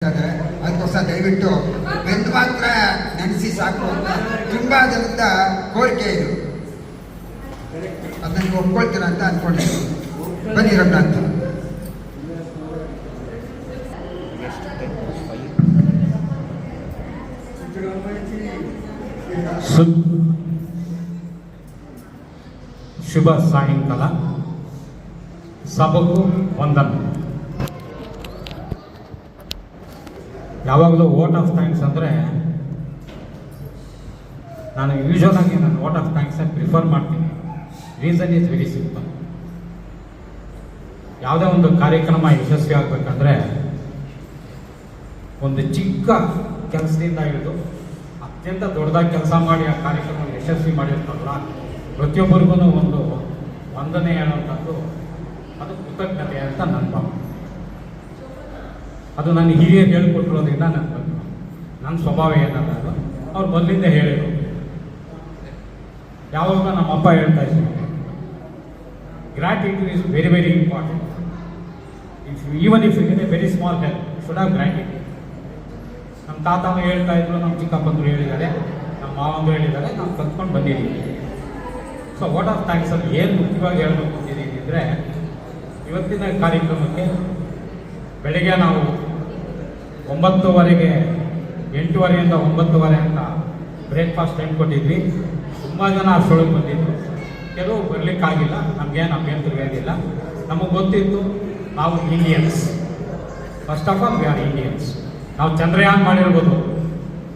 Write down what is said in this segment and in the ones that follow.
ಅದಕ್ಕೋಸ್ಕರ ದಯವಿಟ್ಟು ಬೆಂದು ಮಾತ್ರ ನೆನೆಸಿ ಸಾಕು ಅಂತ ತುಂಬ ಜನದ ಕೋರಿಕೆ ಇದು. ಅದನ್ನು ಒಪ್ಕೊಳ್ತೀರ ಅಂತ ಅಂದ್ಕೊಂಡಿದ್ದೀನಿ. ಬನ್ನಿ ರಘುನಾಥ್. ಶುಭ ಸಾಯಂಕಾಲ. ಸಭೆಗೂ ವಂದನ. ಯಾವಾಗಲೂ ವೋಟ್ ಆಫ್ ಥ್ಯಾಂಕ್ಸ್ ಅಂದರೆ ನಾನು ಯೂಶ್ವಲ್ ಆಗಿ ನಾನು ವೋಟ್ ಆಫ್ ಥ್ಯಾಂಕ್ಸನ್ನು ಪ್ರಿಫರ್ ಮಾಡ್ತೀನಿ. Reason is very simple. ಯಾವುದೇ ಒಂದು ಕಾರ್ಯಕ್ರಮ ಯಶಸ್ವಿ ಆಗಬೇಕಂದ್ರೆ ಒಂದು ಚಿಕ್ಕ ಕೆಲಸದಿಂದ ಹಿಡಿದು ಅತ್ಯಂತ ದೊಡ್ಡದಾಗಿ ಕೆಲಸ ಮಾಡಿ ಆ ಕಾರ್ಯಕ್ರಮ ಯಶಸ್ವಿ ಮಾಡಿರ್ತಾರಲ್ಲ, ಪ್ರತಿಯೊಬ್ಬರಿಗೂ ಒಂದು ವಂದನೆ ಹೇಳುವಂಥದ್ದು ಅದು ಕೃತಜ್ಞತೆ ಅಂತ ನನ್ನ ಭಾವ. ಅದು ನನ್ನ ಹಿರಿಯರು ಹೇಳಿಕೊಟ್ಟಿರೋದ್ರಿಂದ ನನ್ನ ಸ್ವಭಾವ ಏನಲ್ಲ, ಅವ್ರು ಮೊದಲಿಂದ ಹೇಳಿದ್ರು. ಯಾವಾಗ ನಮ್ಮ ಅಪ್ಪ ಹೇಳ್ತಾ ಇದ್ದೀನಿ, gratitude is very very important. Even if you get a very small help, should have gratitude. ನಮ್ಮ ತಾತನೂ ಹೇಳ್ತಾ ಇದ್ರು, ನಮ್ಮ ಚಿಕ್ಕಪ್ಪಂದ್ರು ಹೇಳಿದ್ದಾರೆ, ನಮ್ಮ ಮಾವಂದ್ರು ಹೇಳಿದ್ದಾರೆ, ನಾವು ಕಲ್ತ್ಕೊಂಡು ಬಂದಿದ್ದೀವಿ. ಸೊ ವೋಟ್ ಆಫ್ ಥ್ಯಾಂಕ್ಸಲ್ಲಿ ಏನು ಮುಖ್ಯವಾಗಿ ಹೇಳಬೇಕು ಅಂತಿದ್ದೀನಿ ಅಂದರೆ, ಇವತ್ತಿನ ಕಾರ್ಯಕ್ರಮಕ್ಕೆ ಬೆಳಗ್ಗೆ ನಾವು 9:30 8:30 9:30 ಅಂತ ಬ್ರೇಕ್ಫಾಸ್ಟ್ ಟೈಮ್ ಕೊಟ್ಟಿದ್ವಿ. ತುಂಬ ಜನ ಅಷ್ಟೊಳಗೆ ಬಂದಿದ್ರು. ಕೆಲವು ಬರಲಿಕ್ಕಾಗಿಲ್ಲ, ನಮಗೇನು ಅಭ್ಯಂತರ ಆಗಿಲ್ಲ. ನಮಗೆ ಗೊತ್ತಿತ್ತು ನಾವು Indians. First of all we are Indians. ನಾವು ಚಂದ್ರಯಾನ್ ಮಾಡಿರ್ಬೋದು.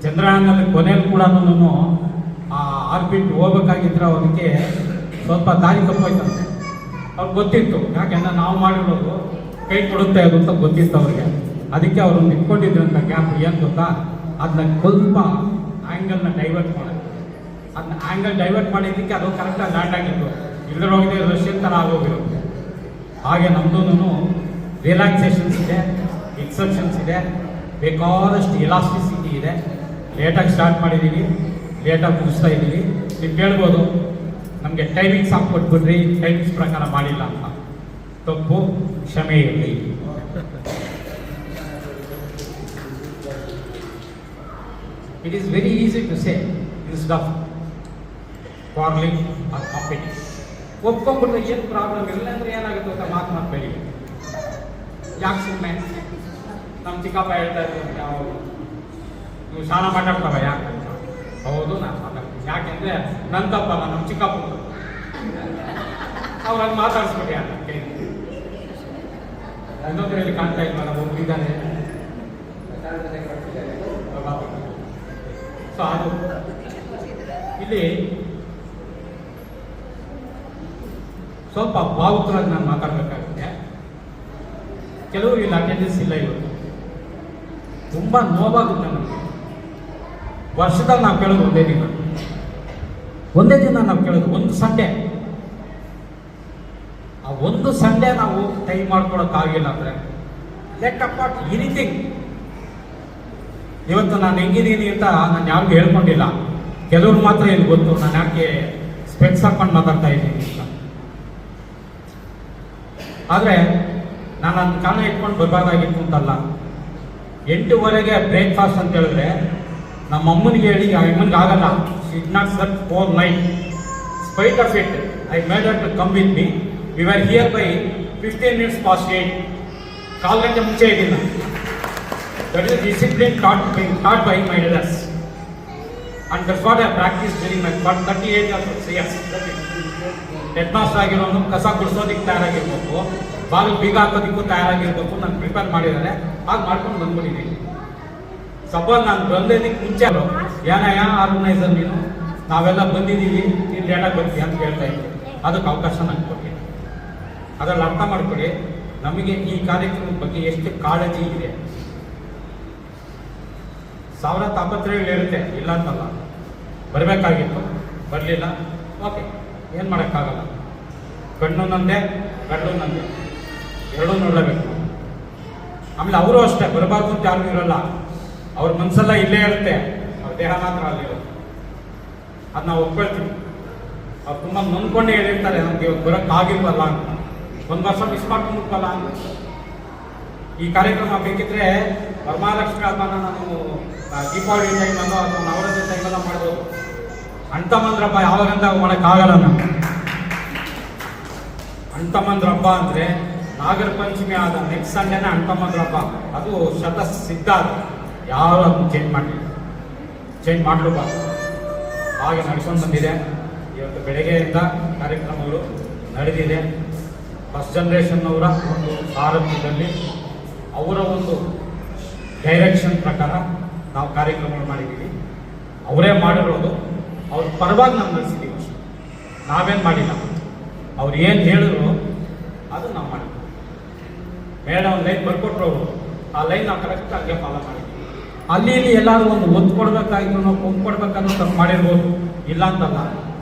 ಚಂದ್ರಯಾನಲ್ಲಿ ಕೊನೆಯಲ್ಲಿ ಕೂಡ ಆ ಆರ್ಬಿಟ್ ಹೋಗ್ಬೇಕಾಗಿದ್ರೆ ಅವನಿಗೆ ಸ್ವಲ್ಪ ದಾರಿ ತಪ್ಪೋಯ್ತಂತೆ. ಅವ್ರಿಗೆ ಗೊತ್ತಿತ್ತು, ಯಾಕೆಂದ್ರೆ ನಾವು ಮಾಡಿರೋದು ಕೈ ಕೊಡುತ್ತೆ ಅದು ಅಂತ ಗೊತ್ತಿತ್ತು ಅವ್ರಿಗೆ. ಅದಕ್ಕೆ ಅವರು ನಿಂತ್ಕೊಂಡಿದ್ರಂಥ ಗ್ಯಾಪ್ ಏನು ಗೊತ್ತಾ, ಅದನ್ನ ಸ್ವಲ್ಪ ಆ್ಯಂಗಲ್ನ ಡೈವರ್ಟ್ ಮಾಡೋದು. ಅದನ್ನ ಆ್ಯಂಗಲ್ ಡೈವರ್ಟ್ ಮಾಡಿದ್ದಕ್ಕೆ ಅದು ಕರೆಕ್ಟಾಗಿ ಲ್ಯಾಂಡ್ ಆಗಿತ್ತು. ಇಲ್ಲದ್ರೆ ಹೋಗಿದೆ ರಷ್ಯನ್ ಥರ ಆಗೋಗಿರುತ್ತೆ. ಹಾಗೆ ನಮ್ಮದು ರಿಲ್ಯಾಕ್ಸೇಷನ್ಸ್ ಇದೆ, ಎಕ್ಸೆಪ್ಷನ್ಸ್ ಇದೆ, ಬೇಕಾದಷ್ಟು ಎಲಾಸ್ಟಿಸಿಟಿ ಇದೆ. ಲೇಟಾಗಿ ಸ್ಟಾರ್ಟ್ ಮಾಡಿದ್ದೀವಿ, ಲೇಟಾಗಿ ಮುಗಿಸ್ತಾ ಇದ್ದೀವಿ. ನೀವು ಕೇಳ್ಬೋದು, ನಮಗೆ ಟೈಮಿಂಗ್ಸ್ ಹಾಕ್ಕೊಟ್ಬಿಟ್ರಿ, ಟೈಮಿಂಗ್ಸ್ ಪ್ರಕಾರ ಮಾಡಿಲ್ಲ ಅಂತ. ತಪ್ಪು, ಕ್ಷಮೆ ಇರಲಿ. It is very easy to say instead of quarreling or competing. ಒಪ್ಕೊಂಡ್ಬಿಟ್ರೆ ಏನು ಪ್ರಾಬ್ಲಮ್ ಇಲ್ಲ ಅಂದರೆ ಏನಾಗುತ್ತೆ ಅಂತ ಮಾತನಾಡಬೇಡಿ. ಯಾಕೆ ಸುಮ್ಮನೆ ನಮ್ಮ ಚಿಕ್ಕಪ್ಪ ಹೇಳ್ತಾ ಇದ್ರು, ಯಾವ ನೀವು ಸ್ನಾನ ಮಾತಾಡ್ತಾವ ಯಾಕೆ ಅಂತ. ಹೌದು, ನಾನು ಮಾತಾಡ್ತೀನಿ. ಯಾಕೆಂದರೆ ನನ್ನ ತಪ್ಪಲ್ಲ, ನಮ್ಮ ಚಿಕ್ಕಪ್ಪ ಅವ್ರನ್ನ ಮಾತಾಡಿಸ್ಬಿಟ್ಟು ಯಾಕೆ ಇನ್ನೊಂದರಲ್ಲಿ ಕಾಣ್ತಾ ಇಲ್ವಲ್ಲ, ಒಬ್ಬರಿದ್ದಾರೆ. ಸೊ ಅದು ಇಲ್ಲಿ ಸ್ವಲ್ಪ ಭಾವುಕರಾಗಿ ನಾನು ಮಾತಾಡಬೇಕಾಗುತ್ತೆ. ಕೆಲವರು ಇಲ್ಲಿ ಅಟೆಂಡೆನ್ಸ್ ಇಲ್ಲ. ಇವತ್ತು ತುಂಬ ನೋವಾಗುತ್ತೆ ನಮಗೆ. ವರ್ಷದಲ್ಲಿ ನಾವು ಕೇಳೋದು ಒಂದೇ ದಿನ ನಾವು ಕೇಳೋದು ಒಂದು ಸಂಡೇ. ಆ ಒಂದು ಸಂಡೇ ನಾವು ಟೈಮ್ ಮಾಡ್ಕೊಳಕ್ಕಾಗಿಲ್ಲ ಅಂದರೆ ಲೆಟ್ ಅಪಾರ್ಟ್ ಎನಿಥಿಂಗ್. ಇವತ್ತು ನಾನು ಹೆಂಗಿದ್ದೀನಿ ಅಂತ ನಾನು ಯಾರಿಗೂ ಹೇಳ್ಕೊಂಡಿಲ್ಲ. ಕೆಲವ್ರು ಮಾತ್ರ ಇಲ್ಲಿ ಗೊತ್ತು ನಾನು ಯಾಕೆ ಸ್ಪೆಕ್ಸ್ ಹಾಕೊಂಡು ಮಾತಾಡ್ತಾ ಇದ್ದೀನಿ ಅಂತ. ಆದರೆ ನಾನು ನನ್ನ ಕಾಲ ಇಟ್ಕೊಂಡು ಬರಬಾರ್ದಾಗಿತ್ತು ಅಂತಲ್ಲ. 8:30 ಬ್ರೇಕ್ಫಾಸ್ಟ್ ಅಂತ ಹೇಳಿದ್ರೆ ನಮ್ಮ ಅಮ್ಮನಿಗೆ ಹೇಳಿ, ಆ ಅಮ್ಮನಿಗೆ ಆಗಲ್ಲ. She did not sleep overnight. Spite of it I made her to come with me. We were here by 15 minutes past 8. ಕಾಲ್ ಗಂಟೆ ಮುಂಚೆ ಇದ್ದೀನಿ. That is discipline taught by my elders. And that's what I practiced during my 38 years. Head master ಆಗಿರೋನು ಕಸ ಗುಡಿಸೋದಕ್ಕೆ ತಯಾರಾಗಿರ್ಬೇಕು, ಬಾಗಿಲು ಬೀಗ ಹಾಕೋದಕ್ಕೂ ತಯಾರಾಗಿರ್ಬೇಕು. ನಾನು ಪ್ರಿಪೇರ್ ಮಾಡಿದ್ದಾರೆ, ಹಾಗೆ ಮಾಡ್ಕೊಂಡು ಬಂದ್ಬಿಟ್ಟಿದ್ದೀನಿ. ಸಪೋಸ್ ನಾನು ಬಂದಿದ್ದಕ್ಕೆ ಮುಂಚೆ ಏನಯ್ಯ ಆರ್ಗನೈಸರ್ ನೀನು, ನಾವೆಲ್ಲ ಬಂದಿದ್ದೀವಿ, ನೀನು ಲೇಟಾಗಿ ಬರ್ತೀಯ ಅಂತ ಹೇಳ್ತಾ ಇದ್ದೀನಿ. ಅದಕ್ಕೆ ಅವಕಾಶ ನನಗೆ ಕೊಟ್ಟಿಲ್ಲ. ಅದರಲ್ಲಿ ಅರ್ಥ ಮಾಡ್ಕೊಳ್ಳಿ, ನಮಗೆ ಈ ಕಾರ್ಯಕ್ರಮದ ಬಗ್ಗೆ ಎಷ್ಟು ಕಾಳಜಿ ಇದೆ. 1000 ತಾಪತ್ರಯಗಳು ಇರುತ್ತೆ, ಇಲ್ಲ ಅಂತಲ್ಲ. ಬರಬೇಕಾಗಿತ್ತು, ಬರಲಿಲ್ಲ, ಓಕೆ, ಏನು ಮಾಡೋಕ್ಕಾಗಲ್ಲ. ಕಣ್ಣು ನಂದೆ, ಕಣ್ಣು ನಂದೆ, ಎರಡೂ ನೋಡಲೇಬೇಕು. ಆಮೇಲೆ ಅವರು ಅಷ್ಟೇ, ಬರಬಾರ್ದು ಅಂತ ಯಾರಿಗೂ ಇರೋಲ್ಲ. ಅವ್ರ ಮನಸ್ಸೆಲ್ಲ ಇಲ್ಲೇ ಇರುತ್ತೆ, ಅವ್ರ ದೇಹ ಮಾತ್ರ ಅಲ್ಲಿರುತ್ತೆ. ಅದು ನಾವು ಒಪ್ಕೊಳ್ತೀವಿ. ಅವ್ರು ತುಂಬ ನೊಂದ್ಕೊಂಡೇ ಹೇಳಿರ್ತಾರೆ, ನಮಗೆ ಇವತ್ತು ಬರೋಕ್ಕಾಗಿಲ್ವಲ್ಲ ಅಂತ. 1 ವರ್ಷ ಮಿಸ್ ಮಾಡ್ಕೊಂಡ್ಬಿಟ್ವಲ್ಲ ಅಂತ. ಈ ಕಾರ್ಯಕ್ರಮ ಬೇಕಿದ್ರೆ ವರಮಹಾಲಕ್ಷ್ಮಿ ಹಬ್ಬನ ನಾವು ದೀಪಾವಳಿ ಟೈಮಲ್ಲೋ ಅಥವಾ ನವರಾತ್ರಿ ಟೈಮಲ್ಲೋ ಮಾಡ್ಬೋದು. ಅಂಟಮಂದ್ರ ಹಬ್ಬ ಯಾವಾಗಂತ ಮಾಡೋಕ್ಕಾಗಲ್ಲ ನಾವು. ಅಂಟಮಂದ್ರ ಹಬ್ಬ ಅಂದರೆ ನಾಗರ ಪಂಚಮಿ ಆದ ನೆಕ್ಸ್ಟ್ ಸಂಡೇನೇ ಅಂಟಮಂದ್ರ ಹಬ್ಬ. ಅದು ಸಿದ್ಧ, ಯಾರು ಅದನ್ನು ಚೇಂಜ್ ಮಾಡಲೂಬಾರ್ದು. ಹಾಗೆ ನಡ್ಕೊಂಡು ಬಂದಿದೆ. ಇವತ್ತು ಬೆಳಗ್ಗೆಯಿಂದ ಕಾರ್ಯಕ್ರಮಗಳು ನಡೆದಿದೆ. ಫಸ್ಟ್ ಜನ್ರೇಷನ್ನವರ ಒಂದು ಸಾರಥ್ಯದಲ್ಲಿ ಅವರ ಒಂದು ಡೈರೆಕ್ಷನ್ ಪ್ರಕಾರ ನಾವು ಕಾರ್ಯಕ್ರಮಗಳು ಮಾಡಿದ್ದೀವಿ. ಅವರೇ ಮಾಡಿರೋದು, ಅವ್ರ ಪರವಾಗಿ ನಾವು ನಡೆಸಿದ್ದೀವಿ ಅಷ್ಟೇ, ನಾವೇನು ಮಾಡಿಲ್ಲ. ಅವ್ರು ಏನು ಹೇಳಿದ್ರು ಅದು ನಾವು ಮಾಡಿದ್ವಿ. ಮೇಡಮ್ ಒಂದು ಲೈನ್ ಬರ್ಕೊಟ್ರು ಅವರು, ಆ ಲೈನ್ ನಾವು ಕರೆಕ್ಟಾಗಿ ಫಾಲೋ ಮಾಡಿದ್ವಿ. ಅಲ್ಲಿ ಇಲ್ಲಿ ಎಲ್ಲಾದ್ರೂ ಒಂದು ಒತ್ತು ಕೊಡಬೇಕಾಗಿತ್ತು, ನಾವು ಕೊಂದು ಕೊಡ್ಬೇಕನ್ನೋ ತಪ್ಪು ಮಾಡಿರ್ಬೋದು, ಇಲ್ಲ ಅಂತಲ್ಲ.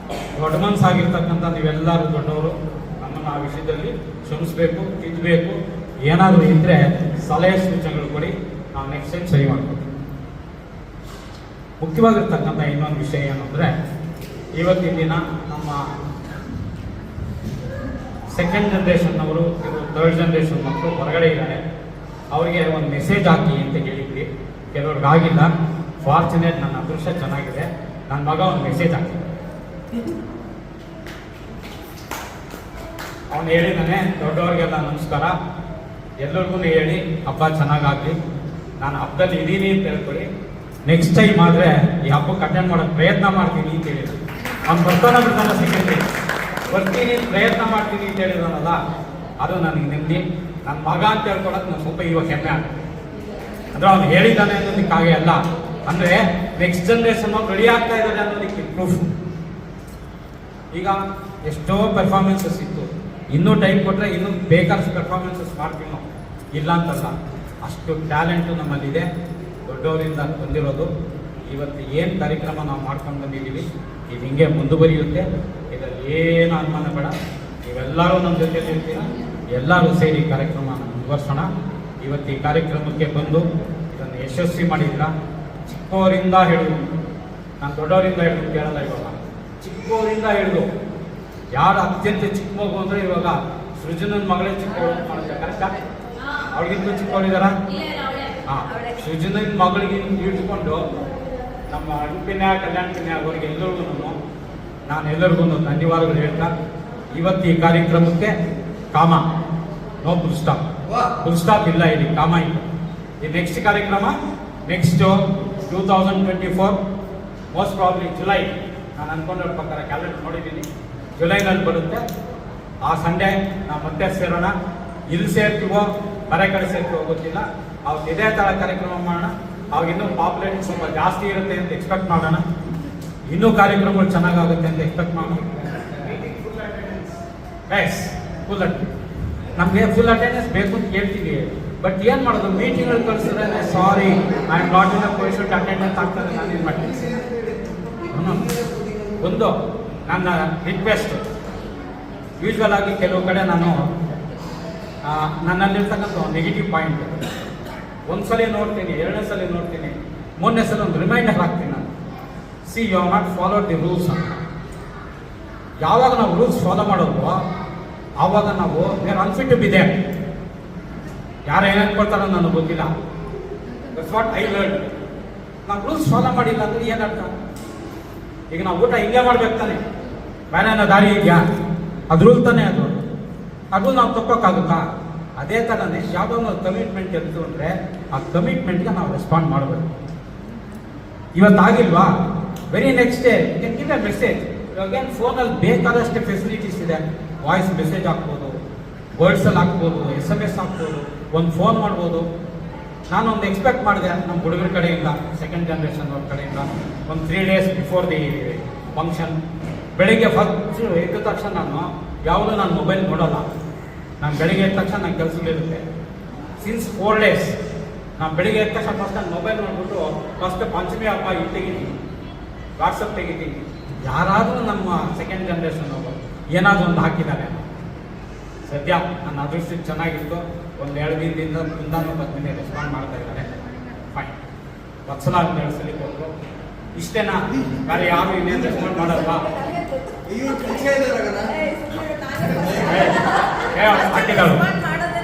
ದೊಡ್ಡ ಮನಸ್ಸಾಗಿರ್ತಕ್ಕಂಥ ನೀವೆಲ್ಲರೂ ದೊಡ್ಡವರು, ನಮ್ಮನ್ನು ಆ ವಿಷಯದಲ್ಲಿ ಕ್ಷಮಿಸಬೇಕು, ತಿದ್ದಬೇಕು. ಏನಾದರೂ ಇದ್ದರೆ ಸಲಹೆ ಸೂಚನೆಗಳು ಕೊಡಿ, ನಾವು ನೆಕ್ಸ್ಟ್ ಟೈಮ್ ಸರಿ ಮಾಡ್ಕೊತೀವಿ. ಮುಖ್ಯವಾಗಿರ್ತಕ್ಕಂಥ ಇನ್ನೊಂದು ವಿಷಯ ಏನು ಅಂದರೆ, ಇವತ್ತಿನ ದಿನ ನಮ್ಮ ಸೆಕೆಂಡ್ ಜನ್ರೇಷನ್ನವರು, ಇದು ಥರ್ಡ್ ಜನ್ರೇಷನ್ ಮಕ್ಕಳು ಹೊರಗಡೆ ಇದ್ದಾರೆ. ಅವರಿಗೆ ಒಂದು ಮೆಸೇಜ್ ಹಾಕಿ ಅಂತ ಹೇಳಿದ್ವಿ. ಕೆಲವ್ರಿಗಾಗಿಲ್ಲ. ಫಾರ್ಚುನೇಟ್, ನನ್ನ ಅದೃಷ್ಟ ಚೆನ್ನಾಗಿದೆ, ನನ್ನ ಮಗ ಒಂದು ಮೆಸೇಜ್ ಹಾಕಿದ್ದೆ. ಅವನು ಹೇಳಿದ್ದಾನೆ, ದೊಡ್ಡವ್ರಿಗೆಲ್ಲ ನಮಸ್ಕಾರ, ಎಲ್ಲರಿಗೂ ಹೇಳಿ ಹಬ್ಬ ಚೆನ್ನಾಗಾಗಲಿ, ನಾನು ಹಬ್ಬದಲ್ಲಿ ಇದ್ದೀನಿ ಅಂತ ಹೇಳ್ಕೊಳ್ಳಿ, ನೆಕ್ಸ್ಟ್ ಟೈಮ್ ಆದರೆ ಈ ಹಬ್ಬಕ್ಕೆ ಅಟೆಂಡ್ ಮಾಡೋಕ್ಕೆ ಪ್ರಯತ್ನ ಮಾಡ್ತೀನಿ ಅಂತ ಹೇಳಿದ. ಅವ್ನು ಬರ್ತಾನೆ ಸೆಕೆಂಡ್ರಿ ಬರ್ತೀನಿ, ಪ್ರಯತ್ನ ಮಾಡ್ತೀನಿ ಅಂತ ಹೇಳಿದಾನಲ್ಲ, ಅದು ನನಗೆ ನೆಮ್ಮದಿ. ನನ್ನ ಮಗ ಅಂತ ಹೇಳ್ಕೊಳಕ್ಕೆ ನಾನು ಸ್ವಲ್ಪ ಇವಾಗ ಹೆಮ್ಮೆ ಆಗುತ್ತೆ. ಅಂದರೆ ಅವ್ನು ಹೇಳಿದ್ದಾನೆ ಅನ್ನೋದಕ್ಕಾಗೆ ಅಲ್ಲ, ಅಂದರೆ ನೆಕ್ಸ್ಟ್ ಜನ್ರೇಷನ್ ರೆಡಿ ಆಗ್ತಾ ಇದ್ದಾರೆ ಅನ್ನೋದಕ್ಕೆ ಪ್ರೂಫ್. ಈಗ ಎಷ್ಟೋ ಪರ್ಫಾರ್ಮೆನ್ಸಸ್ ಇತ್ತು, ಇನ್ನೂ ಟೈಮ್ ಕೊಟ್ಟರೆ ಇನ್ನೂ ಬೇಕಾದಷ್ಟು ಪರ್ಫಾರ್ಮೆನ್ಸಸ್ ಮಾಡ್ತೀವಿ ನಾವು, ಇಲ್ಲ ಅಂತಲ್ಲ. ಅಷ್ಟು ಟ್ಯಾಲೆಂಟು ನಮ್ಮಲ್ಲಿದೆ, ದೊಡ್ಡವರಿಂದ ಬಂದಿರೋದು. ಇವತ್ತು ಏನು ಕಾರ್ಯಕ್ರಮ ನಾವು ಮಾಡ್ಕೊಂಡು ಬಂದಿದ್ದೀವಿ, ಇದು ಹಿಂಗೆ ಮುಂದುವರಿಯುತ್ತೆ. ಇದರಲ್ಲಿ ಏನು ಅನುಮಾನ ಬೇಡ. ನೀವೆಲ್ಲರೂ ನಮ್ಮ ಜೊತೆಲಿ ಇರ್ತೀರ, ಎಲ್ಲರೂ ಸೇರಿ ಕಾರ್ಯಕ್ರಮ ಮುಂದುವರ್ಸೋಣ. ಇವತ್ತು ಈ ಕಾರ್ಯಕ್ರಮಕ್ಕೆ ಬಂದು ಇದನ್ನು ಯಶಸ್ವಿ ಮಾಡಿದ್ರ. ಚಿಕ್ಕವರಿಂದ ಹಿಡಿದು, ನಾನು ದೊಡ್ಡವರಿಂದ ಹಿಡಿದು ಕೇಳಲ್ಲ, ಇವಾಗ ಚಿಕ್ಕವರಿಂದ ಹಿಡಿದು ಯಾರು ಅತ್ಯಂತ ಚಿಕ್ಕ ಮಗು ಅಂದರೆ ಇವಾಗ ಸೃಜನನ ಮಗಳೇ ಚಿಕ್ಕವಳು ಮಾಡುತ್ತೆ, ಕರೆಕ್ಟಾ? ಅವಳಿಗಿಂತ ಚಿಕ್ಕವಳಿದಾರ? ಹಾಂ, ಸೃಜನನ ಮಗಳಿಗೆ ಇಟ್ಕೊಂಡು ನಮ್ಮ ಅಡುಪಿನ ಕಲ್ಯಾಣಪಿನ ಅವರಿಗೆ ಎಲ್ಲರಿಗೂ ನಾನು ಎಲ್ಲರಿಗೂ ಧನ್ಯವಾದಗಳು ಹೇಳ್ತಾ, ಇವತ್ತು ಈ ಕಾರ್ಯಕ್ರಮಕ್ಕೆ ಕಾಮ, ನೋ ಫುಲ್ ಸ್ಟಾಪ್ ಇಲ್ಲ, ಇಲ್ಲಿ ಕಾಮ ಇಲ್ಲ. ಈ ನೆಕ್ಸ್ಟ್ ಕಾರ್ಯಕ್ರಮ ನೆಕ್ಸ್ಟು 2024 ಮೋಸ್ಟ್ ಪ್ರಾಬ್ಲಿ ಜುಲೈ, ನಾನು ಅಂದ್ಕೊಂಡಿರೋ ಪ್ರಕಾರ ಕ್ಯಾಲೆಂಡರ್ ನೋಡಿದ್ದೀನಿ, ಜುಲೈನಲ್ಲಿ ಬರುತ್ತೆ. ಆ ಸಂಡೇ ನಾವು ಮತ್ತೆ ಸೇರೋಣ. ಇಲ್ಲಿ ಸೇರ್ತೀವೋ ಬೇರೆ ಕಡೆ ಸೇರ್ತೀವೋ ಗೊತ್ತಿಲ್ಲ. ಅವ್ರು ಇದೇ ಥರ ಕಾರ್ಯಕ್ರಮ ಮಾಡೋಣ. ಅವಾಗ ಇನ್ನೂ ಪಾಪ್ಯುಲೇಷನ್ ಸ್ವಲ್ಪ ಜಾಸ್ತಿ ಇರುತ್ತೆ ಅಂತ ಎಕ್ಸ್ಪೆಕ್ಟ್ ಮಾಡೋಣ. ಇನ್ನೂ ಕಾರ್ಯಕ್ರಮಗಳು ಚೆನ್ನಾಗಾಗುತ್ತೆ ಅಂತ ಎಕ್ಸ್ಪೆಕ್ಟ್ ಮಾಡೋಣ. ಎಸ್, ಫುಲ್ ಅಟೆಂಡೆನ್ಸ್, ನಮಗೆ ಫುಲ್ ಅಟೆಂಡೆನ್ಸ್ ಬೇಕು ಅಂತ ಕೇಳ್ತೀವಿ. ಬಟ್ ಏನು ಮಾಡೋದು, ಮೀಟಿಂಗ್ಗಳು ಕಳಿಸಿದ್ರೆ sorry I am not in a position attendance ಆಗ್ತದೆ, ನಾನು ಏನು ಮಾಡ್ತೀನಿ. ಒಂದು ನನ್ನ ರಿಕ್ವೆಸ್ಟ್, ಯೂಶ್ವಲ್ ಆಗಿ ಕೆಲವು ಕಡೆ ನಾನು ನನ್ನಲ್ಲಿರ್ತಕ್ಕಂಥ ನೆಗೆಟಿವ್ ಪಾಯಿಂಟ್ ಒಂದ್ಸಲ ನೋಡ್ತೀನಿ, ಎರಡನೇ ಸಲ ನೋಡ್ತೀನಿ, ಮೂರನೇ ಸಲ ಒಂದು ರಿಮೈಂಡರ್ ಹಾಕ್ತೀನಿ ನಾನು. See you are not followed the rules ಅಂತ. ಯಾವಾಗ ನಾವು ರೂಲ್ಸ್ ಫಾಲೋ ಮಾಡೋದು ಆವಾಗ ನಾವು we are unfit to be there. ಯಾರು ಏನೇನು ಕೊಡ್ತಾರೋ ನನಗೆ ಗೊತ್ತಿಲ್ಲ. That's what I learn. ನಾವು ರೂಲ್ಸ್ ಫಾಲೋ ಮಾಡಿಲ್ಲ ಅಂದರೆ ಏನರ್ಥ? ಈಗ ನಾವು ಊಟ ಹಿಂಗೆ ಮಾಡ್ಬೇಕು ತಾನೆ, ಬೇರೆ ಅನ್ನೋ ದಾರಿ ಇದೆಯಾ? ಅದು ರೂಲ್ ತಾನೇ, ಅದು ನಾವು ತಪ್ಪಕ್ಕಾಗುತ್ತಾ? ಅದೇ ಥರನೇ ಯಾವುದೋ ಒಂದು ಕಮಿಟ್ಮೆಂಟ್ ಇರ್ತು ಅಂದರೆ ಆ ಕಮಿಟ್ಮೆಂಟ್ಗೆ ನಾವು ರೆಸ್ಪಾಂಡ್ ಮಾಡಬೇಕು. ಇವತ್ತಾಗಿಲ್ವಾ, very next day can give a message. ಇವಾಗೇನು ಫೋನಲ್ಲಿ ಬೇಕಾದಷ್ಟು ಫೆಸಿಲಿಟೀಸ್ ಇದೆ. ವಾಯ್ಸ್ ಮೆಸೇಜ್ ಹಾಕ್ಬೋದು, ವರ್ಡ್ಸಲ್ಲಿ ಹಾಕ್ಬೋದು, SMS ಹಾಕ್ಬೋದು, ಒಂದು ಫೋನ್ ಮಾಡ್ಬೋದು. ನಾನೊಂದು ಎಕ್ಸ್ಪೆಕ್ಟ್ ಮಾಡಿದೆ ನಮ್ಮ ಹುಡುಗರ ಕಡೆಯಿಂದ, ಸೆಕೆಂಡ್ ಜನ್ರೇಷನ್ ಅವ್ರ ಕಡೆಯಿಂದ, ಒಂದು 3 days ಬಿಫೋರ್ ದಿ ಫಂಕ್ಷನ್ ಬೆಳಿಗ್ಗೆ ಫಸ್ಟ್ ಎದ್ದ ತಕ್ಷಣ ನಾನು ಮೊಬೈಲ್ ನೋಡೋಲ್ಲ. ನಾನು ಬೆಳಿಗ್ಗೆ ಎದ್ದ ತಕ್ಷಣ ನನ್ನ ಕೆಲಸಗಳಿರುತ್ತೆ. ಸಿನ್ಸ್ 4 days ನಾನು ಬೆಳಿಗ್ಗೆ ಎದ್ದ ತಕ್ಷಣ ಫಸ್ಟ್ ನಾನು ಮೊಬೈಲ್ ನೋಡ್ಬಿಟ್ಟು ಫಸ್ಟ್ ಪಂಚಮಿ ಹಬ್ಬ ಇದು ತೆಗಿತೀನಿ, ವಾಟ್ಸಪ್ ತೆಗಿತೀನಿ. ಯಾರಾದರೂ ನಮ್ಮ ಸೆಕೆಂಡ್ ಜನ್ರೇಷನ್ ಅವರು ಏನಾದರೂ ಒಂದು ಹಾಕಿದ್ದಾರೆ. ಸದ್ಯ ನನ್ನ ಅದೃಷ್ಟ ಚೆನ್ನಾಗಿತ್ತು. ಒಂದು 2 ದಿನದಿಂದ ಮುಂದಾನು ಬಂದಿನಿ ರೆಸ್ಪಾಂಡ್ ಮಾಡ್ತಾ ಇದ್ದಾರೆ. ಫೈನ್. ವತ್ಸಲ ಅಂತ ಹೇಳಿಸಲಿ ಕೊಟ್ಟರು. ಇಷ್ಟೇನಾ? ಬೇರೆ ಯಾರು ಇನ್ನೇನು ರೆಸ್ಪಾಂಡ್ ಮಾಡಲ್ವಾ?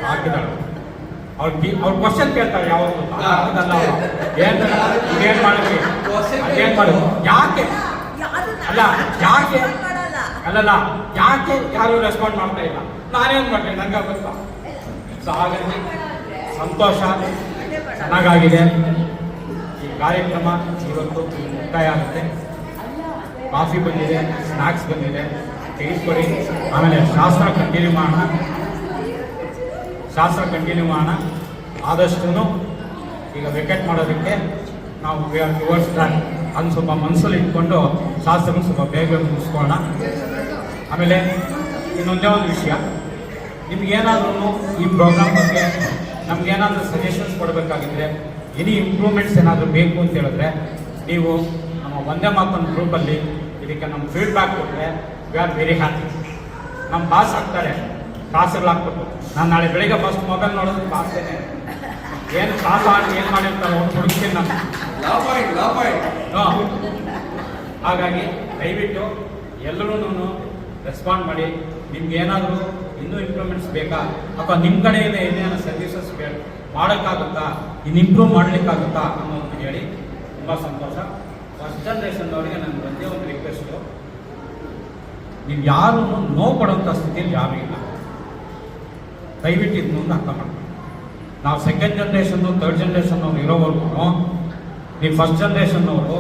ಹಾಕಿದಾಳು. ಅವ್ರು ಕ್ವಶನ್ ಕೇಳ್ತಾರೆ ಯಾವಾಗ ಅದಲ್ಲ ಏನ್ ಮಾಡಿದ್ವಿ ಅದೇನ್ ಮಾಡಿದ್ವಿ ಯಾಕೆ ಅಲ್ಲ ಯಾಕೆ ಅಲ್ಲಲ್ಲ ಯಾಕೆ ಯಾರು ರೆಸ್ಪಾಂಡ್ ಮಾಡ್ತಾ ಇಲ್ಲ ನಾನೇನ್ ಮಾಡ್ಲಿ ನಂಗೆ ಗೊತ್ತಾ. ಸೊ ಹಾಗಾಗಿ ಸಂತೋಷ, ಚೆನ್ನಾಗಾಗಿದೆ. ಈ ಕಾರ್ಯಕ್ರಮ ಇವತ್ತು ಮುಕ್ತಾಯ ಆಗುತ್ತೆ. ಕಾಫಿ ಬಂದಿದೆ, ಸ್ನಾಕ್ಸ್ ಬಂದಿದೆ, ತೆಗೆದುಕೊಡಿ. ಆಮೇಲೆ ಶಾಸ್ತ್ರ ಕಂಟಿನ್ಯೂ ಮಾಡೋಣ. ಆದಷ್ಟು ಈಗ ವೆಕೆಟ್ ಮಾಡೋದಕ್ಕೆ ನಾವು ಟುವರ್ಡ್ಸ್ ದಟ್ ಅದನ್ನು ಸ್ವಲ್ಪ ಮನಸ್ಸಲ್ಲಿ ಇಟ್ಕೊಂಡು ಶಾಸ್ತ್ರನ ಸ್ವಲ್ಪ ಬೇಗ ಮುಗಿಸ್ಕೊಳ್ಳೋಣ. ಆಮೇಲೆ ಇನ್ನೊಂದೇ ಒಂದು ವಿಷಯ, ನಿಮ್ಗೇನಾದ್ರೂ ಈ ಪ್ರೋಗ್ರಾಮ್ ಬಗ್ಗೆ ನಮ್ಗೇನಾದರೂ ಸಜೆಷನ್ಸ್ ಕೊಡಬೇಕಾಗಿದ್ರೆ, ಎನಿ ಇಂಪ್ರೂವ್ಮೆಂಟ್ಸ್ ಏನಾದರೂ ಬೇಕು ಅಂತ ಹೇಳಿದ್ರೆ ನೀವು ನಮ್ಮ ಒಂದೇ ಮಾತೊಂದು ಗ್ರೂಪಲ್ಲಿ ಇದಕ್ಕೆ ನಮ್ಮ ಫೀಡ್ಬ್ಯಾಕ್ ಕೊಟ್ಟರೆ ವಿ ಆರ್ ವೆರಿ ಹ್ಯಾಪಿ. ನಮ್ಮ ಬಾಸ್ ಆಗ್ತಾರೆ, ಕಾಸುಗಳು ಹಾಕ್ಬಿಟ್ಟು ನಾನು ನಾಳೆ ಬೆಳಿಗ್ಗೆ ಫಸ್ಟ್ ಮೊಬೈಲ್ ನೋಡೋದು ಬಾಸ್ತೇನೆ ಏನು ಕಾಸು ಆಡಿ ಏನು ಮಾಡಿರ್ತಾರೆ ಅವ್ನು ಹುಡುಕ್ತೀನಿ ನಾನು. ಹಾಗಾಗಿ ದಯವಿಟ್ಟು ಎಲ್ಲರೂ ರೆಸ್ಪಾಂಡ್ ಮಾಡಿ. ನಿಮ್ಗೆ ಏನಾದರೂ ಇನ್ನೂ ಇಂಪ್ರೂವ್ಮೆಂಟ್ಸ್ ಬೇಕಾ ಅಥವಾ ನಿಮ್ಮ ಕಡೆಯಿಂದ ಏನೇನೋ ಸರ್ವಿಸಸ್ ಮಾಡೋಕ್ಕಾಗುತ್ತಾ, ಇನ್ನು ಇಂಪ್ರೂವ್ ಮಾಡಲಿಕ್ಕಾಗುತ್ತಾ ಅನ್ನೋದು ಹೇಳಿ. ತುಂಬ ಸಂತೋಷ. ಫಸ್ಟ್ ಜನ್ರೇಷನ್ನವರಿಗೆ ನನಗೆ ಒಂದೇ ಒಂದು ರಿಕ್ವೆಸ್ಟು, ನೀವು ಯಾರೂ ನೋವು ಪಡುವಂಥ ಸ್ಥಿತಿಯಲ್ಲಿ ಯಾರೂ ಇಲ್ಲ. ದಯವಿಟ್ಟು ಇದನ್ನೊಂದು ಅರ್ಥ ಮಾಡ್ತೀವಿ. ನಾವು ಸೆಕೆಂಡ್ ಜನ್ರೇಷನ್ನು ಥರ್ಡ್ ಜನ್ರೇಷನ್ನವ್ರು ಇರೋವರೆಗೂ ನೀವು ಫಸ್ಟ್ ಜನ್ರೇಷನ್ನವರು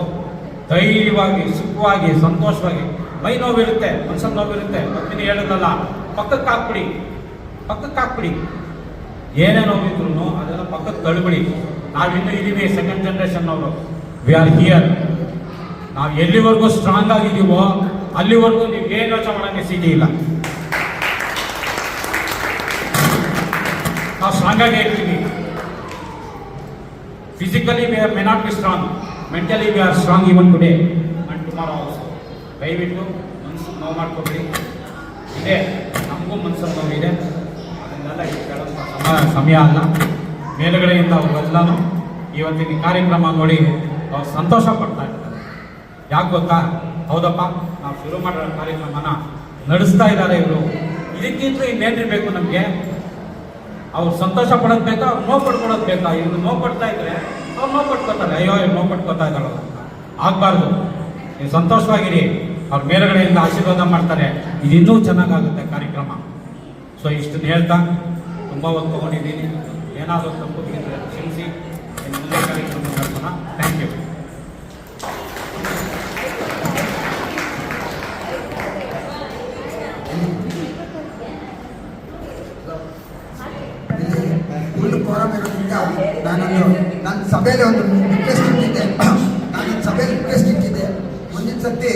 ಧೈರ್ಯವಾಗಿ, ಸುಖವಾಗಿ, ಸಂತೋಷವಾಗಿ, ಮೈ ನೋವಿರುತ್ತೆ, ಮನ್ಸಲ್ಲಿ ನೋವಿರುತ್ತೆ, ಮತ್ತಿನ ಹೇಳೋದಲ್ಲ, ಪಕ್ಕಕ್ಕೆ ಹಾಕ್ಬಿಡಿ. ಏನೇ ನೋವಿದ್ರು ಅದೆಲ್ಲ ಪಕ್ಕಕ್ಕೆ ತಳ್ಳಿಬಿಡಿ. ನಾವಿನ್ನೂ ಇದೀವಿ ಸೆಕೆಂಡ್ ಜನ್ರೇಷನ್ನವರು. We are here. ನಾವು ಎಲ್ಲಿವರೆಗೂ ಸ್ಟ್ರಾಂಗ್ ಆಗಿದ್ದೀವೋ ಅಲ್ಲಿವರೆಗೂ ನೀವು ಏನು ಯೋಚನೆ ಮಾಡೋಕ್ಕೆ ಸಿಟಿ ಇಲ್ಲ. ನಾವು ಸ್ಟ್ರಾಂಗ್ ಆಗಿ ಇರ್ತೀವಿ. Physically we may not be strong, mentally we are strong even today and tomorrow also. ದಯವಿಟ್ಟು ಮನಸ್ಸು ನೋವು ಮಾಡ್ಕೊಬೇಡಿ. ಇದೆ ನಮಗೂ ಮನಸ್ಸಲ್ಲಿ ನೋವಿದೆ, ಅದನ್ನೆಲ್ಲ ಕೇಳೋಂಥ ಸಮಯ ಅಲ್ಲ. ಮೇಲುಗಡೆಯಿಂದ ಅವರೆಲ್ಲನೂ ಇವತ್ತಿನ ಕಾರ್ಯಕ್ರಮ ನೋಡಿ ಅವ್ರು ಸಂತೋಷ ಪಡ್ತಾ ಇರ್ತಾರೆ. ಯಾಕೆ ಗೊತ್ತಾ? ಹೌದಪ್ಪ, ನಾವು ಶುರು ಮಾಡೋ ಕಾರ್ಯಕ್ರಮನ ನಡೆಸ್ತಾ ಇದ್ದಾರೆ ಇವರು, ಇದಕ್ಕಿಂತ ಇನ್ನೇನಿರಬೇಕು ನಮಗೆ? ಅವ್ರು ಸಂತೋಷ ಪಡೋದು ಬೇಕಾ, ಅವ್ರು ನೋವು ಪಡ್ಕೊಳೋದು ಬೇಕಾ? ಇವ್ರು ನೋವು ಪಡ್ತಾ ಇದ್ರೆ ಅವ್ರು ನೋವು ಪಡ್ಕೊತಾರೆ. ಅಯ್ಯೋ ಇವ್ರು ನೋವು ಪಡ್ಕೊತಾ ಇದ್ದಾರಲ್ಲ ಅಂತ ಆಗಬಾರ್ದು. ನೀವು ಸಂತೋಷವಾಗಿರಿ. ಅವ್ರ ಮೇಲುಗಡೆಯಿಂದ ಆಶೀರ್ವಾದ ಮಾಡ್ತಾರೆ. ಇದು ಇನ್ನೂ ಚೆನ್ನಾಗಾಗುತ್ತೆ ಕಾರ್ಯಕ್ರಮ. ಸೊ ಇಷ್ಟನ್ನು ಹೇಳ್ತಾ ತುಂಬ ಹೊತ್ತು ತೊಗೊಂಡಿದ್ದೀನಿ. ಏನಾದರೂ ತಪ್ಪು ಇದ್ದರೆ ಕ್ಷಮಿಸಿ. ಮುಂದೆ ಕಾರ್ಯಕ್ರಮ ಮಾಡ್ಸೋಣ. Thank you. ಫುಲ್ ಕೋರಮ್ ಇರೋದ್ರಿಂದ ನನ್ನ ಸಭೆಯಲ್ಲಿ ಒಂದು ರಿಕ್ವೆಸ್ಟ್ ಇಟ್ಟಿದ್ದೆ. ಮುಂದಿನ ಸರ್ತಿ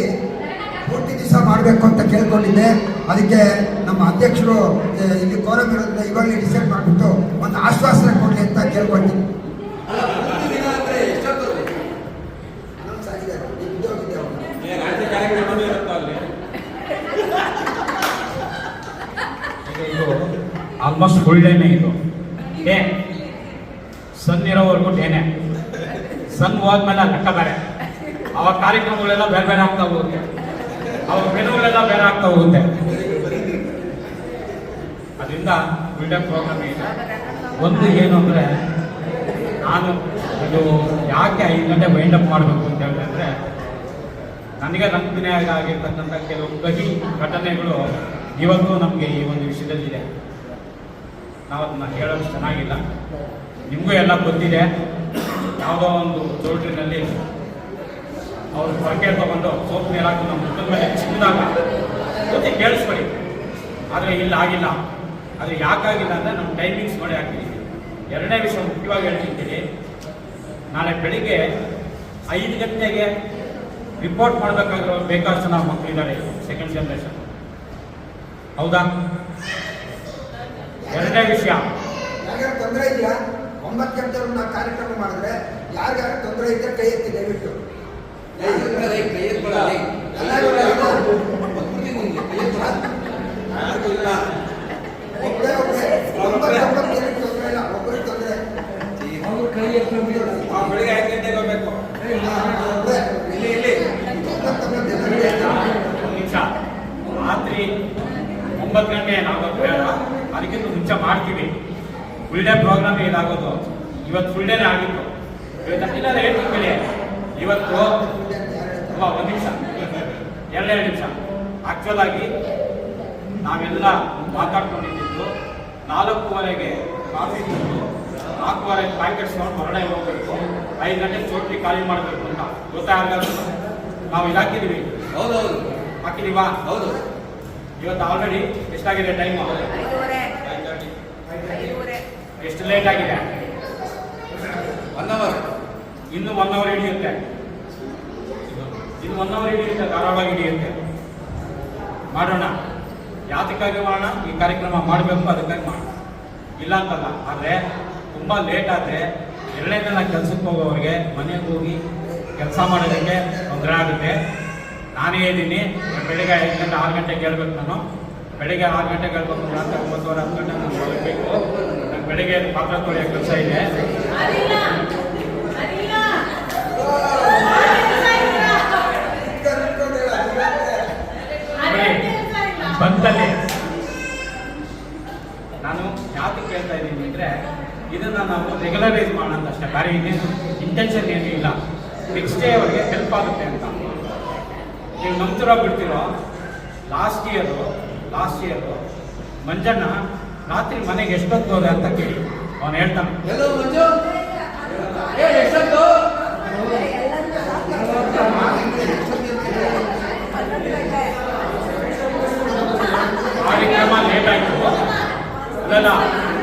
ಪೂರ್ತಿ ದಿವಸ ಮಾಡಬೇಕು ಅಂತ ಕೇಳ್ಕೊಂಡಿದ್ದೆ. ಅದಕ್ಕೆ ನಮ್ಮ ಅಧ್ಯಕ್ಷರು ಇಲ್ಲಿ ಕೋರಮ್ ಇರೋದ್ರಿಂದ ಇವಾಗಲೇ ಡಿಸೈಡ್ ಮಾಡಿಬಿಟ್ಟು ಒಂದು ಆಶ್ವಾಸನೆ ಕೊಡಲಿ ಅಂತ ಕೇಳ್ಕೊಳ್ತೀನಿ. ಇದು ಆಲ್ಮೋಸ್ಟ್ ಫುಲ್ ಡೇನೇ. ಇದು ಡೇ ಸನ್ ಇರೋವರೆಗೂ ಡೇನೆ. ಸನ್ ಹೋದ್ಮೇಲೆ ಲೆಕ್ಕ ಬೇರೆ. ಅವಾಗ ಕಾರ್ಯಕ್ರಮಗಳೆಲ್ಲ ಬೇರೆ ಬೇರೆ ಆಗ್ತಾ ಹೋಗುತ್ತೆ, ಅವ್ರ ಮೆನುಗಳೆಲ್ಲ ಬೇರೆ ಆಗ್ತಾ ಹೋಗುತ್ತೆ. ಅದರಿಂದ ಫುಲ್ ಡೇ ಪ್ರೋಗ್ರಾಮ್ ಇದೆ. ಒಂದು ಏನು ಅಂದರೆ, ನಾನು ಇದು ಯಾಕೆ 5 ಗಂಟೆ ವೈಂಡ್ ಅಪ್ ಮಾಡಬೇಕು ಅಂತ ಹೇಳಿದ್ರೆ, ನನಗೆ ನಂಬಿಕೆ ಆಗಿರ್ತಕ್ಕಂಥ ಕೆಲವು ಕಹಿ ಘಟನೆಗಳು ಇವತ್ತು ನಮಗೆ ಈ ಒಂದು ವಿಷಯದಲ್ಲಿದೆ. ನಾವು ಅದನ್ನ ಹೇಳೋದು ಚೆನ್ನಾಗಿಲ್ಲ. ನಿಮಗೂ ಎಲ್ಲ ಗೊತ್ತಿದೆ. ಯಾವುದೋ ಒಂದು ಚೌಲ್ಟ್ರಿನಲ್ಲಿ ಅವರು ಹೊರಗೆ ತಗೊಂಡು ಸೋಪ್ ನೀರಾಕು ನಮ್ಮ ಮುಖದ ಮೇಲೆ ಚಿಕ್ಕದಾಗ ಜೊತೆ ಕೇಳಿಸ್ಕೊಳ್ಳಿ. ಆದರೆ ಇಲ್ಲ ಆಗಿಲ್ಲ. ಆದರೆ ಯಾಕಾಗಿಲ್ಲ ಅಂದರೆ ನಮ್ಮ ಟೈಮಿಂಗ್ಸ್ ನೋಡಿ ಹಾಕಿದ್ದೀವಿ. ಎರಡನೇ ವಿಷಯ ಮುಖ್ಯವಾಗಿ ಹೇಳ್ತಿದ್ದೀನಿ, ನಾಳೆ ಬೆಳಿಗ್ಗೆ 5 ಗಂಟೆಗೆ ರಿಪೋರ್ಟ್ ಮಾಡಬೇಕಾಗಿರೋ ಬೇಕಾದಷ್ಟು ಜನ ಮಕ್ಕಳಿದ್ದಾರೆ ಸೆಕೆಂಡ್ ಜನ್ರೇಷನ್. ಹೌದಾ? ಎರಡನೇ ವಿಷಯ, ಯಾರ್ಯಾರು ತೊಂದರೆ ಇಲ್ಲ 9 ಗಂಟೆವರೆಗೂ ನಾವು ಕಾರ್ಯಕ್ರಮ ಮಾಡಿದ್ರೆ ಯಾರ್ಯಾರು ತೊಂದರೆ ಇದ್ದರೆ ಕೈ ಎತ್ತಿ ದಯವಿಟ್ಟು. ಒಬ್ಬರಿಗೆ ತೊಂದರೆ ಬೆಳಿಗ್ಗೆ 5 ಗಂಟೆಗೆ ಹೋಗ್ಬೇಕು. ನಿಮಿಷ ರಾತ್ರಿ 9 ಗಂಟೆ ನಾವು ಬೇಡ, ಅದಕ್ಕಿಂತ ಮುಂಚೆ ಮಾಡ್ತೀವಿ. ಫುಲ್ ಡೇ ಪ್ರೋಗ್ರಾಮ್ ಇದಾಗೋದು. ಇವತ್ತು ಫುಲ್ ಡೇನೇ ಆಗಿತ್ತು. ಇವತ್ತು ಇಲ್ಲ ಹೇಳ್ತೀನಿ ಕೇಳಿ. ಇವತ್ತು ಒಂದು ನಿಮಿಷ, ಎರಡೆರಡು ನಿಮಿಷ. ಆಕ್ಚುಲ್ ಆಗಿ ನಾವೆಲ್ಲ ಮಾತಾಡ್ಕೊಂಡಿದ್ದು 4:15ಗೆ ಕಾಫಿ ತಿಂದು 4:15 ಪ್ಯಾಕೆಟ್ಸ್ ನೋಡಿ ಹೊರಗಡೆ ಹೋಗ್ಬೇಕು, 5 ಗಂಟೆಗೆ ಚೋಟ್ರಿ ಖಾಲಿ ಮಾಡಬೇಕು ಅಂತ ಗೊತ್ತಾಗಲ್ಲ. ನಾವು ಇದಾಕಿದ್ದೀವಿ. ಹೌದೌದು, ಹಾಕಿದೀವಾ? ಹೌದು. ಇವತ್ತು ಆಲ್ರೆಡಿ ಎಷ್ಟಾಗಿದೆ ಟೈಮು? 5:30. ಎಷ್ಟು ಲೇಟ್ ಆಗಿದೆ? 1 hour. ಇನ್ನು 1 hour ಹಿಡಿಯುತ್ತೆ. ಇನ್ನು 1 hour ಹಿಡಿಯುತ್ತೆ, ಧಾರಾಳವಾಗಿ ಹಿಡಿಯುತ್ತೆ. ಮಾಡೋಣ. ಯಾತಕ್ಕಾಗಿ ಮಾಡೋಣ? ಈ ಕಾರ್ಯಕ್ರಮ ಮಾಡಬೇಕು, ಅದಕ್ಕಾಗಿ ಮಾಡೋಣ. ಇಲ್ಲ ಅಂತಲ್ಲ. ಆದರೆ ತುಂಬ ಲೇಟ್ ಆದರೆ 2ನೇ ದಿನ ಕೆಲಸಕ್ಕೆ ಹೋಗೋರಿಗೆ ಮನೆಗೆ ಹೋಗಿ ಕೆಲಸ ಮಾಡೋದಕ್ಕೆ ತೊಂದರೆ ಆಗುತ್ತೆ. ನಾನೇ ಇದ್ದೀನಿ. ಬೆಳಿಗ್ಗೆ 5 ಗಂಟೆ 6 ಗಂಟೆಗೆ ಹೇಳ್ಬೇಕು. ನಾನು ಬೆಳಿಗ್ಗೆ 6 ಗಂಟೆಗೆ ಹೇಳ್ಬೇಕು. ರಾತ್ರಿ 9:30 10 ಗಂಟೆ ನಾನು ಹೊರಡಬೇಕು. ನಂಗೆ ಬೆಳಿಗ್ಗೆ ಪಾತ್ರ ತೊಳೆಯೋ ಕೆಲಸ ಇದೆ. ಬಂದಲ್ಲಿ ನಾನು ಯಾಕೆ ಕೇಳ್ತಾ ಇದ್ದೀನಿ ಅಂದರೆ, ಇದನ್ನು ನಾವು ರೆಗ್ಯುಲರೈಸ್ ಮಾಡೋಣ ಅಂತ ಅಷ್ಟೇ. ಬೇರೆ ಇನ್ನೇನು ಇಂಟೆನ್ಷನ್ ಏನೂ ಇಲ್ಲ. ನೆಕ್ಸ್ಟ್ ಡೇ ಅವರಿಗೆ ಹೆಲ್ಪ್ ಆಗುತ್ತೆ ಅಂತ. ನೀವು ನಂಬ್ತಿರೋ ಬಿಡ್ತಿರೋ, ಲಾಸ್ಟ್ ಇಯರು ಮಂಜಣ್ಣ ರಾತ್ರಿ ಮನೆಗೆ ಎಷ್ಟೊತ್ತು ಹೋದೆ ಅಂತ ಕೇಳಿ. ಅವನು ಹೇಳ್ತಾನೆ, ಎಲ್ಲೋ ಮಂಜು, ಎಷ್ಟೊತ್ತು? ಕಾರ್ಯಕ್ರಮ ಲೇಟ್ ಆಯಿತು. ಅಲ್ಲ,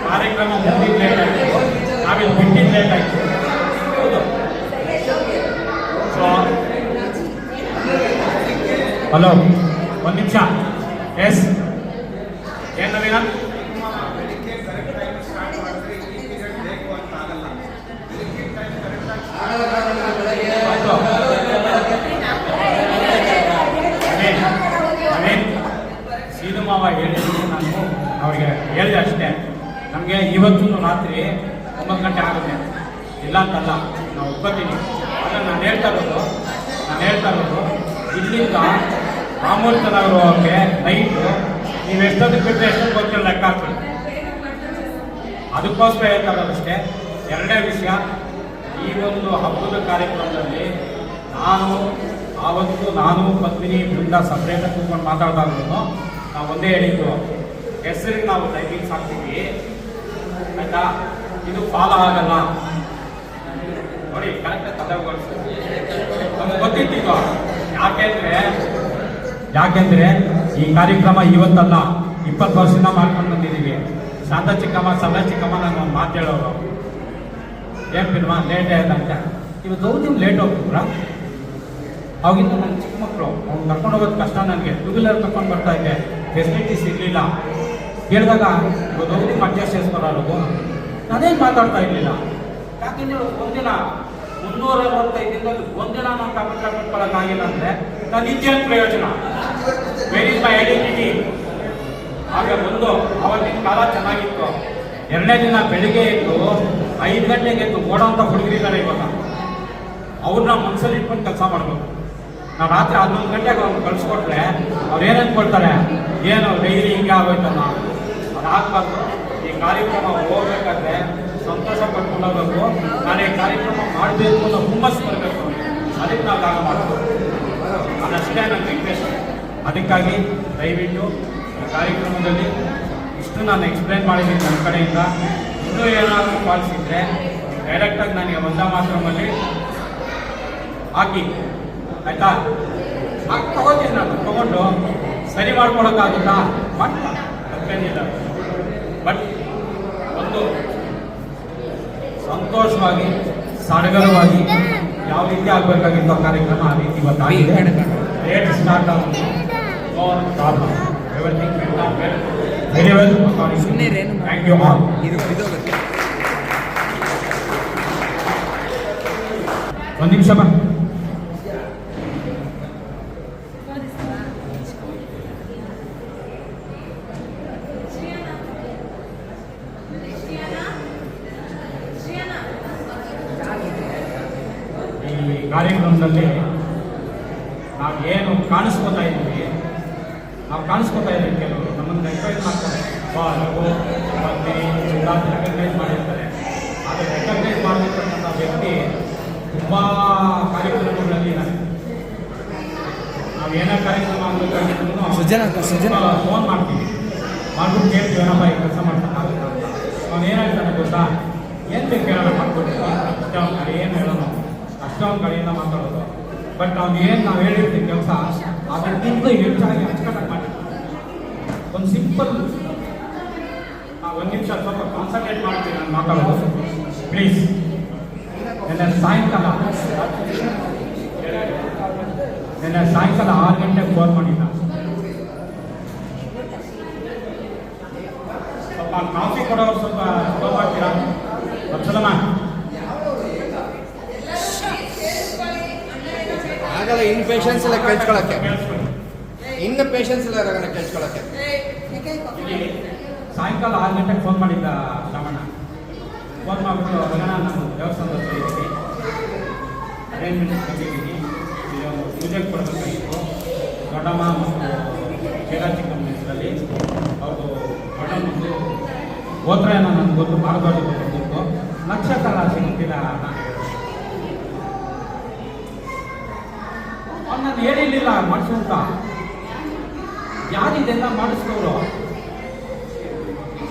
ಕಾರ್ಯಕ್ರಮ ಮುಗಿದ ಲೇಟ್ ಆಯಿತು, ನಾವಿಲ್ಲಿ ಬಿಟ್ಟಿದ್ದು ಲೇಟ್ ಆಯಿತು. ಹೌದು. ಸೊ ಹಲೋ, ಒಂದು ನಿಮಿಷ. ಎಸ್, ಏನು ನವೀನ? ಸೀದು ಮಾವ ಹೇಳಿದ್ರು, ನಾನು ಅವ್ರಿಗೆ ಹೇಳಿದೆ ಅಷ್ಟೇ. ನಮಗೆ ಇವತ್ತು ರಾತ್ರಿ 9 ಗಂಟೆ ಆಗುತ್ತೆ. ಇಲ್ಲ ಅಂತಲ್ಲ, ನಾವು ಒಪ್ಕೋತೀನಿ. ಆದರೆ ನಾನು ಹೇಳ್ತಾ ಇರೋದು ಇಲ್ಲಿಂದ ರಾಮೂರ್ತನಗರ ಹೋಗೋಕ್ಕೆ ನೈಟು ನೀವು ಎಷ್ಟೊತ್ತಿಗೆ ಬಿಟ್ಟರೆ ಎಷ್ಟೊತ್ತು ಗೊತ್ತಿಲ್ಲ, ಲೆಕ್ಕ ಹಾಕ್ತೀವಿ. ಅದಕ್ಕೋಸ್ಕರ ಹೇಳ್ತಾ ಇರೋದಷ್ಟೇ. 2ನೇ ವಿಷಯ, ಈ ಒಂದು ಹಬ್ಬದ ಕಾರ್ಯಕ್ರಮದಲ್ಲಿ ನಾನು ಪತ್ನಿ ಬೃಂದ ಸಪ್ರೇಟಾಗಿ ಕೂತ್ಕೊಂಡು ಮಾತಾಡ್ದಾಗ್ಲೂ ನಾವು ಒಂದೇ ಹೇಳಿದ್ದು, ಹೆಸರಿಗೆ ನಾವು ಟೈಮಿಂಗ್ಸ್ ಹಾಕ್ತೀವಿ ಆಯ್ತಾ. ಇದು ಫಾಲೋ ಆಗಲ್ಲ ನೋಡಿ. ಕರೆಕ್ಟಾಗಿ ಕಥೆಗೊಳಿಸ್ತೀವಿ. ನಮ್ಗೆ ಗೊತ್ತಿತ್ತು. ಯಾಕೆಂದ್ರೆ ಈ ಕಾರ್ಯಕ್ರಮ ಇವತ್ತಲ್ಲ, 20 ವರ್ಷದಿಂದ ಮಾಡ್ಕೊಂಡು ಬಂದಿದ್ದೀವಿ. ಶಾಂತ ಚಿಕ್ಕಮ್ಮ, ಸಲ್ಲ ಚಿಕ್ಕಮ್ಮ ನಾನು ಒಂದು ಮಾತು ಹೇಳೋರು, ಏನು ಬಿಲ್ವಾ ಲೇಟ್ ಆಯ್ತಂತ. ಇವತ್ತು ನೀವು ಲೇಟ್ ಹೋಗ್ತಿದ್ರ? ಅವಾಗಿಂದ ನನ್ನ ಚಿಕ್ಕ ಮಕ್ಕಳು ಅವ್ನು ಕರ್ಕೊಂಡು ಹೋಗೋದು ಕಷ್ಟ. ನನಗೆ 2 ವೀಲರ್ ಕರ್ಕೊಂಡು ಬರ್ತಾ ಇದ್ದೆ, ಫೆಸಿಲಿಟೀಸ್ ಇರಲಿಲ್ಲ. ಹೇಳಿದಾಗ ಇವತ್ತು ನೀವು ಅಡ್ಜಸ್ಟ್ చేసుకున్నారు. ನಾನೇನು ಮಾತಾಡ್ತಾ ಇರಲಿಲ್ಲ. ಯಾಕೆಂದ್ರೆ ಒಂದಿನ 365 ದಿನದಲ್ಲಿ ಒಂದಿನ ನಾನು ಕರ್ಕೊಳ್ಳೋಕ್ಕಾಗಿಲ್ಲ ಅಂದರೆ ನಾನು ಇದ್ದೇನು ಪ್ರಯೋಜನ? Where is my identity? ಆಗ ಆವತ್ತಿನ ಕಾಲ ಚೆನ್ನಾಗಿತ್ತು. 2ನೇ ದಿನ ಬೆಳಿಗ್ಗೆ ಎದ್ದು 5 ಗಂಟೆಗೆ ಎದ್ದು ಓಡೋಂಥ ಹುಡುಗರಿದ್ದಾರೆ ಇವಾಗ. ಅವ್ರನ್ನ ಮನಸ್ಸಲ್ಲಿ ಇಟ್ಕೊಂಡು ಕೆಲಸ ಮಾಡಬೇಕು. ನಾವು ರಾತ್ರಿ 11 ಗಂಟೆಗೆ ಅವ್ರು ಕಳಿಸ್ಕೊಟ್ರೆ ಅವ್ರು ಏನು ಅಂದ್ಕೊಳ್ತಾರೆ, ಏನು ಡೈಲಿ ಹಿಂಗೆ ಆಗೋಯ್ತಲ್ಲ. ಅದಾಗಬಾರ್ದು. ಈ ಕಾರ್ಯಕ್ರಮ ಹೋಗ್ಬೇಕಾದ್ರೆ ಸಂತೋಷ ಪಡ್ಕೊಂಡು ಹೋಗ್ಬೇಕು. ನಾನು ಈ ಕಾರ್ಯಕ್ರಮ ಮಾಡಬೇಕು ಅನ್ನೋ ಹುಮ್ಮಸ್ಸು ಬರಬೇಕು. ಅದಕ್ಕೆ ನಾವು ದಾನ ಮಾಡಬೇಕು. ಅದಷ್ಟೇ ನನ್ನ ರಿಕ್ವೆಸ್ಟ್. ಅದಕ್ಕಾಗಿ ದಯವಿಟ್ಟು ಈ ಕಾರ್ಯಕ್ರಮದಲ್ಲಿ ಇಷ್ಟು ನಾನು ಎಕ್ಸ್ಪ್ಲೇನ್ ಮಾಡಿದ್ದೀನಿ ನನ್ನ ಕಡೆಯಿಂದ. ಇನ್ನೂ ಏನಾದರೂ ಫಾಲ್ಸ್ ಇದ್ದರೆ ಡೈರೆಕ್ಟಾಗಿ ನನಗೆ ಒಂದೇ ಮಾತ್ರಮಲ್ಲಿ ಹಾಕಿ, ಆಯಿತಾ? ಹಾಕಿ ತಗೋತೀನಿ. ನಾನು ತಗೊಂಡು ಸರಿ ಮಾಡ್ಕೊಳಕ್ಕಾಗುತ್ತಾ ಮಾಡ್ತಾ ತಪ್ಪೇನಿಲ್ಲ. ಬಟ್ ಒಂದು ಸಂತೋಷವಾಗಿ ಸಡಗರವಾಗಿ ಯಾವ ರೀತಿ ಆಗಬೇಕಾಗಿತ್ತು ಕಾರ್ಯಕ್ರಮ ಆ ರೀತಿ ಇವತ್ತಾಗಿದೆ. ಲೇಟ್ ಸ್ಟಾರ್ಟ್ ಆಗುತ್ತೆ. No problem. Everything very well. Thank you all. ಒಂದು ನಿಮಿಷ ಬನ್ನಿ. ಈ ಕಾರ್ಯಕ್ರಮದಲ್ಲಿ ನಾವೇನು ಕಾಣಿಸ್ಕೊತಾ ಇದ್ದೀವಿ ಕೆಲವರು ನಮ್ಮನ್ನು ಎನ್ಕರೇಜ್ ಮಾಡ್ತಾರೆ. ಬಾ ರೆಕಗ್ನೈಸ್ ಮಾಡಿರ್ತಾರೆ. ಆದರೆ ರೆಕಗ್ನೈಸ್ ಮಾಡಿರ್ತಕ್ಕಂಥ ವ್ಯಕ್ತಿ ತುಂಬ ಕಾರ್ಯಕ್ರಮಗಳಲ್ಲಿ ಇದ್ದಾನೆ. ನಾವು ಏನೇ ಕಾರ್ಯಕ್ರಮ ಆಗಬೇಕಾಗಿದ್ರು ಫೋನ್ ಮಾಡ್ತೀವಿ, ಮಾಡ್ಬಿಟ್ಟು ಕೇಳ್ತೀವಿ ಏನಪ್ಪ ಈ ಕೆಲಸ ಮಾಡ್ಸೋಕ್ಕಾಗುತ್ತೆ ಅಂತ. ಅವ್ನು ಏನಾಗ್ತಾನೆ ಗೊತ್ತಾ, ಏನು ಬೇಕು ಹೇಳೋಣ ಮಾಡ್ಕೊಡ್ತೀವಿ, ಅಷ್ಟೇ ಅವ್ನ ಕಡೆ ಏನು ಹೇಳೋಣ, ಅಷ್ಟೇ ಅವ್ನ ಕಡೆಯಿಂದ ಮಾತಾಡೋದು. ಬಟ್ ಅವ್ನು ಏನು ನಾವು ಹೇಳಿರ್ತೀವಿ ಕೆಲಸ ಅದಕ್ಕಿಂತ ಹೆಚ್ಚಾಗಿ ಅಚ್ಚುಕಟ್ಟಾಗಿ ಮಾಡಿರ್ತೀವಿ. ಒಂದು ಸಿಂಪಲ್ ಒಂದು ನಿಮಿಷ ಸ್ವಲ್ಪ ಕಾನ್ಸಂಟ್ರೇಟ್ ಮಾಡ್ತೀನಿ ನಾನು ಮಾತಾಡೋದು ಪ್ಲೀಸ್. ನಿನ್ನೆ ಸಾಯಂಕಾಲ 6 ಗಂಟೆಗೆ ಫೋನ್ ಮಾಡಿದ್ದ. ಸ್ವಲ್ಪ ಕಾಫಿ ಕೊಡೋರು ಸ್ವಲ್ಪ ಫೋನ್ ಮಾಡ್ತೀರಾ ಅಪ್ಸಲಮ್ಮ? ಆಗಲ್ಲ, ಇನ್ನು ಪೇಷನ್ಸ್ ಎಲ್ಲ ಕೇಳ್ಸ್ಕೊಳಕ್ಕೆ, ಇನ್ನು ಪೇಷನ್ಸ್ ಇಲ್ಲ ರಗಣ ಕೇಳ್ಸ್ಕೊಳಕ್ಕೆ. ಸಾಯಂಕಾಲ 6 ಗಂಟೆಗೆ ಫೋನ್ ಮಾಡಿದ್ದ ಶ್ರವಣ. ಫೋನ್ ಮಾಡಿಬಿಟ್ಟು ರಗಣ ನಾನು ದೇವಸ್ಥಾನದ ಹತ್ರ ಇದ್ದೀನಿ, ಅರೇಂಜ್ಮೆಂಟ್ ಕೊಟ್ಟಿದ್ದೀನಿ, ಪೂಜೆಗೆ ಕೊಡಬೇಕಾಗಿತ್ತು. ದೊಡ್ಡಮ್ಮ ಮತ್ತು ಚಿಕ್ಕಮ್ಮನ ಹೆಸರಲ್ಲಿ ಅವ್ರದ್ದು ದೊಡ್ಡಮ್ಮಂದು ಗೋತ್ರನ ನನಗೆ ಗೊತ್ತು, ಮಾರ್ಗವಾಗಿ ಗೊತ್ತಿತ್ತು, ನಕ್ಷತ್ರ ರಾಶಿ ಗೊತ್ತಿಲ್ಲ. ನಾನು ಹೇಳಿರಲಿಲ್ಲ ಮಾಡಿಸು ಅಂತ. ಯಾರಿದೆಲ್ಲ ಮಾಡಿಸ್ದವರು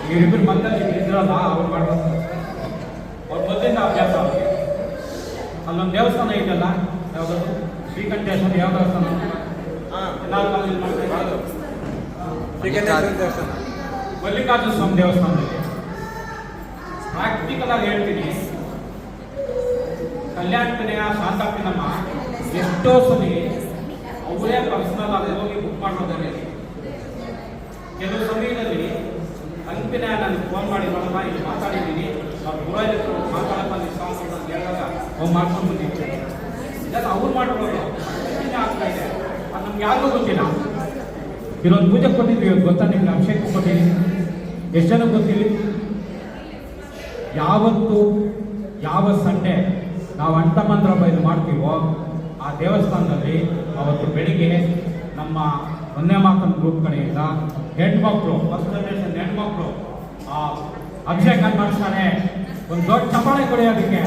ಇವರಿಬ್ಬರು ಮಧ್ಯದಲ್ಲಿ ಇದ್ರಲ್ಲ, ಅವ್ರು ಮಾಡಬೇಕು. ಅವ್ರ ಮೊದಲಿಂದ ಅಭ್ಯಾಸ ಅವ್ರಿಗೆ. ಅಲ್ಲೊಂದು ದೇವಸ್ಥಾನ ಇದೆಯಲ್ಲ, ಯಾವುದಾದ್ರು ಶ್ರೀಕಂಠೇಶ್ವರ ಯಾವ ದೇವಸ್ಥಾನ, ಮಲ್ಲಿಕಾರ್ಜುನ ಸ್ವಾಮಿ ದೇವಸ್ಥಾನದಲ್ಲಿ ಪ್ರಾಕ್ಟಿಕಲ್ ಆಗಿ ಹೇಳ್ತೀನಿ, ಕಲ್ಯಾಣ ಕನೆಯ ಶಾಂತಪ್ಪನಮ್ಮ ಎಷ್ಟೋ ಸಲ ಅವರೇ ಪರ್ಸನಲ್ ಆಗಿ ಹೋಗಿ ಬುಕ್ ಮಾಡೋದೇ. ಕೆಲವು ಸಮಯದಲ್ಲಿ ಅಂಕಿನ ನನಗೆ ಫೋನ್ ಮಾಡಿ ನೋಡಮ್ಮ ಇಲ್ಲಿ ಮಾತಾಡಿದ್ದೀನಿ, ಅವ್ರು ಪುರೋಹಿತರು ಮಾತಾಡಪ್ಪ ವಿಶ್ವಾಸ ಅಂತ ಹೇಳಿದಾಗ ಅವ್ರು ಮಾಡ್ಕೊಂಡು ಬಂದಿತ್ತು. ಇದನ್ನು ಅವ್ರು ಮಾಡ್ಬೋದು, ಆಗ್ತಾ ಇದೆ, ಅದು ನಮ್ಗೆ ಯಾರಿಗೂ ಗೊತ್ತಿಲ್ಲ. ಇಲ್ಲೊಂದು ಪೂಜೆ ಕೊಟ್ಟಿದ್ವಿ, ಇವತ್ತು ಗೊತ್ತಾ ನಿಮ್ಗೆ? ಅಭಿಷೇಕ ಕೊಟ್ಟಿದ್ದೀನಿ. ಎಷ್ಟು ಜನಕ್ಕೆ ಗೊತ್ತಿಲ್ಲ? ಯಾವತ್ತು ಯಾವ ಸಂಡೆ ನಾವು ಅಂಟಮಂತ್ರ ಬಯಲು ಮಾಡ್ತೀವೋ ಆ ದೇವಸ್ಥಾನದಲ್ಲಿ ಅವತ್ತು ಬೆಳಿಗ್ಗೆ ನಮ್ಮ ಒಂದೇ ಮಾತನ ಗ್ರೂಪ್ ಕಡೆಯಿಂದ ಹೆಣ್ಮಕ್ಳು, ಫಸ್ಟ್ ಜನರೇಷನ್ ಹೆಣ್ಮಕ್ಳು ಆ ಅಭಿಷೇಕ ಮಾಡಿಸ್ತಾನೆ. ಒಂದು ದೊಡ್ಡ ಚಪ್ಪಾಳೆ ಕೊಡಿ ಅದಕ್ಕೆ.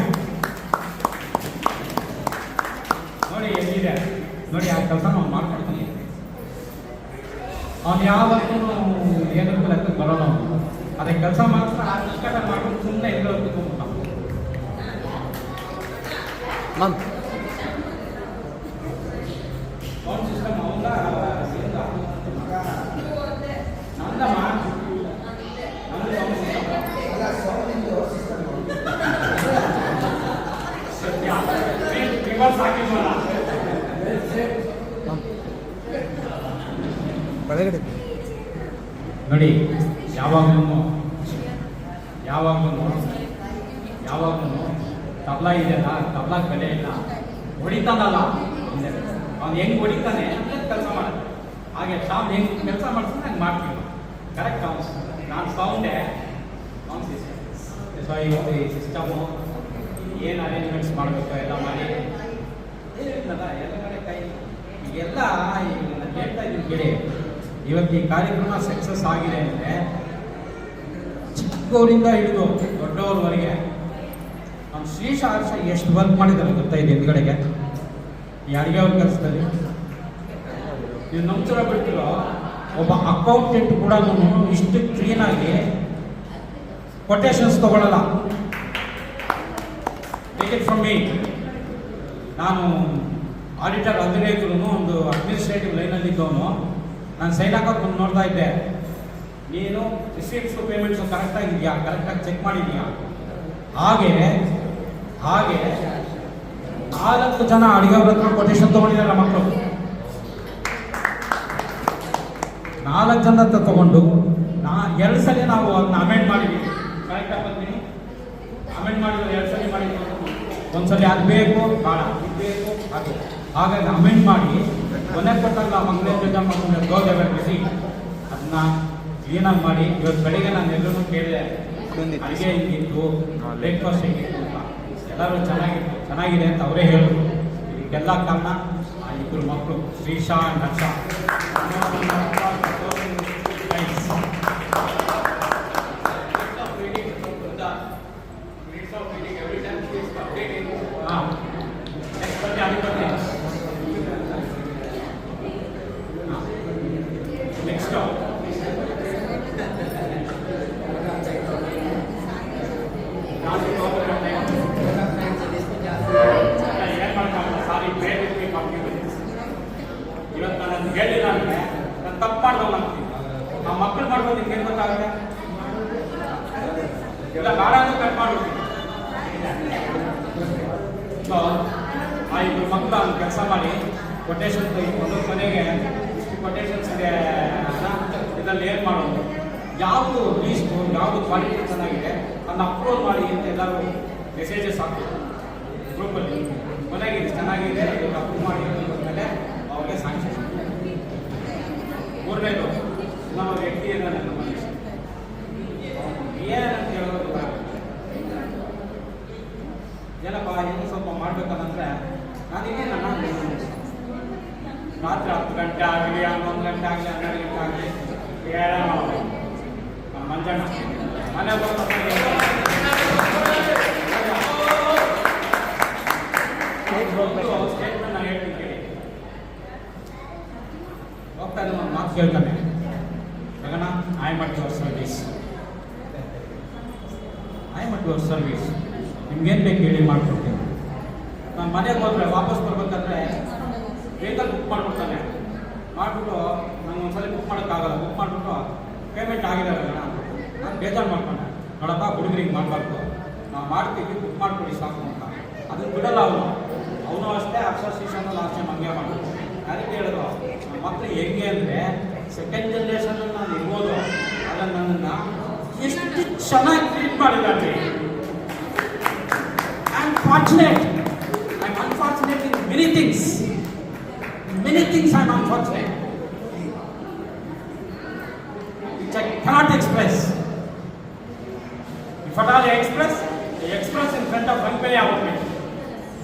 ನೋಡಿ ಎಲ್ಲಿದೆ ನೋಡಿ, ಆ ಕೆಲಸ ನಾವು ಮಾಡ್ಕೊಡ್ತೀನಿ. ಅವ್ನು ಯಾವತ್ತೂ ಏನಕ್ಕೆ ಲೆಕ್ಕ ಬರೋಣ, ಅದಕ್ಕೆ ಕೆಲಸ ಮಾತ್ರ ಅಚ್ಚುಕಟ್ಟಾಗಿ ಮಾಡ್ಕೊಂಡು ಸುಮ್ಮನೆ ಎಲ್ಲರೂ ಕುತ್ಕೊಂಡ್ಬಿಟ್ಟು ಸೌಂಡ್ ಸಿಸ್ಟಮ್ ಅವಂದ ನಂದಮ್ಮ, ನಂದು ಸೌಂಡ್ ಸತ್ಯ ರಿವರ್ಸ್ ಹಾಕಿಲ್ವಲ್ಲ ನೋಡಿ. ಯಾವಾಗಲೂ ತಬ್ಲಾ ಇದೆಯಲ್ಲ, ತಬ್ಲಾಗ ಬೆಲೆ ಇಲ್ಲ. ಹೊಡಿತಾನಲ್ಲ ಅವ್ನು ಹೆಂಗೆ ಹೊಡಿತಾನೆ ಕೆಲಸ ಮಾಡೋದು. ಹಾಗೆ ಶಾಪ್ ಹೆಂಗೆ ಕೆಲಸ ಮಾಡ್ತಾನೆ ಹಂಗೆ ಮಾಡ್ತೀವಿ. ಕರೆಕ್ಟ್ ನಾನು ಸೌಂಡೇ ಅವ್ನು ಸಿಸ್ಟಮ್. ಸೊ ಇವತ್ತು ಈ ಸಿಸ್ಟಮು ಏನು ಅರೇಂಜ್ಮೆಂಟ್ಸ್ ಮಾಡಬೇಕು ಎಲ್ಲ ಮಾಡಿ ಎಲ್ಲ ಕಡೆ ಕೈ ಈಗೆಲ್ಲ ನಾನು ಹೇಳ್ತಾ ಇದ್ದೀನಿ ಕೇಳಿ. ಇವತ್ತು ಈ ಕಾರ್ಯಕ್ರಮ ಸಕ್ಸಸ್ ಆಗಿದೆ ಅಂದರೆ ಚಿಕ್ಕವರಿಂದ ಹಿಡಿದು ದೊಡ್ಡವ್ರವರೆಗೆ ನಮ್ಮ ಶ್ರೀಶ ಹರ್ಷ ಎಷ್ಟು ವರ್ಕ್ ಮಾಡಿದ್ದಾರೆ ಗೊತ್ತಾಯಿದೆ ಹಿಂದ್ಗಡೆಗೆ ಈ ಅಡುಗೆ ಅವ್ರ ಕೆಲಸದಲ್ಲಿ. ನೀವು ನಂತರ ಬಿಟ್ಟಿರೋ ಒಬ್ಬ ಅಕೌಂಟೆಂಟ್ ಕೂಡ ಇಷ್ಟು ಕ್ಲೀನಾಗಿ ಕೊಟೇಶನ್ಸ್ ತಗೊಳ್ಳಲ್ಲ. Take it from me. ನಾನು ಆಡಿಟರ್ 15 ಒಂದು ಅಡ್ಮಿನಿಸ್ಟ್ರೇಟಿವ್ ಲೈನಲ್ಲಿದ್ದವನು. ನಾನು ಸೈನ್ ಹಾಕೋದು ಬಂದು ನೋಡ್ತಾ ಇದ್ದೆ, ನೀನು ರಿಸೀಪ್ಟ್ಸು ಪೇಮೆಂಟ್ಸು ಕರೆಕ್ಟಾಗಿದೆಯಾ, ಕರೆಕ್ಟಾಗಿ ಚೆಕ್ ಮಾಡಿದೆಯಾ. ಹಾಗೆ 4 ಜನ ಅಡುಗೆಯವ್ರ ಹತ್ರ ಕೊಟೇಶನ್ ತೊಗೊಂಡಿದ್ದಾರೆ ಮಕ್ಕಳು. 4 ಜನ ಹತ್ರ ತೊಗೊಂಡು 2 ಸಲ ನಾವು ಅದನ್ನ ಅಮೆಂಡ್ ಮಾಡಿದ್ದೀವಿ. ಕರೆಕ್ಟಾಗಿ ಬಂದಿನಿ ಅಮೆಂಡ್ ಮಾಡಿದ್ರು, 2 ಸಲ ಮಾಡಿದ್ವಿ. ಒಂದ್ಸಲಿ ಅದು ಬೇಕು ಬೇಡ, ಇದು ಬೇಕು ಅದು. ಹಾಗಾಗಿ ಅಮೆಂಡ್ ಮಾಡಿ ಕೊನೆ ಕೊಟ್ಟಾಗ ಮಕ್ಕಳ ಜೊತೆ ಮಕ್ಕಳ ದೋಸೆ ಬೆಳೆಸಿ ಅದನ್ನ ಕ್ಲೀನಾಗಿ ಮಾಡಿ. ಇವತ್ತು ಬೆಳಿಗ್ಗೆ ನಾನು ಎಲ್ಲರೂ ಕೇಳಿದೆ, ಅಡುಗೆ ಹಿಂಗಿತ್ತು, ಬ್ರೇಕ್ಫಾಸ್ಟ್ ಹಿಂಗಿತ್ತು ಅಂತ. ಎಲ್ಲರೂ ಚೆನ್ನಾಗಿದೆ ಅಂತ ಅವರೇ ಹೇಳಿದ್ರು. ಇದಕ್ಕೆಲ್ಲ ಕಾರಣ ಆ 2 ಮಕ್ಕಳು ಶ್ರೀಶಾ ಆ್ಯಂಡ್ ಹರ್ಷ. ಮಾಡ್ಬೋದು ನಿಮ್ಗೆ ಏನು ಗೊತ್ತಾಗುತ್ತೆ? ಇಲ್ಲ ಬೇಡ ಅಂದ್ರೆ ಕಟ್ ಮಾಡ್ಬಿಡ್ತೀನಿ. ಸೊ ಆ ಇಬ್ಬರು ಮಕ್ಕಳು ಅವ್ನು ಕೆಲಸ ಮಾಡಿ ಕೊಟೇಶನ್ ಒಂದೊಂದು ಮನೆಗೆ ಇಷ್ಟು ಕೊಟೇಶನ್ಸ್ ಇದೆ ಇದರಲ್ಲಿ ಏನು ಮಾಡೋದು, ಯಾವುದು ಲೀಸ್ಟು ಯಾವುದು ಕ್ವಾಲಿಟಿ ಚೆನ್ನಾಗಿದೆ ಅದನ್ನ ಅಪ್ಲೋಡ್ ಮಾಡಿ ಅಂತ ಎಲ್ಲರೂ ಮೆಸೇಜಸ್ ಹಾಕ್ಬೋದು ಗ್ರೂಪಲ್ಲಿ. ಮನೆಗೆ ಇದು ಚೆನ್ನಾಗಿದೆ ಇದನ್ನು ಅಪ್ರೂವ್ ಮಾಡಿ ಅಂದಮೇಲೆ ಅವ್ರಿಗೆ ಸ್ಯಾಂಕ್ಷನ್. ಮೂರನೇದು ನಮ್ಮ ವ್ಯಕ್ತಿ ಇದ್ದಾನೆ ನಮ್ಮಲ್ಲಿ ಏನಂತ ಹೇಳೋದು ಏನಪ್ಪ ಏನು ಸ್ವಲ್ಪ ಮಾಡ್ಬೇಕಂದ್ರೆ ನಾನಿನ್ನೇನು ರಾತ್ರಿ 10 ಗಂಟೆ ಆಗಲಿ 11 ಗಂಟೆ ಆಗಲಿ 12 ಗಂಟೆ ಆಗಲಿ ನಮ್ಮ ಮಂಜಣ್ಣ ಮನೆ ಸ್ಟೇಟ್ಮೆಂಟ್ ನಾನು ಹೇಳ್ತೀನಿ ಕೇಳಿ. ಹೋಗ್ತಾನೆ ಒಂದು ಮಾತು ಕೇಳ್ತಾನೆ, ಜಗನ್ನ I am at your service, I am at your service, ನಿಮ್ಗೇನು ಬೇಕು ಹೇಳಿ ಮಾಡ್ಕೊಡ್ತೀನಿ. ನಾನು ಮನೆಗೆ ಹೋದರೆ ವಾಪಸ್ ಬರ್ಬೇಕಂದ್ರೆ ವೆಹಿಕಲ್ ಬುಕ್ ಮಾಡಿಬಿಡ್ತಾನೆ. ಮಾಡಿಬಿಟ್ಟು ನಂಗೆ ಒಂದ್ಸಲ ಬುಕ್ ಮಾಡೋಕ್ಕಾಗಲ್ಲ, ಬುಕ್ ಮಾಡಿಬಿಟ್ಟು ಪೇಮೆಂಟ್ ಆಗಿದೆ ನಾನು ಬೇಜಾರು ಮಾಡ್ಕೊಂಡೆ. ನೋಡಪ್ಪ ಹುಡುಗರಿಗೆ ಮಾಡಬಾರ್ದು, ನಾವು ಮಾಡ್ತೀವಿ ಬುಕ್ ಮಾಡಿಕೊಡಿ ಸಾಕು ಅಂತ. ಅದನ್ನು ಬಿಡಲ್ಲ ಅವನು ಅಷ್ಟೇ ಅಬ್ಸರ್ಸೇಷನ್ ಲಾಸ್ಟ್ ಟೈಮ್ ಹಂಗೆ ಮಾಡೋದು. ಅದಕ್ಕೆ ಹೇಳೋದು ನಮ್ಮ ಮಕ್ಕಳು ಹೆಂಗೆ ಅಂದರೆ ಸೆಕೆಂಡ್ ಜನ್ರೇಷನ್ ನಾನು ಇರ್ಬೋದು, ಅದನ್ನು ನನ್ನನ್ನು ಎಷ್ಟು ಚೆನ್ನಾಗಿ ಟ್ರೀಟ್ ಮಾಡಿದ್ದಾರೆ. I am fortunate, I am unfortunate in many things. Many things I am unfortunate, which I cannot express. If at all I express in front of Venkaya about me,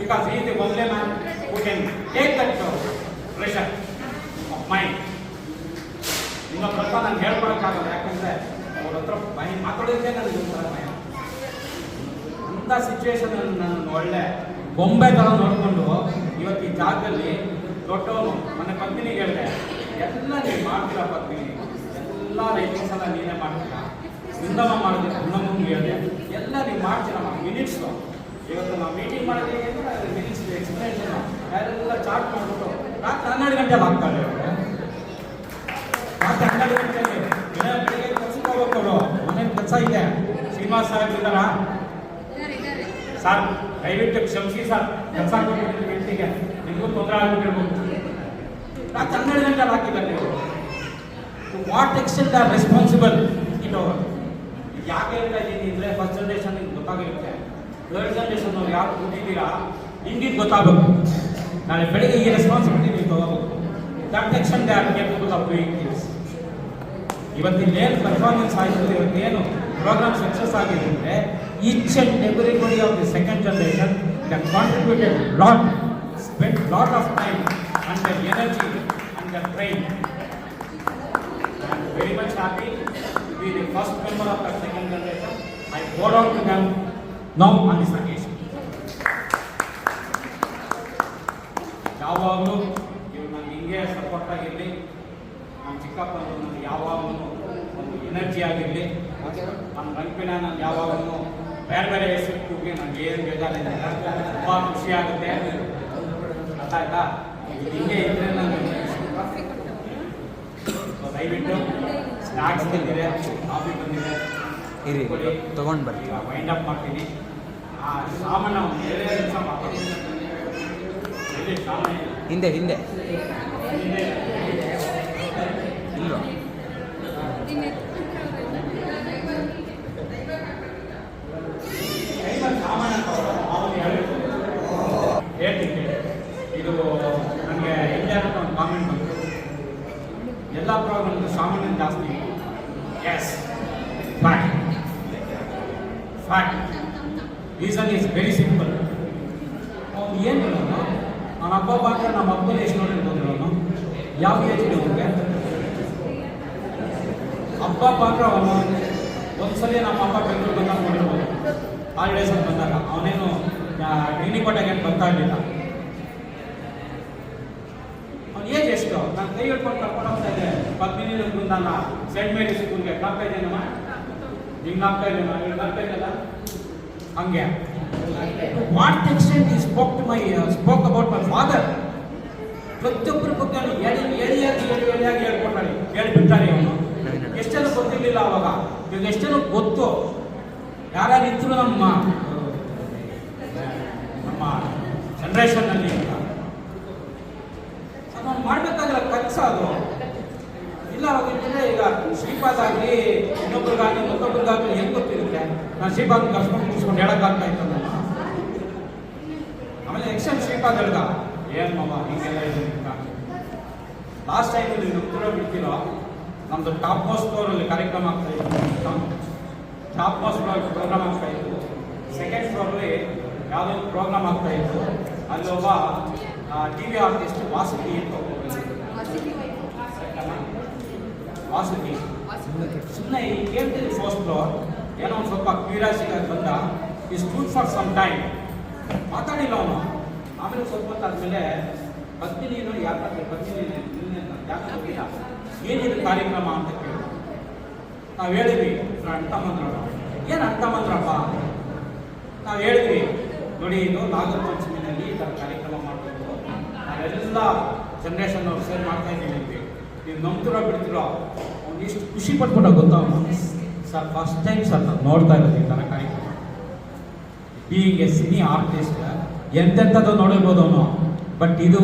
because he is the only man who can take that pressure of mine. ಇನ್ನೊಬ್ಬರ ಹತ್ರ ನಾನು ಹೇಳ್ಕೊಳಕ್ಕಾಗಲ್ಲ, ಯಾಕಂದರೆ ಅವ್ರ ಹತ್ರ ಮಾತಾಡೋದಕ್ಕೆ ನನಗೆ ಒಂಥರ ಭಯ. ಅಂಥ ಸಿಚುವೇಶನ್ ನಾನು ಒಳ್ಳೆ ಬೊಂಬೆ ಥರ ನೋಡಿಕೊಂಡು ಇವತ್ತು ಈ ಜಾಗದಲ್ಲಿ ದೊಡ್ಡವನು ನನ್ನ ಪತ್ನಿಗೆ ಹೇಳಿದೆ, ಎಲ್ಲ ನೀವು ಮಾಡ್ತೀರಾ ಪತ್ನಿ, ಎಲ್ಲ ರೈಟಿಂಗ್ಸ್ ಎಲ್ಲ ನೀನೇ ಮಾಡ್ತೀರಾ, ಗುಂಡಮ್ಮ ಮಾಡಿದ್ರೆ ಗುಂಡಮ್ಮಂಗೆ ಹೇಳಿದೆ ಎಲ್ಲ ನೀವು ಮಾಡ್ತೀರಮ್ಮ ಮಿನಿಟ್ಸು. ಇವತ್ತು ನಾವು ಮೀಟಿಂಗ್ ಮಾಡಿದ್ರೆ ಮಿನಿಟ್ಸ್ ಎಕ್ಸ್ಪ್ಲೇಷನ್ ಎಲ್ಲ ಚಾರ್ಟ್ ಮಾಡಿಬಿಟ್ಟು ರಾತ್ರಿ 12 ಗಂಟೆಗೆ ಹಾಕ್ತಾರೆ ಅವರು. ರಾತ್ರಿ 12 ಗಂಟೆಯಲ್ಲಿ ಬೆಳಿಗ್ಗೆ ಕೆಲಸಕ್ಕೆ ಹೋಗ್ಬೇಕು ಅವರು, ಮನೇಲಿ ಕೆಲಸ ಇದೆ. ಶ್ರೀನಿವಾಸ್ ಸಾಹೇಬ್ ಇದ್ದಾರಾ ಸರ್? ದಯವಿಟ್ಟು ಕ್ಷಮಿಸಿ ಸರ್, ಕೆಲಸ ಕೊಟ್ಟಿದ್ದೀನಿ ವ್ಯಕ್ತಿಗೆ, ನಿಮಗೂ ತೊಂದರೆ ಆಗ್ಬಿಟ್ಟಿರ್ಬೋದು. ರಾತ್ರಿ 12 ಗಂಟೆಗೆ ಹಾಕಿದ್ದಾರೆ ನೀವು. To what extent are responsible it over. ಯಾಕೆ ಹೇಳ್ತಾ ಇದ್ದೀನಿ ಅಂದರೆ ಫಸ್ಟ್ ಜನ್ರೇಷನ್ ಗೊತ್ತಾಗಿರುತ್ತೆ, ಥರ್ಡ್ ಜನ್ರೇಷನ್ ಅವ್ರು ಯಾರು ಕೂತಿದ್ದೀರಾ ನಿಮ್ಗೆ ಗೊತ್ತಾಗಬೇಕು. ನಾಳೆ ಬೆಳಿಗ್ಗೆ ಈ ರೆಸ್ಪಾನ್ಸಿಬಿಲಿಟಿ ನೀವು ತಗೋಬೇಕು. That extent they are capable of doing things. ಇವತ್ತಿನೇನು ಪರ್ಫಾರ್ಮೆನ್ಸ್ ಆಯಿತು, ಇವತ್ತೇನು ಪ್ರೋಗ್ರಾಮ್ ಸಕ್ಸಸ್ ಆಗಿದೆ ಅಂದರೆ each and everybody of the second generation can contributed lot, spent lot of time and their energy and their brain. I am very much happy to be the first member of that second generation. I bow down to them now on this occasion. ಯಾವಾಗಲೂ ಇವ್ರು ನನಗೆ ಹಿಂಗೆ support ಆಗಿರಲಿ, ನಮ್ಮ ಚಿಕ್ಕಪ್ಪ ನನಗೆ ಯಾವಾಗಲೂ ಒಂದು ಎನರ್ಜಿ ಆಗಿರಲಿ, ನಮ್ಮ ರಂಪಿನ ನಾನು ಯಾವಾಗಲೂ ಬೇರೆ ಬೇರೆ ಹೆಸರಿಗೆ ನನಗೆ ಏನು ಬೇಜಾರಿಲ್ಲ, ತುಂಬ ಖುಷಿ ಆಗುತ್ತೆ. ಅರ್ಥ ಆಯ್ತಾ? ಹಿಂಗೆ ಇದ್ರೆ ನಾನು ದಯವಿಟ್ಟು ಸ್ನ್ಯಾಕ್ಸ್ ಬಂದಿದೆ, ಕಾಫಿ ಬಂದಿದೆ, ತಗೊಂಡು ಬರ್ತೀವಿ. ವೈಂಡ್ ಅಪ್ ಮಾಡ್ತೀನಿ. ಆ ಸಾಮಾನ್ಯ ಒಂದು 2 ನಿಮಿಷ ಮಾತಾಡ್ತೀನಿ. ಹಿಂದೆ ಹಿಂದೆ ಇಲ್ವಾ? ಹೇಳ್ತೀನಿ, ಇದು ನನಗೆ ಇಂಡಿಯಾ ಒಂದು ಕಾಮೆಂಟ್ ಬಂತು, ಎಲ್ಲ ಪ್ರೋಗ್ರಾಮ್ದು ಸಾಮಾನ್ಯ ಜಾಸ್ತಿ. Yes, fact fact. Reason is very simple. ಅವ್ನು ಏನು ಹೇಳೋನು, ನನ್ನ ಹಬ್ಬ ಬಂದರೆ ನಮ್ಮ ಹಬ್ಬದಲ್ಲಿ ಎಷ್ಟು ನೋಡಿರ್ಬೋದು ಅವನು, ಯಾವ ಏಜ್ ಅವನಿಗೆ ಹಬ್ಬ ಬಂದರೆ ಅವನು ಒಂದ್ಸಲ ನಮ್ಮ ಹಬ್ಬ ಬೆಂಗಳೂರು ಬಂದಾಗ ನೋಡಿರ್ಬೋದು, ಹಾಲಿಡೇಸ್ ಅಂತ ಬಂದಾಗ. ಅವನೇನು ಟ್ರೈನಿಂಗ್ ಕೊಟ್ಟಾಗ ಏನು ಬರ್ತಾ ಇರಲಿಲ್ಲ. ಅವ್ನು ಏಜ್ ಎಷ್ಟು? ನಾನು ಕೈ ಹಿಡ್ಕೊಂಡು ಕರ್ಕೊಂಡು ಹೋಗ್ತಾ ಇದ್ದೆ ಪದ್ಮಿನಿ ಬೃಂದಾನ ಸೆಂಟ್ ಮೇರಿ ಸ್ಕೂಲ್ಗೆ. ಕಾಗ್ತಾ ಇದ್ದೇನಮ್ಮ, ನಿಮ್ಗೆ ಆಗ್ತಾ ಇದ್ದೇನ, ಇವ್ರಿಗೆ ಆಗ್ತಾ ಇದೆಯಲ್ಲ ಹಂಗೆ. ವಾಟ್ ಎಕ್ಸ್ಟೆಂಟ್ ಈ ಸ್ಪೋಕ್ ಅಬೌಟ್ ಮೈ ಫಾದರ್. ಪ್ರತಿಯೊಬ್ಬರ ಬಗ್ಗೆ ಹೇಳಿಯಾಗಿ ಹೇಳ್ಕೊಡ್ತಾರೆ, ಹೇಳಿಬಿಡ್ತಾರೆ ಅವನು. ಎಷ್ಟೆಲ್ಲ ಗೊತ್ತಿರಲಿಲ್ಲ ಅವಾಗ, ಇವಾಗ ಎಷ್ಟೆಲ್ಲ ಗೊತ್ತು. ಯಾರ್ಯಾರು ಇದ್ರು ನಮ್ಮ ಜನ್ರೇಷನ್ನಲ್ಲಿ ಅಂತ ಅದನ್ನು ಮಾಡಬೇಕಾದ್ರೆ ಖರ್ಚು ಅದು ಇಲ್ಲ. ಅವಾಗಿದ್ದರೆ ಈಗ ಶ್ರೀಪಾದ್ ಆಗಲಿ ಇನ್ನೊಬ್ರಿಗಾಗಲಿ ಮತ್ತೊಬ್ರಿಗಾಗಲಿ ಹೆಂಗೆ ಗೊತ್ತಿರುತ್ತೆ. ನಾನು ಶ್ರೀಪಾದ್ ಕರ್ಸ್ಕೊಂಡು ಮುಗಿಸ್ಕೊಂಡು ಹೇಳೋಕ್ಕಾಗ್ತಾ ಇತ್ತು ನಾನು. ಆಮೇಲೆ ಎಕ್ಸೆಲ್ ಶ್ರೀಪಾದ್ ಹೇಳ್ದ, ಏನು ಮಾವ ಹೀಗೆಲ್ಲ ಇದೆ ಅಂತ. ಲಾಸ್ಟ್ ಟೈಮ್ ನೀವು ಉತ್ತರ ಬಿಡ್ತೀರೋ, ನಮ್ಮದು ಟಾಪ್ ಮೋಸ್ಟ್ ಫ್ಲೋರಲ್ಲಿ ಕಾರ್ಯಕ್ರಮ ಆಗ್ತಾ ಇತ್ತು. ಟಾಪ್ ಮೋಸ್ಟ್ ಫ್ಲೋರ್ ಪ್ರೋಗ್ರಾಮ್ ಆಗ್ತಾ ಇತ್ತು. ಸೆಕೆಂಡ್ ಫ್ಲೋರಲ್ಲಿ ಯಾವುದೋ ಪ್ರೋಗ್ರಾಮ್ ಆಗ್ತಾ ಇತ್ತು. ಅಲ್ಲಿ ಒಬ್ಬ ಟಿ ವಿ ಆರ್ಟಿಸ್ಟ್ ವಾಸುಕಿ ಅಂತ ವಾಸುಕಿ ಸುಮ್ಮನೆ ಈ ಕೇಳ್ತೀವಿ ಫಸ್ಟ್ ಫ್ಲೋರ್ ಏನೋ ಒಂದು ಸ್ವಲ್ಪ ಕ್ಯೂರಿಯಾಸಿಟಿ ಬಂದ. ಈ ಸ್ಟೂಡ್ ಫಾರ್ ಸಮ್ ಟೈಮ್ ಮಾತಾಡಿಲ್ಲ ಅವನು. ಆಮೇಲೆ ಸ್ವಲ್ಪ ಹೊತ್ತಾದ್ಮೇಲೆ ಬರ್ತೀನಿ ನೀನು ಯಾಕೆ ಬರ್ತೀನಿ ಯಾಕೆ ಹೋಗಿಲ್ಲ, ಏನಿದೆ ಕಾರ್ಯಕ್ರಮ ಅಂತ ಕೇಳಿ ನಾವು ಹೇಳಿದ್ವಿ. ಅಂಟಮಂದ್ರಪ್ಪ ಏನು ಅಂಟಮಂದ್ರಪ್ಪ ನಾವು ಹೇಳಿದ್ವಿ, ನೋಡಿ ಇದು ನಾಗರ ಪಂಚಮಿನಲ್ಲಿ ಈ ಥರ ಕಾರ್ಯಕ್ರಮ ಮಾಡಬೇಕು, ನಾವೆಲ್ಲ ಜನ್ರೇಷನ್ ಅವ್ರು ಸೇರಿ ಮಾಡ್ತಾ ಇದ್ದೀವಿ. ನೀವು ನಂಬ್ತಿರೋ ಬಿಡ್ತಿರೋ ಅವ್ನು ಇಷ್ಟು ಖುಷಿ ಪಟ್ಬಿಟ್ಟ ಗೊತ್ತಾ ಸರ್. ಫಸ್ಟ್ ಟೈಮ್ ಸರ್ ನಾನು ನೋಡ್ತಾ ಇರೋದು ಈ ಥರ ಕಾರ್ಯಕ್ರಮ. ಬೀಯಿಂಗ್ ಎ ಸಿನಿ ಆರ್ಟಿಸ್ಟ್ ಎಂತೆಂಥದ್ದು ನೋಡಿರ್ಬೋದು ಅವನು, ಬಟ್ ಇದು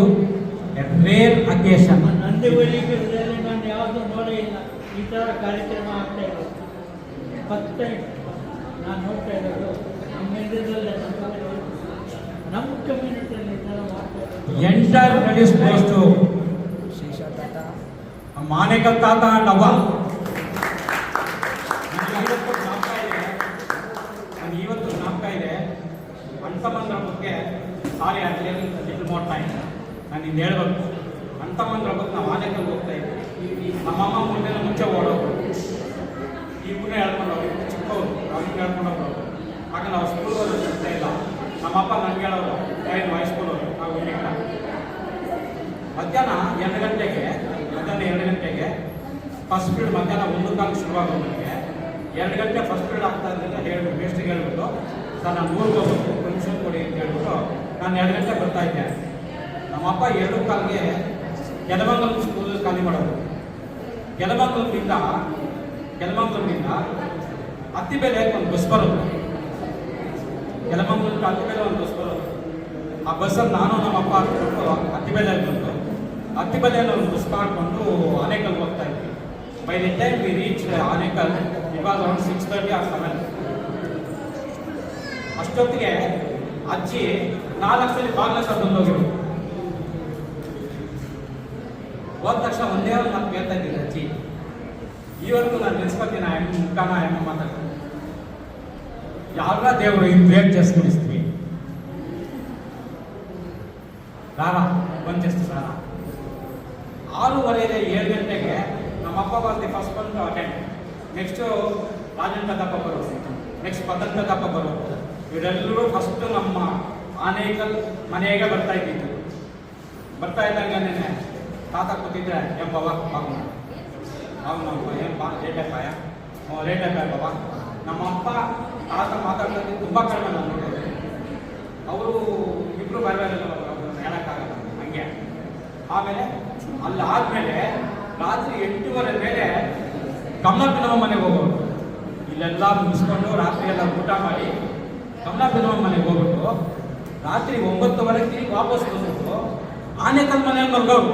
ರೇರ್ ಅಕೇಶನ್. ನಂದು ಬರೀಕರಲ್ಲಿ ನಾನು ಯಾವುದು ನೋಡೇ ಇಲ್ಲ ಈ ಥರ ಕಾರ್ಯಕ್ರಮ ಆಗ್ತಾ ಇರೋದು. ಫಸ್ಟ್ ಟೈಮ್ ನಾನು ನೋಡ್ತಾ ಇರೋದು. ನಮ್ಮ ಇಂಡಿಯಾದಲ್ಲೇ ನಮ್ಮ ಕಮ್ಯುನಿಟಿಯಲ್ಲಿ ಈ ಥರ ಮಾಡ್ತಾ ಇರೋದು. ಎಂಟರ್ ರೆಡ್ಯೂಸ್ ಪೋಸ್ಟು ಮಾನೇಕಲ್ ತಾತ ನವ ನನಗೆ ಇವತ್ತು ಜ್ಞಾಪಕ ಇದೆ. ಅಂಟಮಂದ್ರ ಬಗ್ಗೆ ಸಾರಿ ಆಗಲಿ ಲಿಟಲ್ ಮೋರ್ ಟೈಮ್ ನಾನು ಇದು ಹೇಳ್ಬೇಕು. ಅಂಟಮಂದ್ರ ಬಗ್ಗೆ ನಾವು ಆನೇಕಲ್ ಹೋಗ್ತಾ ಇದ್ವಿ. ನಮ್ಮಮ್ಮ ಮುಂಚೆ ಓಡೋರು, ಇಬ್ಬರೇ ಹೇಳ್ಕೊಂಡು ಹೋಗಿ ಚಿಕ್ಕವರು ಅವ್ರಿಗೆ ಹೇಳ್ಕೊಂಡು ಹೋಗೋರು. ಆಗ ನಾವು ಸ್ಕೂಲ್ ಸಿಗ್ತಾ ಇಲ್ಲ. ನಮ್ಮಪ್ಪ ನನಗೆ ಹೇಳೋರು ಏನು ಹೈಸ್ಕೂಲವರು ನಾವು ಇಲ್ಲಿ ಮಧ್ಯಾಹ್ನ 2 ಗಂಟೆಗೆ ಫಸ್ಟ್ ಪೀರಿಯಡ್ ಮಧ್ಯಾಹ್ನ 1 ಕಾಲ ಶುರುವಾಗೋದಕ್ಕೆ 2 ಗಂಟೆ ಫಸ್ಟ್ ಪೀರಿಯಡ್ ಆಗ್ತಾ ಇದ್ರಿಂದ ಹೇಳ್ಬಿಟ್ಟು ಮೇಸ್ಟ್ರಿಗೆ ಹೇಳ್ಬಿಟ್ಟು ಸರ್ ನಾನು ಊರಿಗೆ ಹೋಗ್ಬೇಕು ಪರ್ಮಿಷನ್ ಕೊಡಿ ಅಂತ ಹೇಳ್ಬಿಟ್ಟು ನಾನು 2 ಗಂಟೆ ಬರ್ತಾ ಇದ್ದೆ. ನಮ್ಮಪ್ಪ 2 ಕಾಲಿಗೆ ಕೆಲಮಂಗಲ ಸ್ಕೂಲ್ ಖಾಲಿ ಮಾಡೋದು. ಕೆಲಮಂಗಲದಿಂದ ಅತ್ತಿಬೇಲೆ ಒಂದು ಬಸ್ ಬರೋದು. ಕೆಲಮಂಗಲಕ್ಕೆ ಅತ್ತಿಬೇಲೆ ಒಂದು ಬಸ್ ಬರೋದು. ಆ ಬಸ್ಸಲ್ಲಿ ನಾನು ನಮ್ಮಪ್ಪ ಹಾಕ್ಬಿಟ್ಟು ಅತ್ತಿಬೇಲೆ ಬಂದು ಅತ್ತಿಬೇಲೆಯಲ್ಲಿ ಒಂದು ಬಸ್ ಮಾಡಿಕೊಂಡು ಆನೇಕಲ್ ಹೋಗ್ತಾ ಇದ್ವಿ. By the time we reach Anekal ಇವಾಗ ಅರೌಂಡ್ 6:30 or 7. ಅಷ್ಟೊತ್ತಿಗೆ ಅಜ್ಜಿ 4 ಸಲ ಬಾಗ್ಲ ಬಂದು ಹೋಗಿರು. ಹೋದ ತಕ್ಷಣ ಒಂದೇ ಒಂದು ಮಾತು ಕೇಳ್ತಾ ಇದ್ದೀನಿ ಅಜ್ಜಿ. ಇವತ್ತು ನಾನು ನೆನೆಸ್ಕೊತೀನಿ ಆ ಮುಖಾನ ಎಮ್ಮ ಮಾತಾಡ್ತೀನಿ. ಯಾರ ದೇವರು ಈ ಗ್ರೇಟ್ ಜಸ್ಟ್ ಮುಗಿಸ್ತೀವಿ ರಾರ ಬಂದೆಷ್ಟು ಸಾರ 6:30 7 ಗಂಟೆಗೆ ನಮ್ಮಪ್ಪ ಬಂದು ಫಸ್ಟ್ ಬಂದು ಅಟೆಂಡ್. ನೆಕ್ಸ್ಟು ರಾಜನ್ ಕದಪ್ಪ ಬರೋದು, ನೆಕ್ಸ್ಟ್ ಪದನ್ ಕದಪ್ಪ ಬರೋದು. ಇವರೆಲ್ಲರೂ ಫಸ್ಟು ನಮ್ಮ ಆನೇಕಲ್ ಮನೆಗೆ ಬರ್ತಾ ಇದ್ದಿದ್ದು. ಬರ್ತಾ ಇದ್ದಂಗೆ ತಾತ ಕೂತಿದ್ರೆ ಏನ್ ಬಾಬಾ ಬಾಬು ನಮ್ಮ ಏನು ಬಾ ಲೇಟಪ್ಪಾಯ ಲೇಟಪ್ಪಾಯ ಬಾಬಾ. ನಮ್ಮಪ್ಪ ತಾತ ಮಾತಾಡ್ತಾ ತುಂಬ ಕಡಿಮೆ ನಾನು ನೋಡೋದು. ಅವರು ಇಬ್ಬರು ಬೇರೆ ಹೇಳೋಕ್ಕಾಗಲ್ಲ ಹಂಗೆ. ಆಮೇಲೆ ಅಲ್ಲಾದ್ಮೇಲೆ ರಾತ್ರಿ 8:30 ಮೇಲೆ ಕಮಲಾಪಿನಮ್ಮ ಮನೆಗೆ ಹೋಗೋರು. ಇಲ್ಲೆಲ್ಲ ಮುಗಿಸ್ಕೊಂಡು ರಾತ್ರಿ ಎಲ್ಲ ಊಟ ಮಾಡಿ ಕಮಲಾಪಿನಮ್ಮ ಮನೆಗೆ ಹೋಗ್ಬಿಟ್ಟು ರಾತ್ರಿ 9:30 ತಿರುಗಿ ವಾಪಸ್ ಬಂದ್ಬಿಟ್ಟು ಆನೇಕಲ್ ಮನೆಯಲ್ಲಿ ಮಲ್ಗೋರು.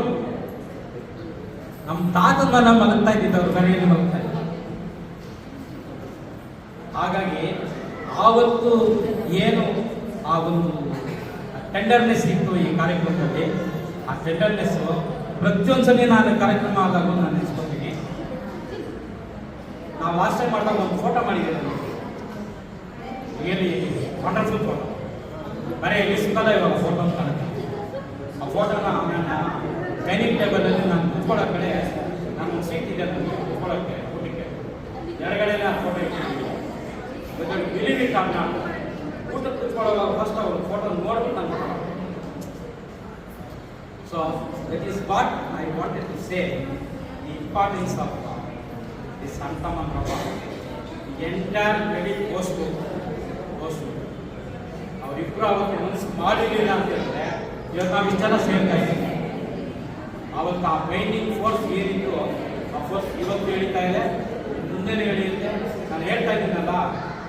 ನಮ್ಮ ತಾತನ ಮನೆ ಮಲಗ್ತಾ ಇದ್ದಿದ್ದವ್ರು ಮನೆಯಲ್ಲಿ ಮಲಗ್ತಾ ಇದ್ದರು. ಹಾಗಾಗಿ ಆವತ್ತು ಏನು ಆ ಒಂದು ಟೆಂಡರ್ನೆಸ್ ಇತ್ತು ಈ ಕಾರ್ಯಕ್ರಮದಲ್ಲಿ. ಆ ಟೆಂಡರ್ನೆಸ್ಸು ಪ್ರತಿಯೊಂದ್ಸಲಿ ನಾನು ಕಾರ್ಯಕ್ರಮ ಆದಾಗ ನಾನು ನೆನೆಸ್ಕೊತೀನಿ. ನಾವು ಲಾಸ್ಟ್ ಟೈಮ್ ಮಾಡಿದಾಗ ಒಂದು ಫೋಟೋ ಮಾಡಿದ್ದೀವಿ, ರಿಯಲಿ ವಂಡರ್ಫುಲ್ ಫೋಟೋ. ಬರೀ ಇಲ್ಲಿ ಸಿಗಲ್ಲ ಇವಾಗ ಫೋಟೋ ಅಂತ ಕಾಣುತ್ತೆ. ಆ ಫೋಟೋನ ನಾನು ಡೈನಿಂಗ್ ಟೇಬಲಲ್ಲಿ ನಾನು ಕುತ್ಕೊಳ್ಳೋ ಕಡೆ ನಾನು ಸೀಟ್ ಇದೆ ನನಗೆ ಕುತ್ಕೊಳ್ಳೋಕ್ಕೆ ಊಟಕ್ಕೆ ಎಡಗಡೆನೇ ಆ ಫೋಟೋ ಇಟ್ಟಿದ್ದೀನಿ. ಬಿಲೀವ್ ಇಟ್ ಆರ್ ನಾಟ್, ಊಟಕ್ಕೆ ಕುತ್ಕೊಳ್ಳೋವಾಗ ಫಸ್ಟ್ ಅವರು ಫೋಟೋ ನೋಡ್ಬಿಟ್ಟು ನಾನು photo. So that is what I wanted to say, the importance of this ಅಂಟಮಂದ್ರಪ್ಪ. ಎಂಟೈರ್ ಕ್ರೆಡಿಟ್ ಪೋಸ್ಟು ಅವರಿಬ್ಬರು ಅವತ್ತು ಮನಸ್ಸು ಮಾಡಿರಲಿಲ್ಲ ಅಂತ ಹೇಳಿದ್ರೆ ಇವತ್ತು ನಾವು ಇಷ್ಟೆಲ್ಲ ಸೇರ್ತಾ ಇದ್ದೀವಿ. ಅವತ್ತು ಆ ಬೈಂಡಿಂಗ್ ಫೋರ್ಸ್ ಏನಿತ್ತು ಆ ಫೋರ್ಸ್ ಇವತ್ತು ಹೇಳ್ತಾ ಇದೆ. ಮುಂದೆನೇ ಹೇಳಿದ್ದೆ. ನಾನು ಹೇಳ್ತಾ ಇದ್ದೀನಲ್ಲ,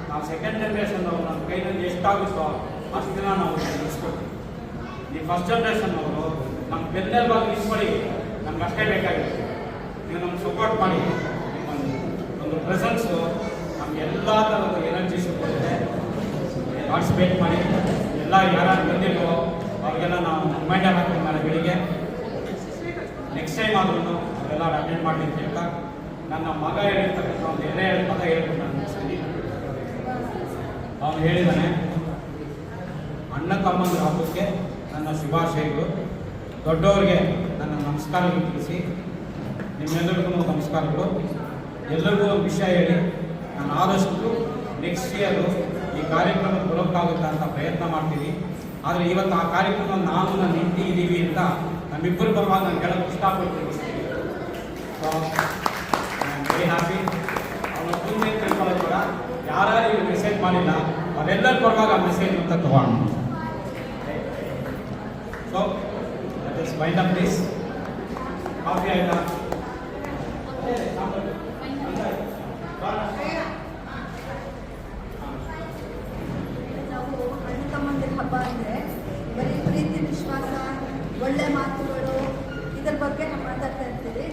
ನಾವು ಸೆಕೆಂಡ್ ಜನ್ರೇಷನ್ ಅವರು ನಮ್ಮ ಕೈನಲ್ಲಿ ಎಷ್ಟಾಗುತ್ತೋ ಅಷ್ಟು ದಿನ ನಾವು ನಿಲ್ಲಿಸ್ಕೊಡ್ತೀವಿ. ನೀವು ಫಸ್ಟ್ ಜನ್ರೇಷನ್ ಅವರು ನಮ್ಮ ಬೆನ್ನೆಲ್ ಬಗ್ಗೆ ನಿಂತ್ಕೊಳ್ಳಿ, ನಮ್ಗೆ ಅಷ್ಟೇ ಬೇಕಾಗಿತ್ತು. ನೀವು ನಮ್ಗೆ ಸಪೋರ್ಟ್ ಮಾಡಿ, ಒಂದು ಪ್ರೆಸೆನ್ಸು ನಮ್ಗೆ ಎಲ್ಲ ಥರದ ಎನರ್ಜಿ ಸಿಗುತ್ತೆ. ಪಾರ್ಟಿಸಿಪೇಟ್ ಮಾಡಿ, ಎಲ್ಲ ಯಾರು ಬಂದಿಲ್ವೋ ಅವ್ರಿಗೆಲ್ಲ ನಾವು ರಿಮೈಂಡರ್ ಹಾಕ್ತೀವಿ ನಾಳೆ ಬೆಳಿಗ್ಗೆ. ನೆಕ್ಸ್ಟ್ ಟೈಮ್ ಆದ್ರೂ ಅವರೆಲ್ಲ ಅಟೆಂಡ್ ಮಾಡಲಿ ಅಂತ ಹೇಳ್ತಾ, ನನ್ನ ಮಗ ಹೇಳಿರ್ತಕ್ಕಂಥ ಒಂದು 2 ಪದ ಹೇಳ್ಬಿಟ್ಟು ನಾನು ಸರಿ. ಅವನು ಹೇಳಿದ್ದಾನೆ, ಅಣ್ಣ ತಮ್ಮಂದ್ರ ಹಬ್ಬಕ್ಕೆ ನನ್ನ ಶುಭಾಶಯಗಳು, ದೊಡ್ಡವರಿಗೆ ನನ್ನ ನಮಸ್ಕಾರಗಳು ತಿಳಿಸಿ. ನಿಮ್ಮೆಲ್ಲರಿಗೂ ನಮಸ್ಕಾರಗಳು. ಎಲ್ಲರಿಗೂ ಒಂದು ವಿಷಯ ಹೇಳಿ, ನಾನು ಆದಷ್ಟು ನೆಕ್ಸ್ಟ್ ಇಯರು ಈ ಕಾರ್ಯಕ್ರಮ ಬರೋಕ್ಕಾಗುತ್ತೆ ಅಂತ ಪ್ರಯತ್ನ ಮಾಡ್ತೀನಿ. ಆದರೆ ಇವತ್ತು ಆ ಕಾರ್ಯಕ್ರಮ ನಾನು ನನ್ನ ಹೆಂಡತಿ ಇದ್ದೀವಿ ಅಂತ ನಮ್ಮಿಬ್ಬರು ಪರವಾಗಿ ನಾನು ಕೇಳೋಕ್ಕೆ ಇಷ್ಟಪಡ್ತೀನಿ. So I am very happy. ಅವನು ಮುಂದೆ ತಿಳ್ಕೊಳ್ಳೋದು ಕೂಡ ಯಾರು ಈಗ ಮೆಸೇಜ್ ಮಾಡಿಲ್ಲ ಅವರೆಲ್ಲರ ಪರವಾಗಿ ಆ ಮೆಸೇಜ್ ಅಂತ ತಗೊಂಡು. So that is wind up please. Coffee ಆಯಿತಾ? ನಾವು ಅಣ್ಣ ತಮ್ಮಂದಿರ ಹಬ್ಬ ಅಂದರೆ ಬರೀ ಪ್ರೀತಿ, ವಿಶ್ವಾಸ, ಒಳ್ಳೆ ಮಾತುಗಳು ಇದರ ಬಗ್ಗೆ ನಾವು ಮಾತಾಡ್ತಾ ಇರ್ತೀವಿ.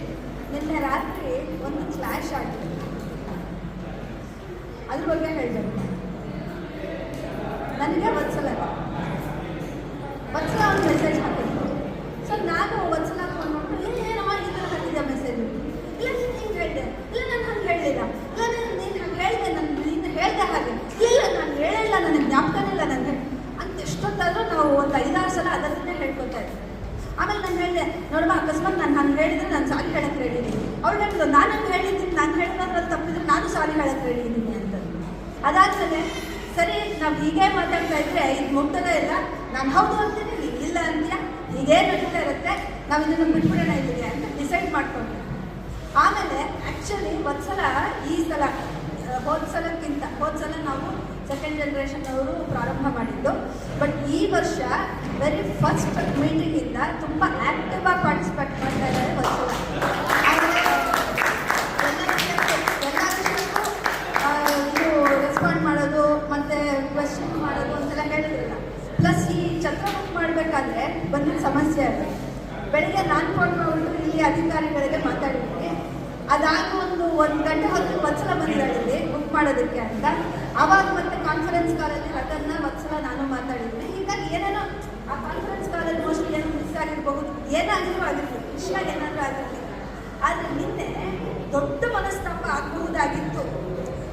ನಿನ್ನೆ ರಾತ್ರಿ ಒಂದು ಕ್ಲಾಶ್ ಆಗಿದೆ, ಅದ್ರ ಬಗ್ಗೆ ಹೇಳಬೇಕು. ನನಗೆ ವತ್ಸಲ ಒಂದು ಮೆಸೇಜ್ ಹಾಕಿದ್ರು. ಸೊ ನಾನು ವತ್ಸಲ ಫೋನ್ ಮಾಡ್ಬಿಟ್ಟು ಏನಮ್ಮ ಈ ಥರ ಹಾಕಿದ್ದೆ ಮೆಸೇಜ್? ಇಲ್ಲ ನೀನು ಹಿಂಗೆ ಹೇಳಿದೆ, ಇಲ್ಲ ನಾನು ಹಂಗೆ ಹೇಳಲಿಲ್ಲ, ಇಲ್ಲ ನೀನು ಹಂಗೆ ಹೇಳಿದೆ, ನೀನು ಹೇಳಿದೆ ಹಾಗೆ, ಇಲ್ಲ ನಾನು ಹೇಳಿಲ್ಲ, ನನಗೆ ಜ್ಞಾಪಕನೇ ಇಲ್ಲ ನನಗೆ ಅಂತ. ಎಷ್ಟೊತ್ತಾದರೂ ನಾವು ಒಂದು 5-6 ಸಲ ಅದನ್ನೇ ಹೇಳ್ಕೊತಾ ಇದ್ದೆ. ಆಮೇಲೆ ನಾನು ಹೇಳಿದೆ, ನೋಡಮ್ಮ ಅಕಸ್ಮಾತ್ ನಾನು ಹಂಗೆ ಹೇಳಿದ್ರೆ ನಾನು ಸಾರಿ ಹೇಳಕ್ಕೆ ರೆಡಿ ಇದ್ದೀನಿ. ಅವ್ಳು ಹೇಳಿದ್ರು, ನಾನು ಹಂಗೆ ಹೇಳಿದ್ದೀನಿ, ನಾನು ಹೇಳಿದ್ರೆ ತಪ್ಪಿದ್ರೆ ನಾನು ಸಾರಿ ಹೇಳಕ್ಕೆ ರೆಡಿ ಇದ್ದೀನಿ ಅಂತಂದು. ಅದಾದಮೇಲೆ ಸರಿ ನಾವು ಹೀಗೆ ಮಾತಾಡ್ತಾ ಇದ್ರೆ ಇದು ಮುಗ್ತದೇ ಇಲ್ಲ, ನಾನು ಹೌದು ಅಂತೀನಿ, ಇಲ್ಲ ಅಂತೀಯ, ಹೀಗೇ ನಡೀತಾ ಇರುತ್ತೆ, ನಾವು ಇದನ್ನು ಬಿಟ್ಬಿಡೋಣ ಇಲ್ಲಿಗೆ ಅಂತ ಡಿಸೈಡ್ ಮಾಡ್ಕೊಂಡ್ವಿ. ಆಮೇಲೆ ಆ್ಯಕ್ಚುಲಿ ಒಂದ್ಸಲ ಈ ಸಲ ಹೋದ ಸಲ ನಾವು ಸೆಕೆಂಡ್ ಜನ್ರೇಷನ್ ಅವರು ಪ್ರಾರಂಭ ಮಾಡಿದ್ದು. ಬಟ್ ಈ ವರ್ಷ ವೆರಿ ಫಸ್ಟ್ ಮೀಟಿಂಗಿಂದ ತುಂಬ ಆ್ಯಕ್ಟಿವ್ ಆಗಿ ಪಾರ್ಟಿಸಿಪೇಟ್ ಮಾಡ್ತಾ ಇದ್ದಾರೆ ಒಂದ್ಸಲ. ಇದು ರೆಸ್ಪಾಂಡ್ ಮಾಡೋದು ಮತ್ತು ಕ್ವೆಶ್ಚನ್ ಮಾಡೋದು ಅಂತೆಲ್ಲ ಹೇಳಿದ್ರಲ್ಲ. ಪ್ಲಸ್ ಈ ಛತ್ರ ಬುಕ್ ಮಾಡಬೇಕಾದ್ರೆ ಬಂದಿದ್ದ ಸಮಸ್ಯೆ ಅದು. ಬೆಳಿಗ್ಗೆ ನಾನು ಫೋನ್ ಮಾಡಿಬಿಟ್ಟು ಇಲ್ಲಿ ಅಧಿಕಾರಿಗಳಿಗೆ ಮಾತಾಡಿದ್ದೀನಿ. ಅದಾಗ ಒಂದು ಗಂಟೆ ಹೊತ್ತು ವತ್ಸಲ ಬಂದಿದ್ದಾಳಿಲ್ಲಿ ಬುಕ್ ಮಾಡೋದಕ್ಕೆ ಅಂತ. ಆವಾಗ ಮತ್ತೆ ಕಾನ್ಫರೆನ್ಸ್ ಕಾಲಲ್ಲಿ ಅದನ್ನ ವತ್ಸಲ ನಾನು ಮಾತಾಡಿದ್ದೀನಿ. ಹೀಗಾಗಿ ಏನೇನೋ ಆ ಕಾನ್ಫರೆನ್ಸ್ ಕಾಲಲ್ಲಿ ಮೋಸ್ಟ್ಲಿ ಏನು ಮಿಸ್ ಆಗಿರಬಹುದು, ಏನಾದರೂ ಆಗಿರಲಿ, ವಿಷಯ ಏನಾದರೂ ಆಗಿರಲಿ. ಆದರೆ ನಿನ್ನೆ ದೊಡ್ಡ ಮನಸ್ತಾಪ ಆಗಬಹುದಾಗಿತ್ತು.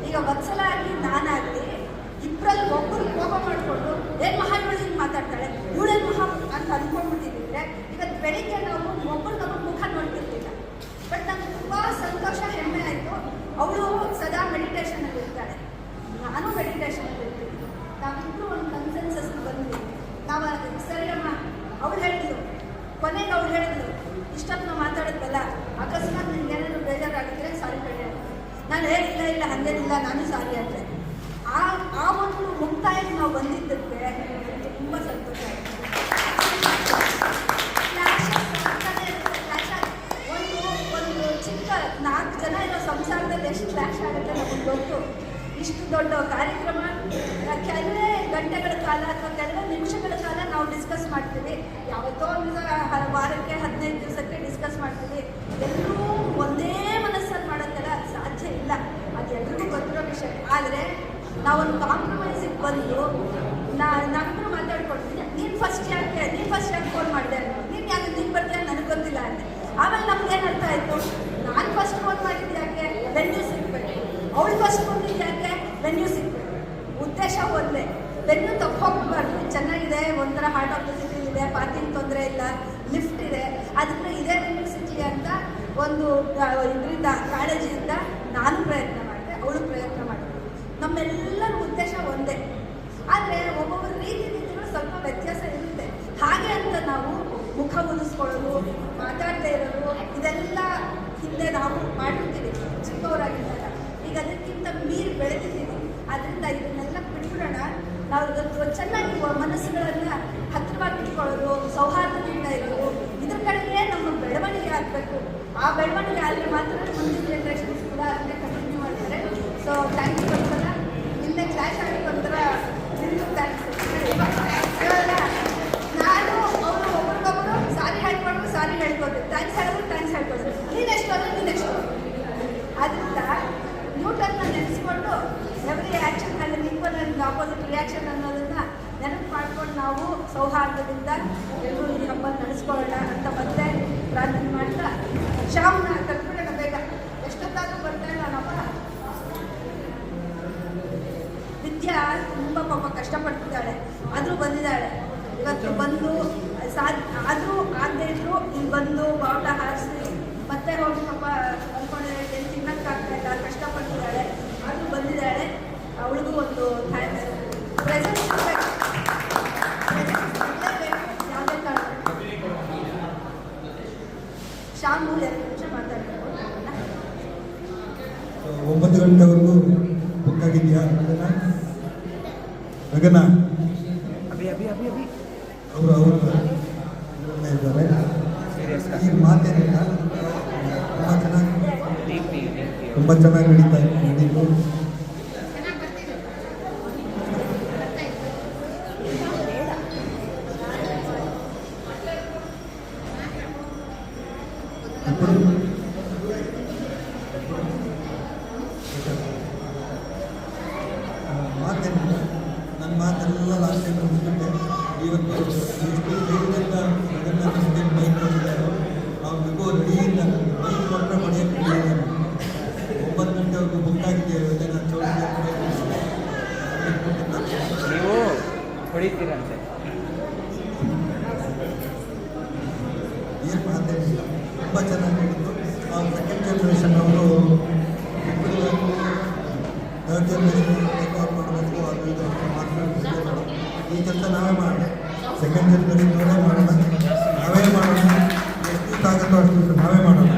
ಈಗ ವತ್ಸಲ ಆಗಲಿ ನಾನಾಗಲಿ ಇಬ್ಬರಲ್ಲಿ ಒಬ್ಬರು ಕೋಪ ಮಾಡಿಕೊಂಡು ಏನು ಮಹಾ ಇವಳು ಹಿಂಗೆ ಮಾತಾಡ್ತಾಳೆ, ಇವಳೇನು ಮಹಾ ಅಂತ ಅಂದ್ಕೊಂಡ್ಬಿಟ್ಟಿದ್ರೆ ಇವತ್ತು ಬೆಳಿಗ್ಗೆ ನಾವು ಒಬ್ಬರು ನಮ್ಮ ಮುಖ ನೋಡ್ತಿರ್ಲಿಲ್ಲ. ಬಟ್ ನಂಗೆ ತುಂಬ ಸಂತೋಷ, ಹೆಮ್ಮೆ ಆಯಿತು. ಅವಳು ಸದಾ ಮೆಡಿಟೇಷನಲ್ಲಿ ಇರ್ತಾಳೆ, ನಾನು ಮೆಡಿಟೇಷನಲ್ಲಿ ಇರ್ತೀನಿ. ನಾವಿಬ್ಬರು ಒಂದು ಕನ್ಸೆನ್ಸಸ್ನ ಬಂದ್ವಿ. ನಾವು ಸರಿಯಮ್ಮ ಅವಳು ಹೇಳಿದ್ಲು, ಕೊನೆಗೆ ಅವಳು ಹೇಳಿದ್ಲು, ಇಷ್ಟೊತ್ತು ನಾವು ಮಾತಾಡಿದ್ವಲ್ಲ, ಅಕಸ್ಮಾತ್ ನಿಮ್ಗೆ ಏನಾದರೂ ಬೇಜಾರಾಗಿದ್ದರೆ ಸಾರಿ ಕಡೆ. ನಾನು ಹೇಳಿಲ್ಲ, ಇಲ್ಲ ಹಾಗೇನಿಲ್ಲ, ನಾನು ಸಾರಿ ಅಂದೆ. ಆ ಒಂದು ಮುಕ್ತಾಯಕ್ಕೆ ನಾವು ಬಂದಿದ್ದಕ್ಕೆ ತುಂಬ ಸಂತೋಷ ಆಯಿತು. ಒಂದು ಚಿಕ್ಕ 4 ಜನ ಇರೋ ಸಂಸಾರದಲ್ಲಿ ಎಷ್ಟು ಕ್ಲಾಶ್ ಆಗುತ್ತೆ ನಮಗೆ ಗೊತ್ತು. ಇಷ್ಟು ದೊಡ್ಡ ಕಾರ್ಯಕ್ರಮ ಕೆಲವೇ ಗಂಟೆಗಳ ಕಾಲ ಅಥವಾ ಕೆಲವೇ ನಿಮಿಷಗಳ ಕಾಲ ನಾವು ಡಿಸ್ಕಸ್ ಮಾಡ್ತೀವಿ. ಯಾವತ್ತೋ ಒಂದು ವಾರಕ್ಕೆ 15 ದಿವಸಕ್ಕೆ ಡಿಸ್ಕಸ್ ಮಾಡ್ತೀವಿ. ಎಲ್ಲರೂ ಒಂದೇ ಮನಸ್ಸಲ್ಲಿ ಮಾಡೋಕ್ಕೆಲ್ಲ ಸಾಧ್ಯ ಇಲ್ಲ, ಅದು ಎಲ್ರಿಗೂ ಗೊತ್ತಿರೋ ವಿಷಯ. ಆದರೆ ನಾವೊಂದು ಕಾಂಪ್ರಮೈಸಿಗೆ ಬಂದು ನಾವಿಬ್ಬರು ಮಾತಾಡ್ಕೊಡ್ತೀನಿ. ನೀನು ಫಸ್ಟ್ ಯಾಕೆ ಫೋನ್ ಮಾಡಿದೆ, ನೀನು ಯಾಕೆ ನೀನು ಬರ್ತೀಯ ನನಗೆ ಗೊತ್ತಿಲ್ಲ ಅಂತೆ. ಆಮೇಲೆ ನಮ್ಗೇನು ಅರ್ಥ ಆಯಿತು, ನಾನು ಫಸ್ಟ್ ಫೋನ್ ಮಾಡಿದ್ದು ಯಾಕೆ, ವೆನ್ಯೂ ಸಿಗ್ಬೇಕು. ಅವಳು ಫಸ್ಟ್ ಬಂದಿದ್ದು ಯಾಕೆ, ವೆನ್ಯೂ ಸಿಗ್ಬೇಕು. ಉದ್ದೇಶ ಒಂದೇ, ವೆನ್ಯೂ ತಪ್ಪೋಗ್ಬಾರ್ದು. ಚೆನ್ನಾಗಿದೆ, ಒಂಥರ ಹಾರ್ಟ್ ಆಫ್ ದ ಸಿಟಿ ಇದೆ, ಪಾರ್ಕಿಂಗ್ ತೊಂದರೆ ಇಲ್ಲ, ಲಿಫ್ಟ್ ಇದೆ, ಅದಕ್ಕೆ ಇದೇ ವೆನ್ಯೂ ಸಿಗಲಿ ಅಂತ ಒಂದು ಇದರಿಂದ ಕಾಳಜಿಯಿಂದ ನಾನು ಪ್ರಯತ್ನ ಮಾಡಿದೆ, ಅವಳು ಪ್ರಯತ್ನ ಮಾಡಿದೆ. ನಮ್ಮೆಲ್ಲರ ಉದ್ದೇಶ ಒಂದೇ. ಆದರೆ ಒಬ್ಬೊಬ್ಬರ ರೀತಿಗಳು ಸ್ವಲ್ಪ ವ್ಯತ್ಯಾಸ ಇರುತ್ತೆ. ಹಾಗೆ ಅಂತ ನಾವು ಮುಖ ಮುಗಿಸ್ಕೊಳ್ಳೋದು, ಮಾತಾಡದೇ ಇರೋದು, ಇದೆಲ್ಲ ಹಿಂದೆ ನಾವು ಮಾಡಿರ್ತೀವಿ ಚಿಕ್ಕವರಾಗಿದ್ದಾಗ. ಈಗ ಅದಕ್ಕಿಂತ ಮೀರಿ ಬೆಳೆದಿದ್ದೀವಿ. ಆದ್ದರಿಂದ ಇದನ್ನೆಲ್ಲ ಬಿಟ್ಬಿಡೋಣ. ನಾವು ಚೆನ್ನಾಗಿ ಮನಸ್ಸುಗಳನ್ನು ಹತ್ತಿರವಾಗಿ ಇಟ್ಕೊಳ್ಳೋದು, ಸೌಹಾರ್ದದಿಂದ ಇರೋದು, ಇದ್ರ ಕಡೆಗೆ ನಮ್ಮ ಬೆಳವಣಿಗೆ ಆಗಬೇಕು. ಆ ಬೆಳವಣಿಗೆ ಆದರೆ ಮಾತ್ರ ಮುಂದಿನ ಜನ್ರೇಷನ್ಸ್ ಕೂಡ ಅದನ್ನೇ ಕಂಟಿನ್ಯೂ ಮಾಡ್ತಾರೆ. ಸೊ ಥ್ಯಾಂಕ್ ಯು ಒಂದ್ಸಲ. ನಿನ್ನೆ ಕ್ಲಾಸ್ ಆಗಿ ಒಂಥರ ನಿಮಗೂ ಥ್ಯಾಂಕ್ಸ್. ಇವಾಗ ನಾನು ಅವರು ಒಬ್ರಿಗೊಬ್ಬರು ಸಾರಿ ಹೇಳ್ಕೊಂಡು ಸಾರಿ ಹೇಳ್ಬೋದು, ಥ್ಯಾಂಕ್ಸ್ ಹೇಳಿದ್ರು ಥ್ಯಾಂಕ್ಸ್ ಹೇಳ್ಬೋದು. ನೀನೆಷ್ಟು ಅಂದರೆ ನೀನೆಷ್ಟು. ಆದ್ದರಿಂದ ನ್ಯೂಟನ್ನ ನೆನೆಸ್ಕೊಂಡು ಎವ್ರಿ ಆ್ಯಕ್ಷನ್ನಲ್ಲಿ ಈಕ್ವಲ್ ಆ್ಯಂಡ್ ಆಪೋಸಿಟ್ ರಿಯಾಕ್ಷನ್ ಅನ್ನೋದನ್ನು ನೆನಪು ಮಾಡ್ಕೊಂಡು ನಾವು ಸೌಹಾರ್ದದಿಂದ ಎಲ್ಲರೂ ಈ ಹಬ್ಬ ನಡೆಸ್ಕೊಳ್ಳೋಣ ಅಂತ ಮತ್ತೆ ಪ್ರಾರ್ಥನೆ ಮಾಡ್ತಾ ಶ್ಯಾಮ್ನ ಕಲ್ಪಿಡೋಣ ಬೇಗ. ಎಷ್ಟೊತ್ತಾದರೂ ಬರ್ತಾಳೆ ನಾನಪ್ಪ. ವಿದ್ಯಾ ತುಂಬ ಪಾಪ ಕಷ್ಟಪಡ್ತಿದ್ದಾಳೆ, ಆದರೂ ಬಂದಿದ್ದಾಳೆ. ಇವತ್ತು ಬಂದು ಆದರೂ ಆಗದೆ ಇದ್ರು ಇಲ್ಲಿ ಬಂದು ಬಾವುಟ ಹಾರಿಸಿ ಮತ್ತೆ ಹೋಗಿ ಪಾಪ ಅಂದ್ಕೊಂಡಿದ್ದಾಳೆ, ಏನು ತಿನ್ನೋಕ್ಕಾಗ್ತಾಯಿಲ್ಲ, ಕಷ್ಟಪಡ್ತಿದ್ದಾಳೆ, ಆದರೂ ಬಂದಿದ್ದಾಳೆ. ಅವಳಿಗೂ ಒಂದು ಥ್ಯಾಂಕ್ಸ್. ಪ್ರೆಸೆಂಟ್ ಯಾವುದೇ ಕಾರಣ ಶಾಮು 2 ನಿಮಿಷ ಮಾತಾಡಬೇಕು. 9 ಗಂಟೆವರೆಗೂ ಬುಕ್ ಆಗಿದೆಯಾ ಗಗನ? ಅವರು ಇದ್ದಾರೆ. ಈ ಮಾತೇನಿಲ್ಲ, ತುಂಬ ಚೆನ್ನಾಗಿ ನಡೀತು. ಮಾತೇನಿಲ್ಲ, ನನ್ನ ಮಾತೆಲ್ಲ ಲಾಸ್ಟ್ ಟೈಮ್ ಮುಗಿಸ್ಬಿಟ್ಟೆ. ಇವತ್ತು ಎಷ್ಟು ಧೈರ್ಯದಿಂದ ಅದನ್ನು ನಮಗೆ ಬೈಕ್ ಕೊಟ್ಟಿದ್ದಾರೆ. ಅವ್ರಿಗೂ ರೆಡಿಯಿಂದ ಬೈಕ್ ಕೊಟ್ಟರೆ ಮನೆಯನ್ನು ಬಿಟ್ಟಿದ್ದಾರೆ. 9 ಗಂಟೆವರೆಗೂ ಬುಕ್ ಆಗಿದೆ. ಇವತ್ತು ನಾನು ನೀವು ಹೊಡಿತೀರಂತೆ. ಏನು ಮಾತೇನಿಲ್ಲ, ತುಂಬ ಚೆನ್ನಾಗಿ ನಡೀತು. ಸೆಕೆಂಡ್ ಜನ್ರೇಷನ್ ಅವರು ಥರ್ಡ್ ಜನ್ರೇಷನ್ ಟೇಕ್ ಔಟ್ ಮಾಡಬೇಕು, ಅದು ಇದು ಮಾತಾಡೋದು. ಈ ಕೆಲಸ ನಾವೇ ಮಾಡೋಣ, ಸೆಕೆಂಡ್ ಜನ್ರೇಷನ್ ಮಾಡೋಣ, ನಾವೇ ಮಾಡೋಣ. ಎಷ್ಟು ಆಗುತ್ತೋ ಅಷ್ಟು ನಾವೇ ಮಾಡೋಣ.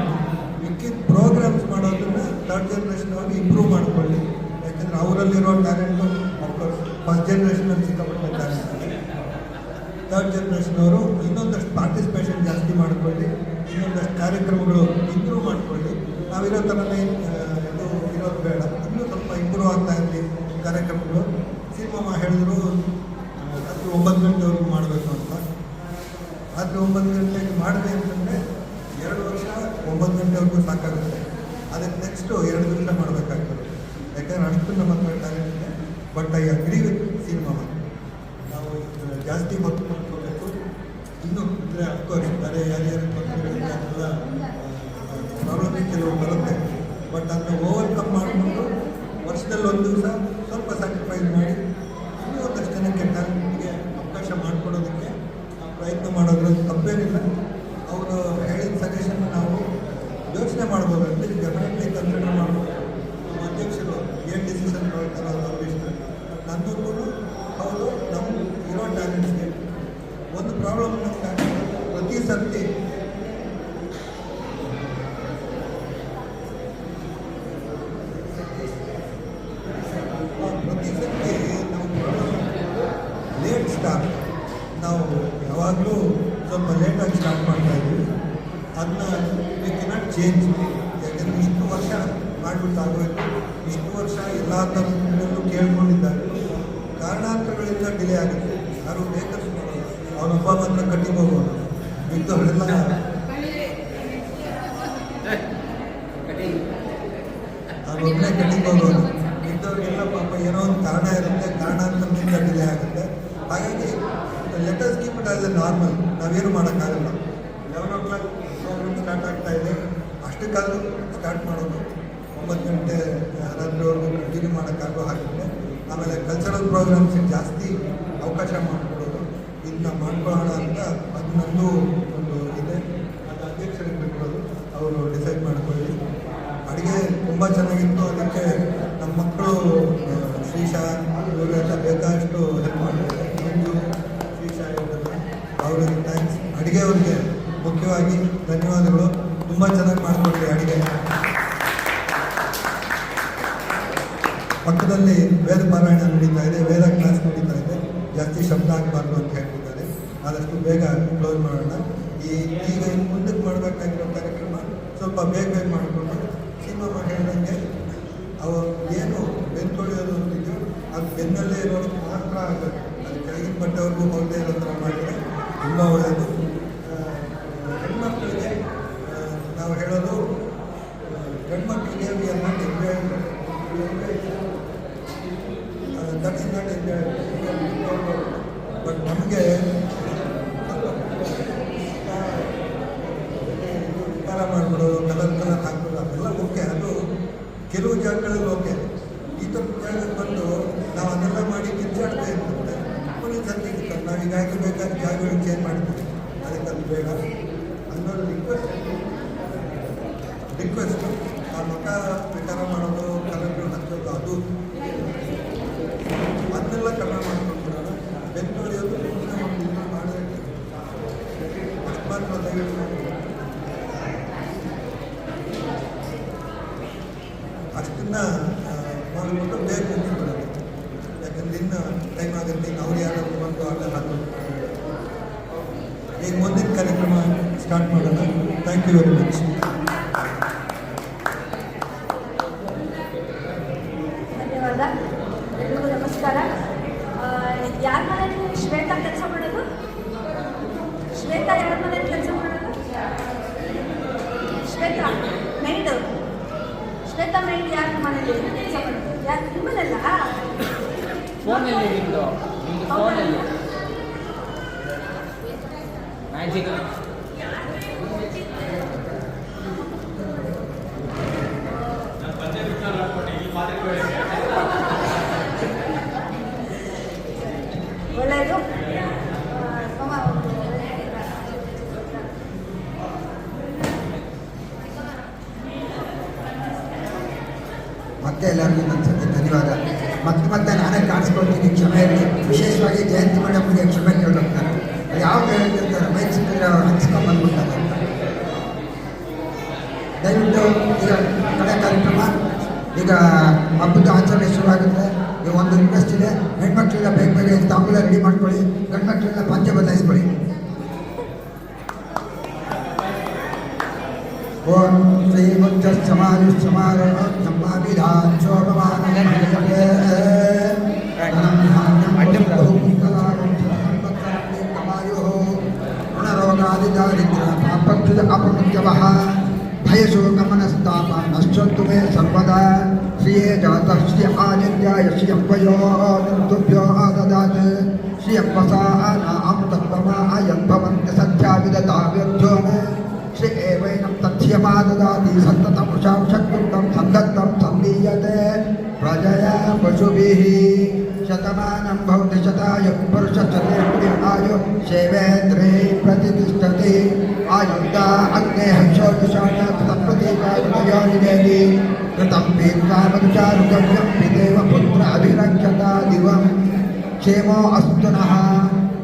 ಮಿಕ್ಕಿದ ಪ್ರೋಗ್ರಾಮ್ಸ್ ಮಾಡೋದನ್ನ ಥರ್ಡ್ ಜನ್ರೇಷನ್ ಅವ್ರಿಗೆ ಇಂಪ್ರೂವ್ ಮಾಡಿಕೊಳ್ಳಿ. ಯಾಕಂದರೆ ಅವರಲ್ಲಿರೋ ಟ್ಯಾಲೆಂಟು ಅಫ್ಕೋರ್ಸ್ ಫಸ್ಟ್ ಜನ್ರೇಷನಲ್ಲಿ ಸಿಕ್ಕಾಪಟ್ಟೆ ಟ್ಯಾಲೆಂಟ್ ಇದೆ. ಥರ್ಡ್ ಜನ್ರೇಷನ್ ಅವರು ಇನ್ನೊಂದಷ್ಟು ಪಾರ್ಟಿಸಿಪೇಷನ್ ಜಾಸ್ತಿ ಮಾಡಿಕೊಳ್ಳಿ, ಇನ್ನೊಂದಷ್ಟು ಕಾರ್ಯಕ್ರಮಗಳು ಇಂಪ್ರೂವ್ ಮಾಡಿಕೊಳ್ಳಿ. ನಾವಿರೋ ಥರನೇ ಇದು ಇರೋದು ಬೇಡ, ಇನ್ನೂ ಸ್ವಲ್ಪ ಇಂಪ್ರೂವ್ ಆಗ್ತಾ ಇರಲಿ ಕಾರ್ಯಕ್ರಮಗಳು. ಸಿನಿಮಾ ಹೇಳಿದ್ರು ರಾತ್ರಿ 9 ಗಂಟೆವರೆಗೂ ಮಾಡಬೇಕು ಅಂತ. ರಾತ್ರಿ 9 ಗಂಟೆಗೆ ಮಾಡಿದೆ ಅಂತಂದರೆ 2 ವರ್ಷ 9 ಗಂಟೆವರೆಗೂ ಸಾಕಾಗುತ್ತೆ. ಅದಕ್ಕೆ ನೆಕ್ಸ್ಟು 2 ದಿವಸ ಮಾಡಬೇಕಾಗ್ತದೆ. ಯಾಕಂದರೆ ಅಷ್ಟು ನಮ್ಮ ಹತ್ರ ಟ್ಯಾಲೆಂಟ್ ಇದೆ. But I agree with cinema, ನಾವು ಜಾಸ್ತಿ ಹೊತ್ತು ಕೊಟ್ಕೋಬೇಕು. ಇನ್ನೂ ಅಂದರೆ ಅಫ್ಕೋರ್ಸ್ ಬೇರೆ ಯಾರ್ಯಾರು ತೊಂದರೆಗಳಿಂದ ಅದೆಲ್ಲ ಪ್ರಾಬ್ಲಮ್ ಕೆಲವು ಬರುತ್ತೆ. ಬಟ್ ಅದನ್ನ ಓವರ್ಕಮ್ ಮಾಡಿಕೊಂಡು ವರ್ಷದಲ್ಲಿ 1 ದಿವಸ ಸ್ವಲ್ಪ ಸ್ಯಾಕ್ರಿಫೈಸ್ ಮಾಡಿ ಇನ್ನೂ ಒಂದಷ್ಟು ಜನಕ್ಕೆ ಟ್ಯಾಲೆಂಟ್ಗೆ ಅವಕಾಶ ಮಾಡಿಕೊಡೋದಕ್ಕೆ ನಾವು ಪ್ರಯತ್ನ ಮಾಡೋದ್ರಲ್ಲಿ ತಪ್ಪೇನಿಲ್ಲ. ಅವರು ಹೇಳಿದ ಸಜೆಷನ್ ನಾವು ಯೋಚನೆ ಮಾಡ್ಬೋದು ಅಂತ ಡೆಫಿನೆಟ್ಲಿ ಕನ್ಸಿಡರ್ ಮಾಡ್ಬೋದು. ನಮ್ಮ ಅಧ್ಯಕ್ಷರು ಏನು ಡಿಸಿಷನ್ ತೊಗೊಳ್ತಾರೋ ಅದು ಅವ್ರ ಇಷ್ಟ. ನನ್ನೂರಿಗೂ ಹೌದು, ನಮ್ಮ ಇರೋ ಟ್ಯಾಲೆಂಟ್ಸ್ಗೆ ಒಂದು ಪ್ರಾಬ್ಲಮ್ ನಮ್ಗೆ ಪ್ರತಿ ಸರ್ತಿ ಲೇಟ್ ಸ್ಟಾರ್ಟ್. ನಾವು ಯಾವಾಗಲೂ ಸ್ವಲ್ಪ ಲೇಟಾಗಿ ಸ್ಟಾರ್ಟ್ ಮಾಡ್ತಾಯಿದ್ವಿ. ಅದನ್ನ ವಿ ಕೆನಾಟ್ ಚೇಂಜ್. ಯಾಕಂದರೆ ಇಷ್ಟು ವರ್ಷ ಮಾಡಿಬಿಟ್ಟು ಆಗೋಯ್ತು. ಇಷ್ಟು ವರ್ಷ ಎಲ್ಲ ಥರದಲ್ಲೂ ಕೇಳ್ಕೊಂಡಿದ್ದಾರೆ. ಕಾರಣಾಂತರಗಳಿಂದ ಡಿಲೇ ಆಗುತ್ತೆ. ಯಾರು ಬೇಕಷ್ಟು ಅವನೊಬ್ಬ ಮಾತ್ರ ಕಟ್ಟಿಗೆ ಹೋಗೋನು, ಮಿಕ್ಕವರೆಲ್ಲ ಅವನೊಬ್ಬನೇ ಕಟ್ಟಿಗೆ ಹೋಗೋನು. ಮಿಕ್ಕವರಿಗೆಲ್ಲ ಪಾಪ ಏನೋ ಒಂದು ಕಾರಣ ಇರುತ್ತೆ, ಕಾರಣಾಂತರದಿಂದ ಡಿಲೇ ಆಗುತ್ತೆ. ಹಾಗಾಗಿ letters keep it as A normal. ನಾವೇನು ಮಾಡೋಕ್ಕಾಗಲ್ಲ. 11 o'clock ಪ್ರೋಗ್ರಾಮ್ ಸ್ಟಾರ್ಟ್ ಆಗ್ತಾ ಇದೆ, ಅಷ್ಟಕ್ಕಾದರೂ ಸ್ಟಾರ್ಟ್ ಮಾಡೋದು. 9 ಗಂಟೆ ರಾತ್ರಿವರೆಗೂ ಕಂಟಿನ್ಯೂ ಮಾಡೋಕ್ಕಾಗೋ ಹಾಗಿದ್ರೆ ಆಮೇಲೆ ಕಲ್ಚರಲ್ ಪ್ರೋಗ್ರಾಮ್ಸಿಗೆ ಜಾಸ್ತಿ ಅವಕಾಶ ಮಾಡಿಕೊಡೋದು. ಇದನ್ನ ಮಾಡ್ಕೊಳ್ಳೋಣ ಅಂತ ಅದು ನಂದು ಒಂದು ಇದೆ. ಅದು ಅಧ್ಯಕ್ಷರಿಗೆ ಬಿಟ್ಕೊಡೋದು, ಅವರು ಡಿಸೈಡ್ ಮಾಡ್ಕೊಳ್ಳಿ. ಅಡುಗೆ ತುಂಬ ಚೆನ್ನಾಗಿತ್ತು. ಅದಕ್ಕೆ ನಮ್ಮ ಮಕ್ಕಳು ಶ್ರೀಶಾ ಇವರೆಲ್ಲ ಬೇಕಾದಷ್ಟು ಹೆಲ್ಪ್ ಮಾಡಿದ್ದಾರೆ. ಶ್ರೀಶಾ ಇವರೆಲ್ಲ ಅವರಿಗೆ ಥ್ಯಾಂಕ್ಸ್. ಅಡುಗೆಯವ್ರಿಗೆ ಮುಖ್ಯವಾಗಿ ಧನ್ಯವಾದಗಳು. ತುಂಬ ಚೆನ್ನಾಗಿ ಮಾಡಿಕೊಡ್ರಿ ಅಡುಗೆ. ಪಕ್ಕದಲ್ಲಿ ವೇದ ಪಾರಾಯಣ ನಡೀತಾ ಇದೆ, ವೇದ ಕ್ಲಾಸ್ ನಡೀತಾ ಇದೆ. ಜಾಸ್ತಿ ಶಬ್ದ ಆಗಬಾರ್ದು ಅಂತ ಹೇಳ್ತಿದ್ದಾರೆ. ಆದಷ್ಟು ಬೇಗ ಕ್ಲೋಸ್ ಮಾಡೋಣ. ಈಗ ಇನ್ನು ಮುಂದಕ್ಕೆ ಮಾಡಬೇಕಾಗಿರೋ ಕಾರ್ಯಕ್ರಮ ಸ್ವಲ್ಪ ಬೇಗ ಮಾಡಿಕೊಂಡು ಸಿನಿಮಾ ಹೇಳಿದಂಗೆ ಅವರು ಏನು ಬೆನ್ನು ತೊಳೆಯೋದು ಅಂತಿದೆಯೋ ಅದು ಬೆನ್ನಲ್ಲೇ ಇರೋಷ್ಟು ಮಾತ್ರ ಆಗಬೇಕು. ಅದು ಕೆಳಗಿನ ಬಟ್ಟೆವರೆಗೂ ಹೋಗದೆ ಇರೋ ಥರ ಮಾಡಿದರೆ ತುಂಬ ಒಳ್ಳೆಯದು. ಹೆಣ್ಮಕ್ಳಿಗೆ ನಾವು ಹೇಳೋದು, ಗಂಡ್ಮಕ್ಳಿಗೆ we are not enjoy, that is not enjoy. But ನಮಗೆ ಉಪಕಾರ ಮಾಡಿಬಿಡೋದು, ಕಲರ್ ಹಾಕ್ಬಿಡೋದು ಅದೆಲ್ಲ ಓಕೆ. ಅದು ಕೆಲವು ಜಾಗಗಳಲ್ಲಿ ಓಕೆ. ಈ ಥರ ಜಾಗಕ್ಕೆ ಬಂದು ನಾವು ಅದೆಲ್ಲ ಮಾಡಿ ಕಿಚ್ಚಾಡ್ತಾ ಇರ್ತದೆ. ಕೊನೆ ಸರ್ತಿಗೆ ನಾವು ಈಗಾಗಿ ಬೇಕಾದ ಜಾಗಗಳು ಚೇಂಜ್ ಮಾಡ್ತೀವಿ. ಅದಕ್ಕೆ ಅದು ಬೇಡ. ಅದನ್ನೊಂದು ರಿಕ್ವೆಸ್ಟು ಆ ಮಠ ವಿಚಾರ ಮಾಡೋದು, ಕಲರ್ಗಳು ಹಚ್ಚೋದು, ಅದು ಅದನ್ನೆಲ್ಲ ಕಡಿಮೆ ಮಾಡ್ಕೊಂಡ್ಬಿಡೋಣ. ಬೆನ್ನು ತೊಳೆಯೋದು ಮಾಡಿದ್ರೆ ಅಷ್ಟು ಮಾತ್ರ ದಯವಿಟ್ಟು ಅಷ್ಟನ್ನು ಮಾಡಿಬಿಟ್ಟು ಬೇಗ ಮುಗಿಸ್ಬಿಡೋದು. ಯಾಕಂದ್ರೆ ಇನ್ನು ಟೈಮ್ ಆಗುತ್ತೆ. ಇನ್ನು ಅವ್ರು ಯಾರಾದರೂ ಬಂದು ಆಟ ಹಾಕೋದು. ಈಗ ಮುಂದಿನ ಕಾರ್ಯಕ್ರಮ ಸ್ಟಾರ್ಟ್ ಮಾಡೋಣ. Thank you very much. ಧನ್ಯವಾದ. ಎಲ್ರಿಗೂ ನಮಸ್ಕಾರ. ಯಾರ ಮನೇಲಿ ಶ್ವೇತಾ ಕೆಲಸ ಮಾಡೋದು? ಶ್ವೇತಾ ಯಾರ ಮನೇಲಿ ಕೆಲಸ ಮಾಡೋದು? ಶ್ವೇತಾ ಮೇಯ್ಡು. ಶ್ವೇತಾ ಮೇಯ್ಡ್ ಯಾರ ಮನೇಲಿ ಕೆಲಸ ಮಾಡೋದು? ಯಾರು ನಿಮ್ಮನೆಲ್ಲ? ಫೋನಲ್ಲಿ ನಿಮ್ಮದು ಫೋನಲ್ಲಿ ಮ್ಯಾಜಿಕ್. ಒಳ್ಳೆಯದು. ಮತ್ತೆ ಎಲ್ಲರಿಗೂ ನನ್ನ ಸತಿ ಧನ್ಯವಾದ. ಮತ್ತೆ ನಾನೇ ಕಾಣಿಸ್ಕೊಳ್ತೀನಿ, ಕ್ಷಮೆ ಇರಲಿ. ವಿಶೇಷವಾಗಿ ಜಯಂತಿ ಮೇಡಮ್ಗೆ ಕ್ಷಮೆ ಕೇಳಬೇಕು. ನಾನು ಯಾವಾಗ ಹೇಳ್ತಿರ್ತಾರೆ ಮೈಕ್ ಸಿಕ್ಕಿದ್ರೆ ಅವ್ರು ಹಂಚ್ಕೊಂಡು ಬಂದ್ಬಿಡ್ತಾರೆ. ದಯವಿಟ್ಟು ಈಗ ಕಡೆ ಕಾರ್ಯಕ್ರಮ, ಈಗ ಹಬ್ಬದ ಆಚರಣೆ ಶುರುವಾಗುತ್ತೆ. ಈಗ ಒಂದು ರಿಕ್ವೆಸ್ಟ್ ಇದೆ, ಹೆಣ್ಮಕ್ಳೆಲ್ಲ ಬೇಗ ಬೇಗ ತಾಂಬೂಲ ರೆಡಿ ಮಾಡ್ಕೊಳ್ಳಿ, ಗಂಡ್ಮಕ್ಳೆಲ್ಲ ಪಂಚೆ ಬದಲಾಯಿಸ್ಕೊಳ್ಳಿ. ಓಂ ಶ್ರೀ ಮುಖ್ಯ ಸಮಾರೋಹ ಸಂಭಾವಿಧಾನ್ ಶೋಭಮಾನ ಋಣರೋಗಾದಿದಾರಿದ್ರ ಪಾಪಕ್ಷುದ ಅಪಮುಖ್ಯವಃ ಭಯಶೋಕಮನಸ್ತಾಪ ನಶ್ಯಂತು ಮೇ ಸರ್ವದಾ ಶ್ರಿಯೇ ಜಾತಃ ಶ್ರಿಯ ಆನಂದ್ಯಾಯ ಶ್ರಿಯಂವಯೋ ನಂತುಭ್ಯೋ ದದಾತ್ ಶ್ರಿಯಂವಸಾನ ಅಮೃತತ್ವಮಾಯದ್ಭವಂತಿ ಸತ್ಯಾವಿದತಾವ್ಯರ್ಥ್ಯೋನ ಶ್ರೀ ಏವೈನಂ ತಥ್ಯಮಾದದಾತಿ ಸತ್ತತಮುಷಾಂ ಶಕ್ತಂ ಸಂದತ್ತಂ ಸಂದೀಯತೆ ಪ್ರಜಯ ಪಶುಭಿಃ ಶತಮಾನಂ ಭವತಿ ಶತಾಯುಃ ಪುರುಷಶ್ಚತುರ್ಭುಜ ಆಯು ಸೇವೇಂದ್ರೇ ಪ್ರತಿಷ್ಠತಿ ಆಯುಧ ಅಗ್ನೇಃ ಶೋಷಾಣ ತತ್ಪ್ರತೀಕಾರ್ಯೋನಿದೇವಿ ಕೃತಂ ಪೀತ್ಕಾಮದುಚಾರುಗವ್ಯಂ ಪಿತೇವ ಪುತ್ರ ಅಭಿರಕ್ಷತ ದಿವಂ ಕ್ಷೇಮೋ ಅಸ್ತು ನಃ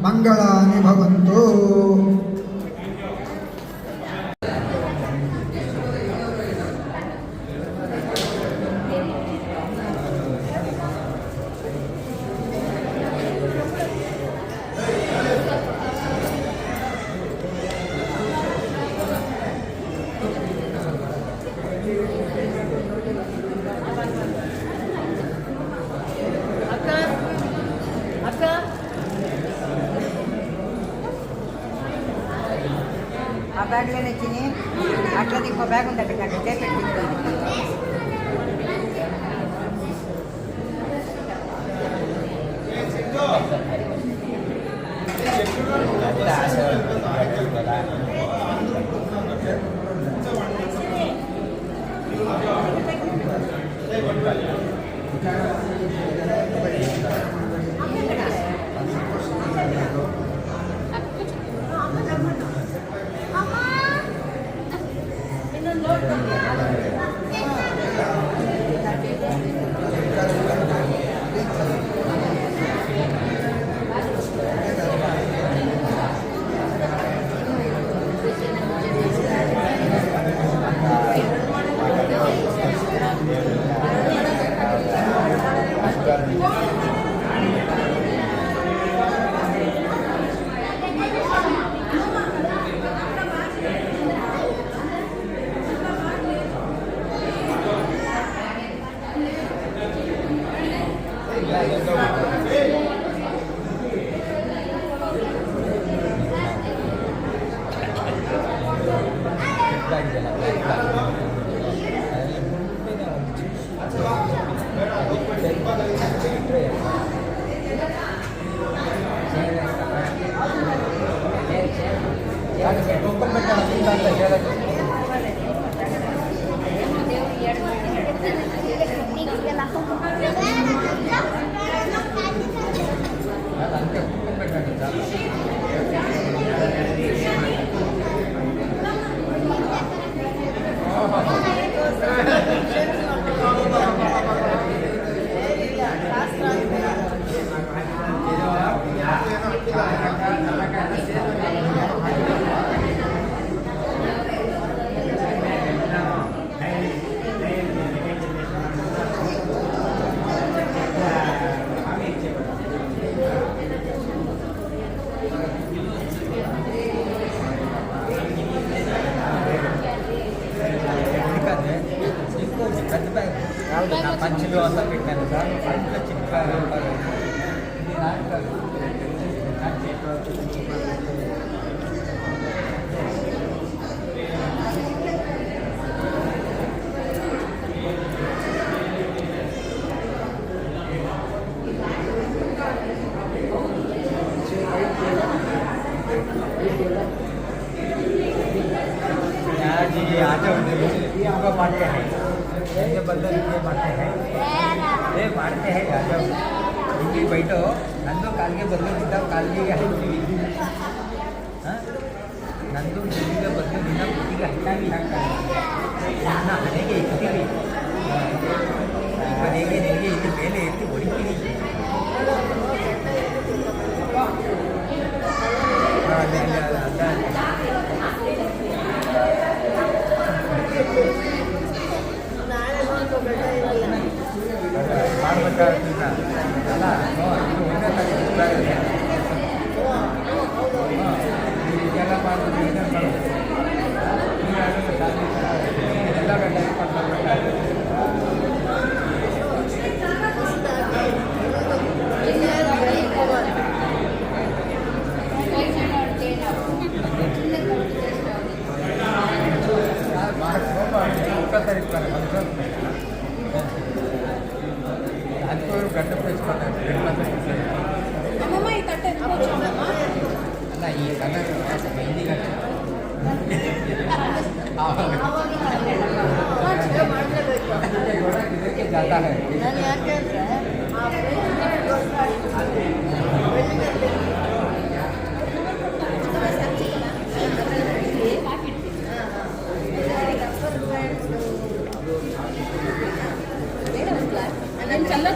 ಮಂಗಳಾನಿ ಭವಂತು. ఆ బ్యాగ్లో నచ్చింది అట్లా ఇంకో బ్యాగ్ ఉంది అక్కడ టేప్ పెట్టి ಆಗಿದೆಯಲ್ಲ ಅದರಲ್ಲಿ ಮುಂದೆ ಒಂದು ಅಂತ ಹೇಳೋದು ಅದಕ್ಕೆ ಕುತ್ಕೊಬೇಕಾಗಿತ್ತ ಯಾವುದು ನಾ ಪಂಚಮಿ ಹೊಸ ಬಿಟ್ಟಾನೆ ಸರ್ ಪಂಚ ಚಿಕ್ಕ जी आटे होते बांटते हैं ये बदल ये बांटते हैं ये बांटते हैं आटे ಇಲ್ಲಿ ಬೈಟು ನಂದು ಕಾಲಿಗೆ ಬದಲಿದ್ದ ಕಾಲಿಗೆ ಹಾಕ್ತೀವಿ ನಂದು ಬುದ್ಧಿಗೆ ಬದಲು ನಿನ್ನ ಬುದ್ಧಿಗೆ ಹಟ್ಟಾಗಿ ನನ್ನ ಹಣೆಗೆ ಇಡ್ತೀವಿ ಮನೆಗೆ ನಿನಗೆ ಇಲ್ಲಿ ಮೇಲೆ ಎತ್ತಿ ಹೊಡಿತೀವಿ ಮಾಡಬೇಕಾಗ್ತಿಲ್ಲ ಅಲ್ಲ ಇದು ಒಂದೇ ತಗೊಂಡಿದ್ದಾರೆ ಇದೆಲ್ಲ ಮಾಡ್ಬೋದು ಇದನ್ನು ಮಾಡ್ಬೋದು ಎಲ್ಲ ಗಂಟೆ ಅದಕ್ಕೂ ಗಂಟೆ ಪ್ರವೇಶಿಸ್ತಾರೆ ಅಲ್ಲ ಈ ಕನ್ನಡ ಹಿಂದಿ ಗಂಟೆ ಇದಕ್ಕೆ ಜಾತಾ है ಚಂದ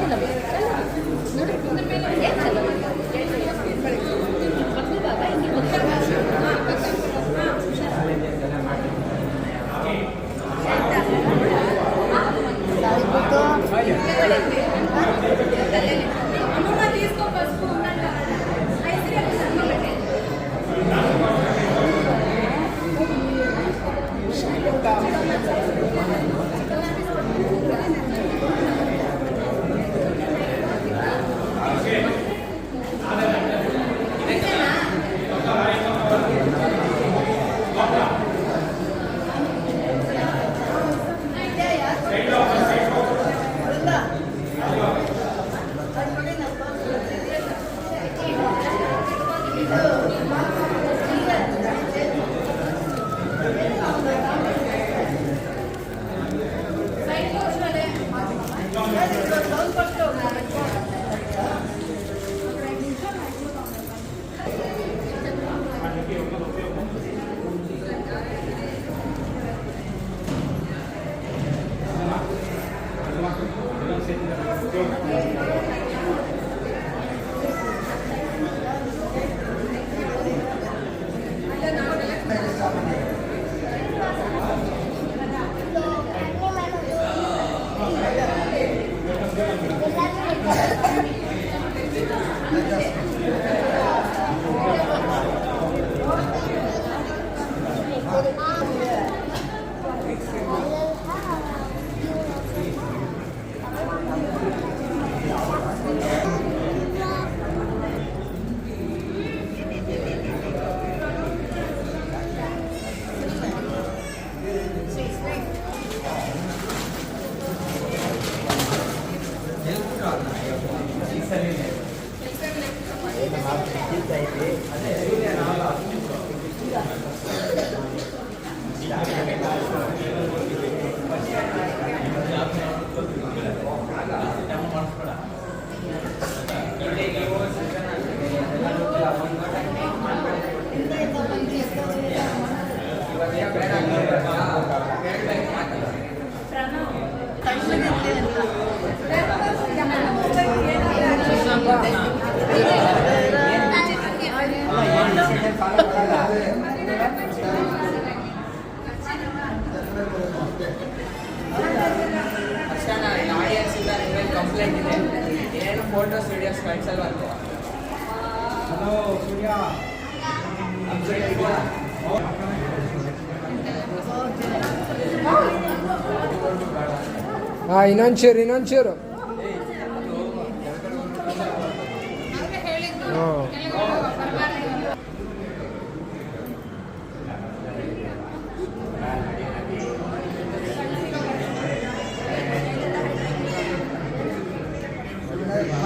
ಕಂಪ್ಲೇಂಟ್ ಇದೆ, ಏನು ಫೋಟೋಸ್ ವಿಡಿಯೋಸ್ ಕಳಿಸಲ್ವಂತೆ. ಹಲೋ ಸೂರ್ಯ, ಇನ್ನೊಂಚೂರು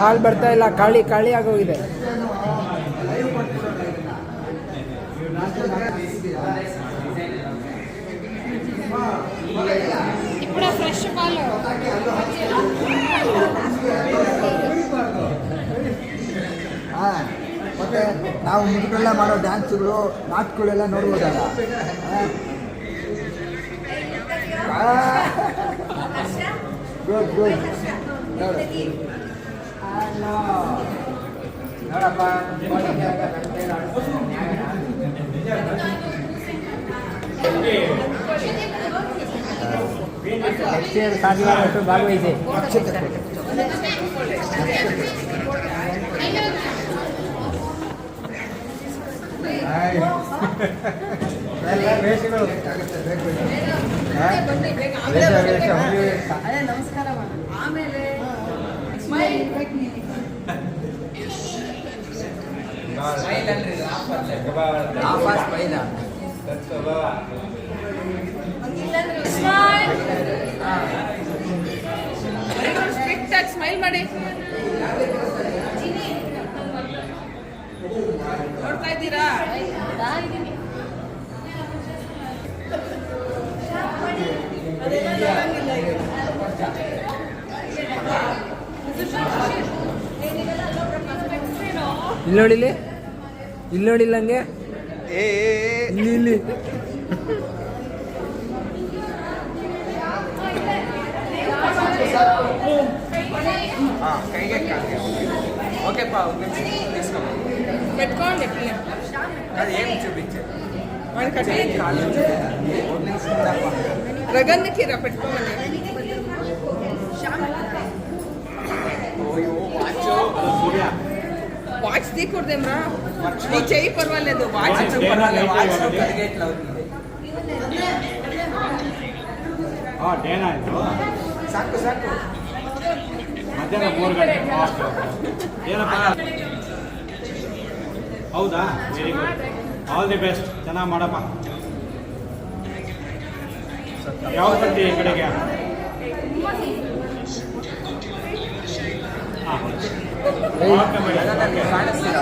ಹಾಲು ಬರ್ತಾ ಇಲ್ಲ, ಖಾಲಿ ಆಗೋಗಿದೆ. ఇప్పుడు ఫ్రెష్ పాలు ಮತ್ತೆ ನಾವು ಮುದುಕರೆಲ್ಲ ಮಾಡೋ ಡ್ಯಾನ್ಸ್ಗಳು ನಾಟಕಗಳೆಲ್ಲ ನೋಡ್ಬೋದಲ್ಲ. ಗುಡ್ ಗುಡ್ ನೋಡಪ್ಪ ನೆಕ್ಸ್ಟ್ ಇಯರ್ ಸಾಧ್ಯವಾದಷ್ಟು ಭಾಗವಹಿಸಿ. ನಮಸ್ಕಾರ ಆಮೇಲೆ ಸ್ಮೈಲ್ ಮಾಡಿ ನೋಡ್ತಾ ಇದ್ದೀರಾ? ಇಲ್ಲಿ ನೋಡಿಲ್ಲ ಹಂಗೆ ಇಲ್ಲಿ ఓకేపా తీసుకోండి పెట్టుకోండి అది ఏం చూపించే రగన్కి రా పెట్టుకోమని వాచ్ తీకూడదేమ్రా, నీ చెయ్యి పర్వాలేదు, వాచ్ కడిగేట్లా అవుతుంది. ಡೇನಾ ಇದು ಸಾಕು ಸಾಕು. ಮಧ್ಯಾಹ್ನ 3 ಗಂಟೆ ಏನಪ್ಪ? ಹೌದಾ, very good, all the best, ಚೆನ್ನಾಗಿ ಮಾಡಪ್ಪ. ಯಾವ ಬರ್ತಿ ಈ ಕಡೆಗೆ? ಹಾಂ, ಓಕೆ ಮೇಡಮ್. ಕಾಣಿಸ್ತೀರಾ?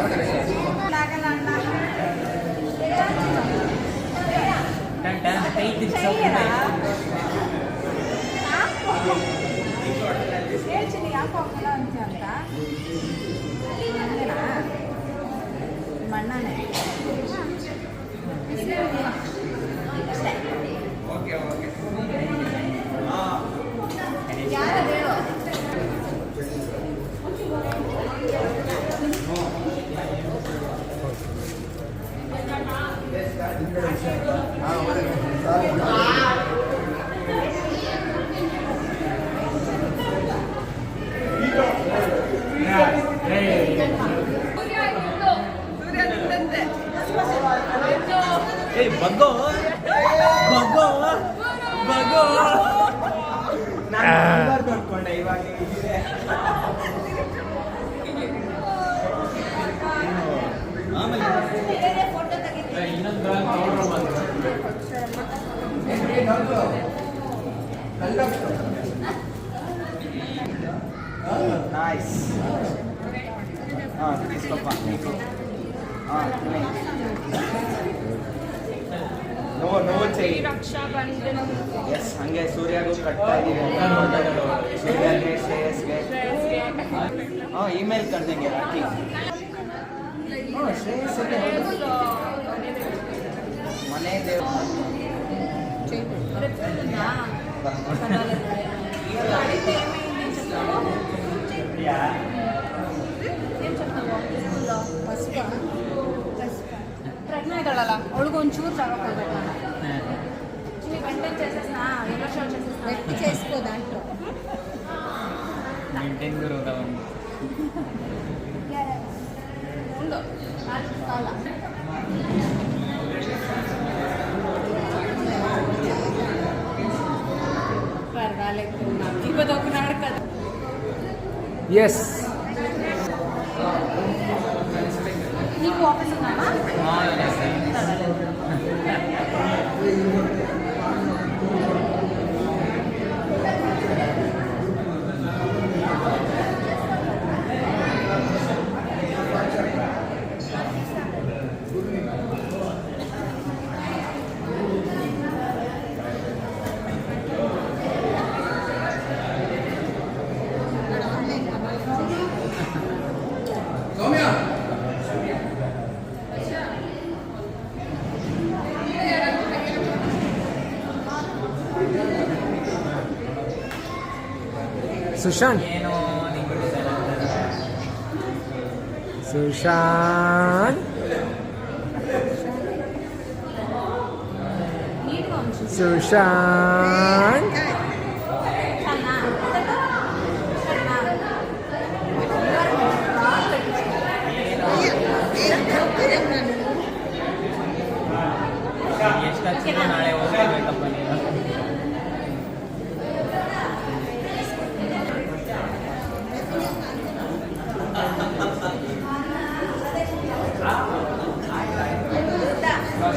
ಹೇಳ್ತೀನಿ ಯಾಕೋ ಹಾಕಲ್ಲ ಅಂತ ಮಣ್ಣನೇ ಓಕೆ ಓಕೆ. ಬಗ್ಗೋ ಬಗ್ಗೋ ಬಗ್ಗೋ ನಾನು ಅನ್ಕೊಂಡೆ ಇವಾಗ ಇನ್ನೊಂದು ನೈಸ್. తీసుకోప్ప నీకు నువ్వు చెయ్యి. ಎಸ್, ಹಂಗೆ ಸೂರ್ಯಗೂ ಕಟ್ತಾ ಇದ್ದೀವಿ. ಸೂರ್ಯಗೆ ಶ್ರೇಯಸ್ಗೆ ಇಮೇಲ್ ಕರ್ದಂಗೆ ರಾಕಿ. ಶ್ರೇಯಸ್ಗೆ ಮನೆ ದೇವ್ರು ప్రజ్ఞ ఇದ್ದಾಳಲ್ಲ ಅವಳಿಗೆ ಒಂಚೂರು ಜಾಗ ಕೊಡ್ಬೇಕು కంటెంట్ చేసేస్తా ఎలా షో చేసేస్తా చేసుకో దాంట్లో ఉండు కావాలా పర్వాలేదు ఇప్పుడు ఒకనాడు కదా ఎస్ నీకు ఆఫీస్ ఉందా ಸುಶಾಂತ್ ಸುಶಾಂತ್ ಸುಶಾಂತ್ ಎಷ್ಟು ನಾಳೆ ಹೋಗ್ಬೇಕಪ್ಪ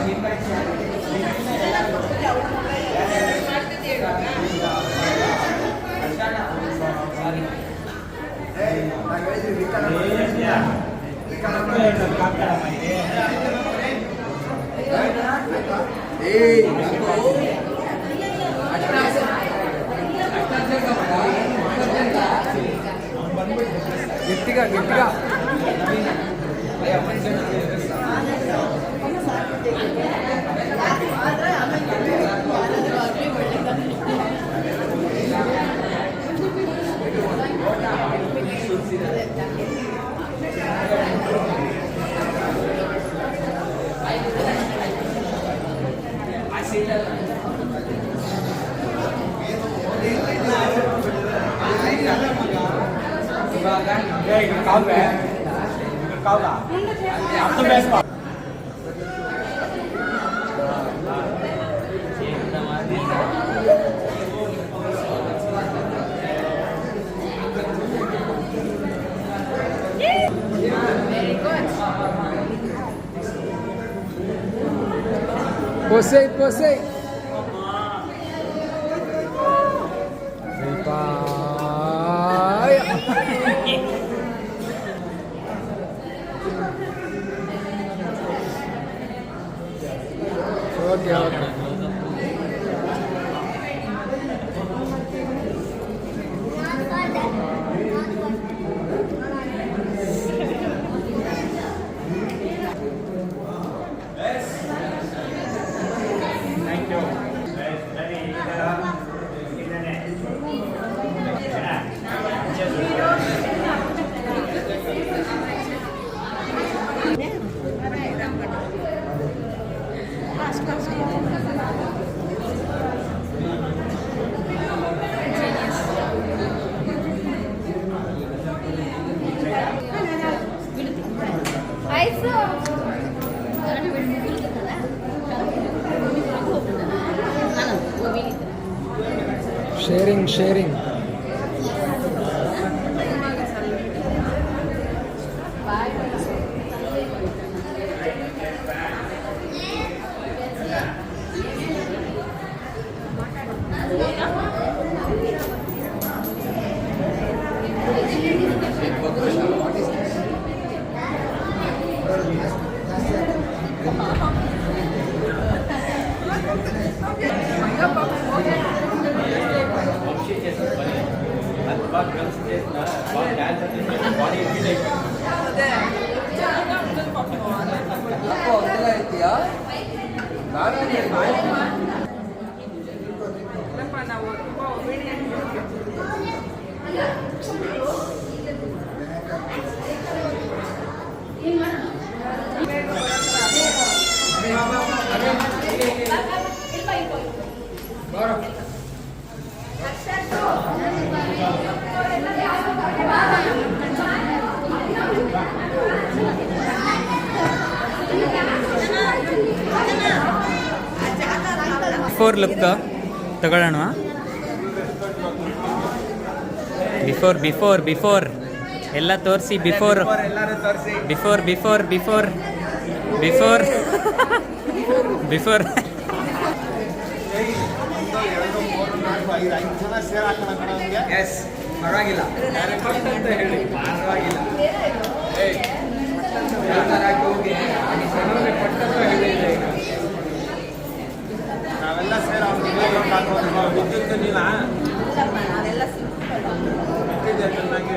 ನೀನು గట్టిగా గట్టిగా Posei, posei. Pai. Okay, okay. Sharing. Before ಲುಕ್ ತಗೊಳ್ಳೋಣ. ಬಿಫೋರ್ ಎಲ್ಲ ತೋರಿಸಿ. Before before before before before before yes ಪರವಾಗಿಲ್ಲ ಅಂತ ಹೇಳಿ ಪರವಾಗಿಲ್ಲ ನಾವೆಲ್ಲ ಸೇರಿ ವಿದ್ಯುತ್ ನೀಲ ಚೆನ್ನಾಗಿ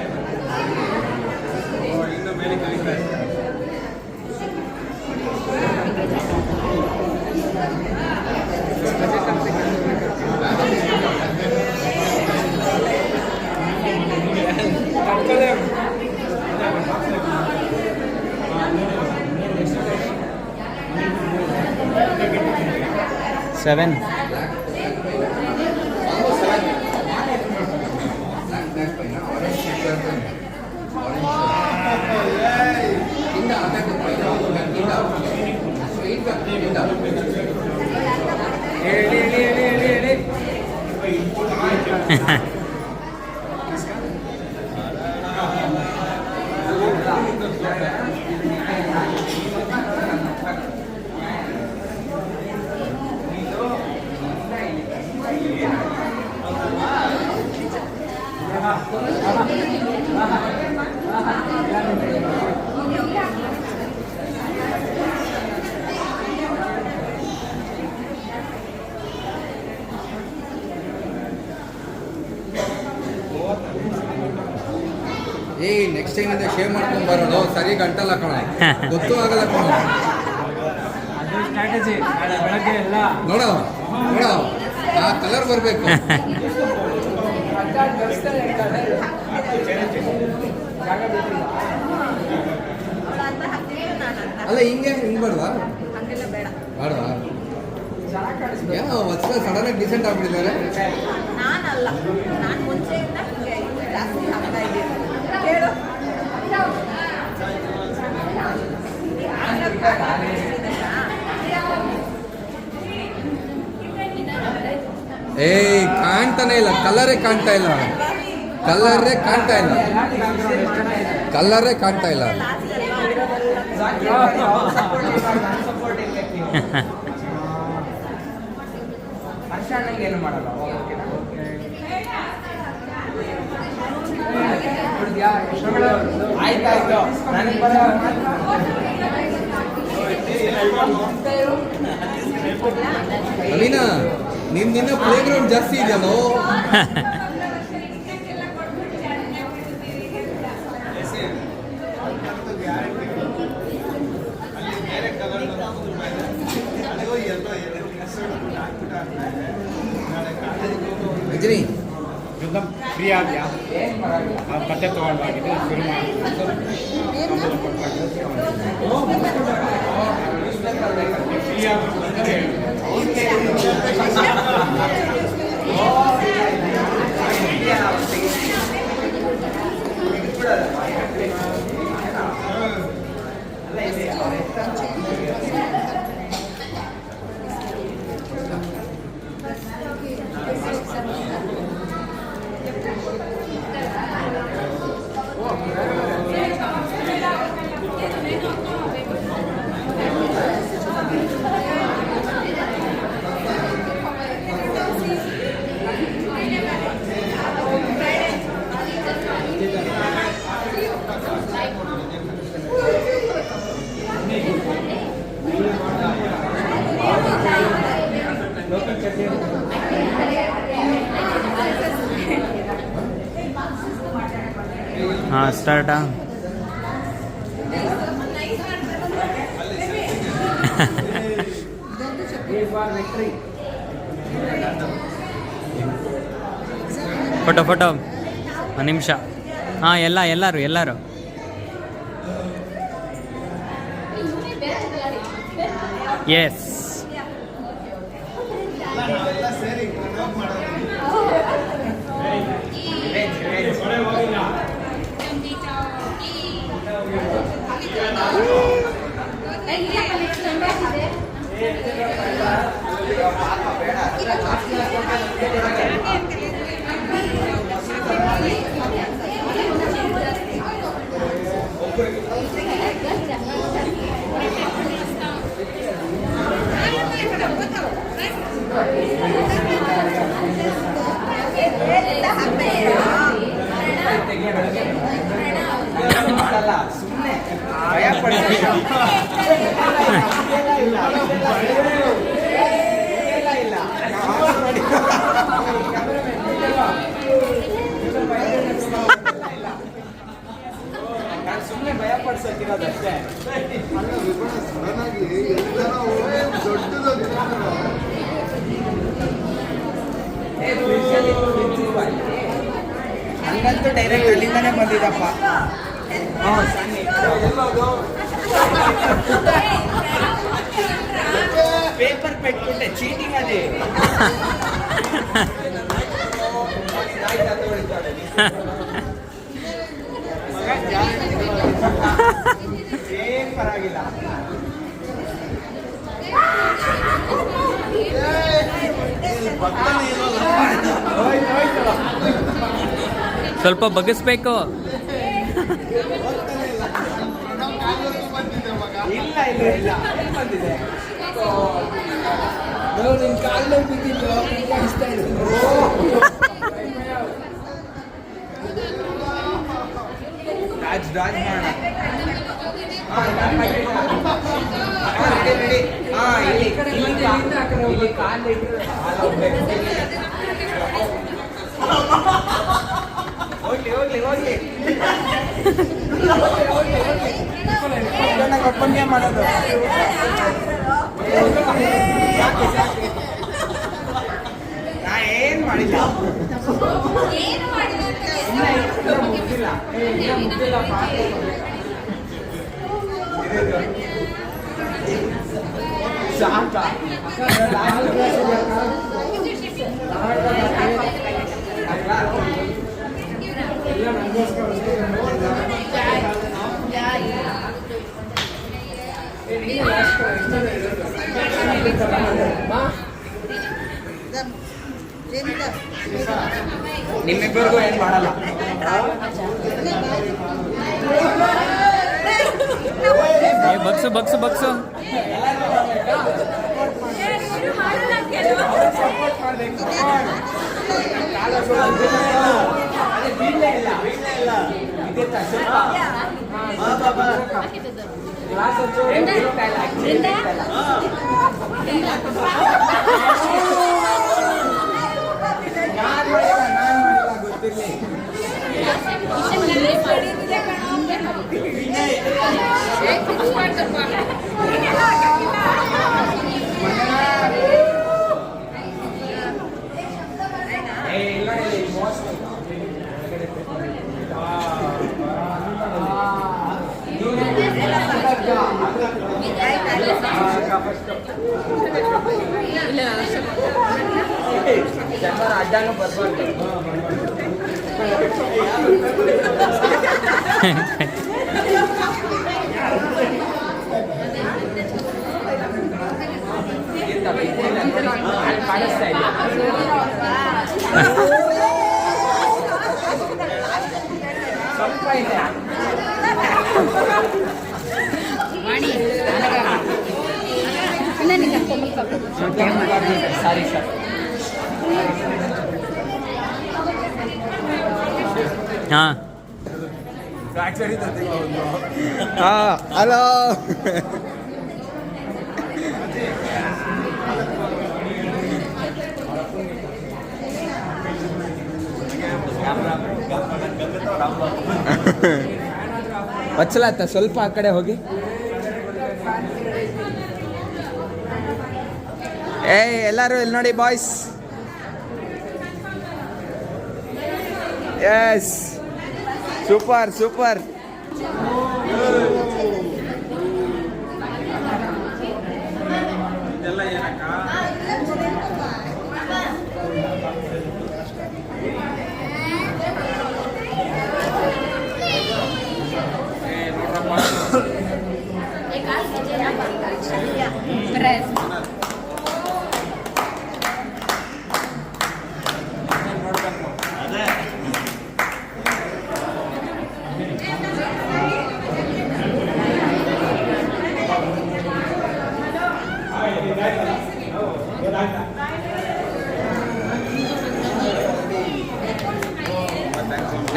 ಇನ್ನು ಮೇಲೆ ಕಲಿತಾ ಇದ್ದಾರೆ. ಸೆವೆನ್. ಏಯ್ ನೆಕ್ಸ್ಟ್ ಟೈಮಿಂದ ಶೇವ್ ಮಾಡ್ಕೊಂಡು ಬರೋದು ಸರಿ ಗಂಟಲ್ಲ ಕಣ ಗೊತ್ತೂ ಆಗಲ್ಲ ಕಣ ಸ್ಟ್ರಾಟಜಿ ಬೆಳಗ್ಗೆ ಎಲ್ಲ ನೋಡೋ ನೋಡೋ ಆ ಕಲರ್ ಬರಬೇಕು. ಅಲ್ಲ ಹಿಂಗೆ ಬೇಡವಾ ಬೇಡವಾ ಏನೋ ಹೊಸ ಸಡನ್ ಆಗಿ ಡಿಸೆಂಟ್ ಆಗ್ಬಿಟ್ಟಿದ್ದಾರೆ. ನಾನಲ್ಲ, ನಾನು ಮುಂಚೆಯಿಂದ ಹಿಂಗೆ ಜಾಸ್ತಿ ಆಗ್ತಾ ಇದ್ದೀನಿ. ಕೇಳು ಏಯ್ ಕಾಣ್ತಾನೆ ಇಲ್ಲ, ಕಲರೇ ಕಾಣ್ತಾ ಇಲ್ಲ, ಕಲರೇ ಕಾಣ್ತಾ ಇಲ್ಲ, ಕಲರೇ ಕಾಣ್ತಾ ಇಲ್ಲ. ಏನು ಮಾಡಲ್ಲ. ಆಯ್ತಾಯ್ತು ನನಗೆ ಅಲೀನಾ ನಿನ್ನ ಪ್ಲೇ ಗ್ರೌಂಡ್ ಜಾಸ್ತಿ ಇದೆಯಲ್ಲೋ. ರಜನಿ ಫ್ರೀ ಆಗಿದೆಯಾ ಕತೆ ತೊಗೊಂಡಾಗಿದೆ ಶುರು ಮಾಡಿ ಫ್ರೀ ಆಗಿ ಹಾಂ ಸ್ಟಾರ್ಟಾ. ಫೋಟೋ ಫೋಟೋ ಒಂದು ನಿಮಿಷ. ಹಾಂ, ಎಲ್ಲರೂ ಎಸ್. ಮಾಡಲ್ಲ, ಸುಮ್ಮನೆ ಭಯ ಪಡ್ತೀವಿ. ನಾನು ಸುಮ್ಮನೆ ಭಯ ಪಡ್ಸಕ್ಕಿರೋದಷ್ಟೇ. ಹಂಗಂತೂ ಡೈರೆಕ್ಟ್ ಅಲ್ಲಿಂದಾನೆ ಬಂದಿದ್ದಪ್ಪ. ಪೇಪರ್ ಪೆಟ್ಬಿಟ್ಟೆ, ಚೀಟಿಂಗ್ ಅದೇ. ಏನ್ ಪರವಾಗಿಲ್ಲ. ಸ್ವಲ್ಪ ಬಗ್ಗಿಸ್ಬೇಕು. ಇಲ್ಲ ಬಂದಿದೆ. ನಿನ್ ಕಾಲಲ್ಲಿ ಬಿದ್ದಿದ್ದು ಕಾಣಿಸ್ತಾ ಇದೆ. ರಾಜ್ ಮಾಡೋಣ. ರೆಡಿ. ಇಲ್ಲಿ ಕಾಲು ಇಟ್ಟರೆ ಹೋಗ್ಲಿ. ಒಪ್ಪಂಗೆ ಮಾಡೋದು. ನಾ ಏನ್ ಮಾಡಿಲ್ಲ. ಮುಗ್ದಿಲ್ಲ. ಸಾಕ ನಿಮ್ಮಿಬ್ಬರಿಗೂ ಏನ್ ಮಾಡಲ್ಲ. ಬಗ್ಸು. ಅಡ್ಡಾನು ಬರ್ಬಾರ್ದು. ಕಾಣಿಸ್ತಾ ಇದೆ. ಸ್ವಲ್ಪ ಇದೆ. Sorry sir. ಹಾಂ, ಹಲೋ. ವಚ್ಚಲಾತ ಸ್ವಲ್ಪ ಆ ಕಡೆ ಹೋಗಿ. ಎಲ್ಲರೂ ಇಲ್ಲಿ ನೋಡಿ ಬಾಯ್ಸ್. S super super. ಇದೆಲ್ಲ ಏನಕ್ಕ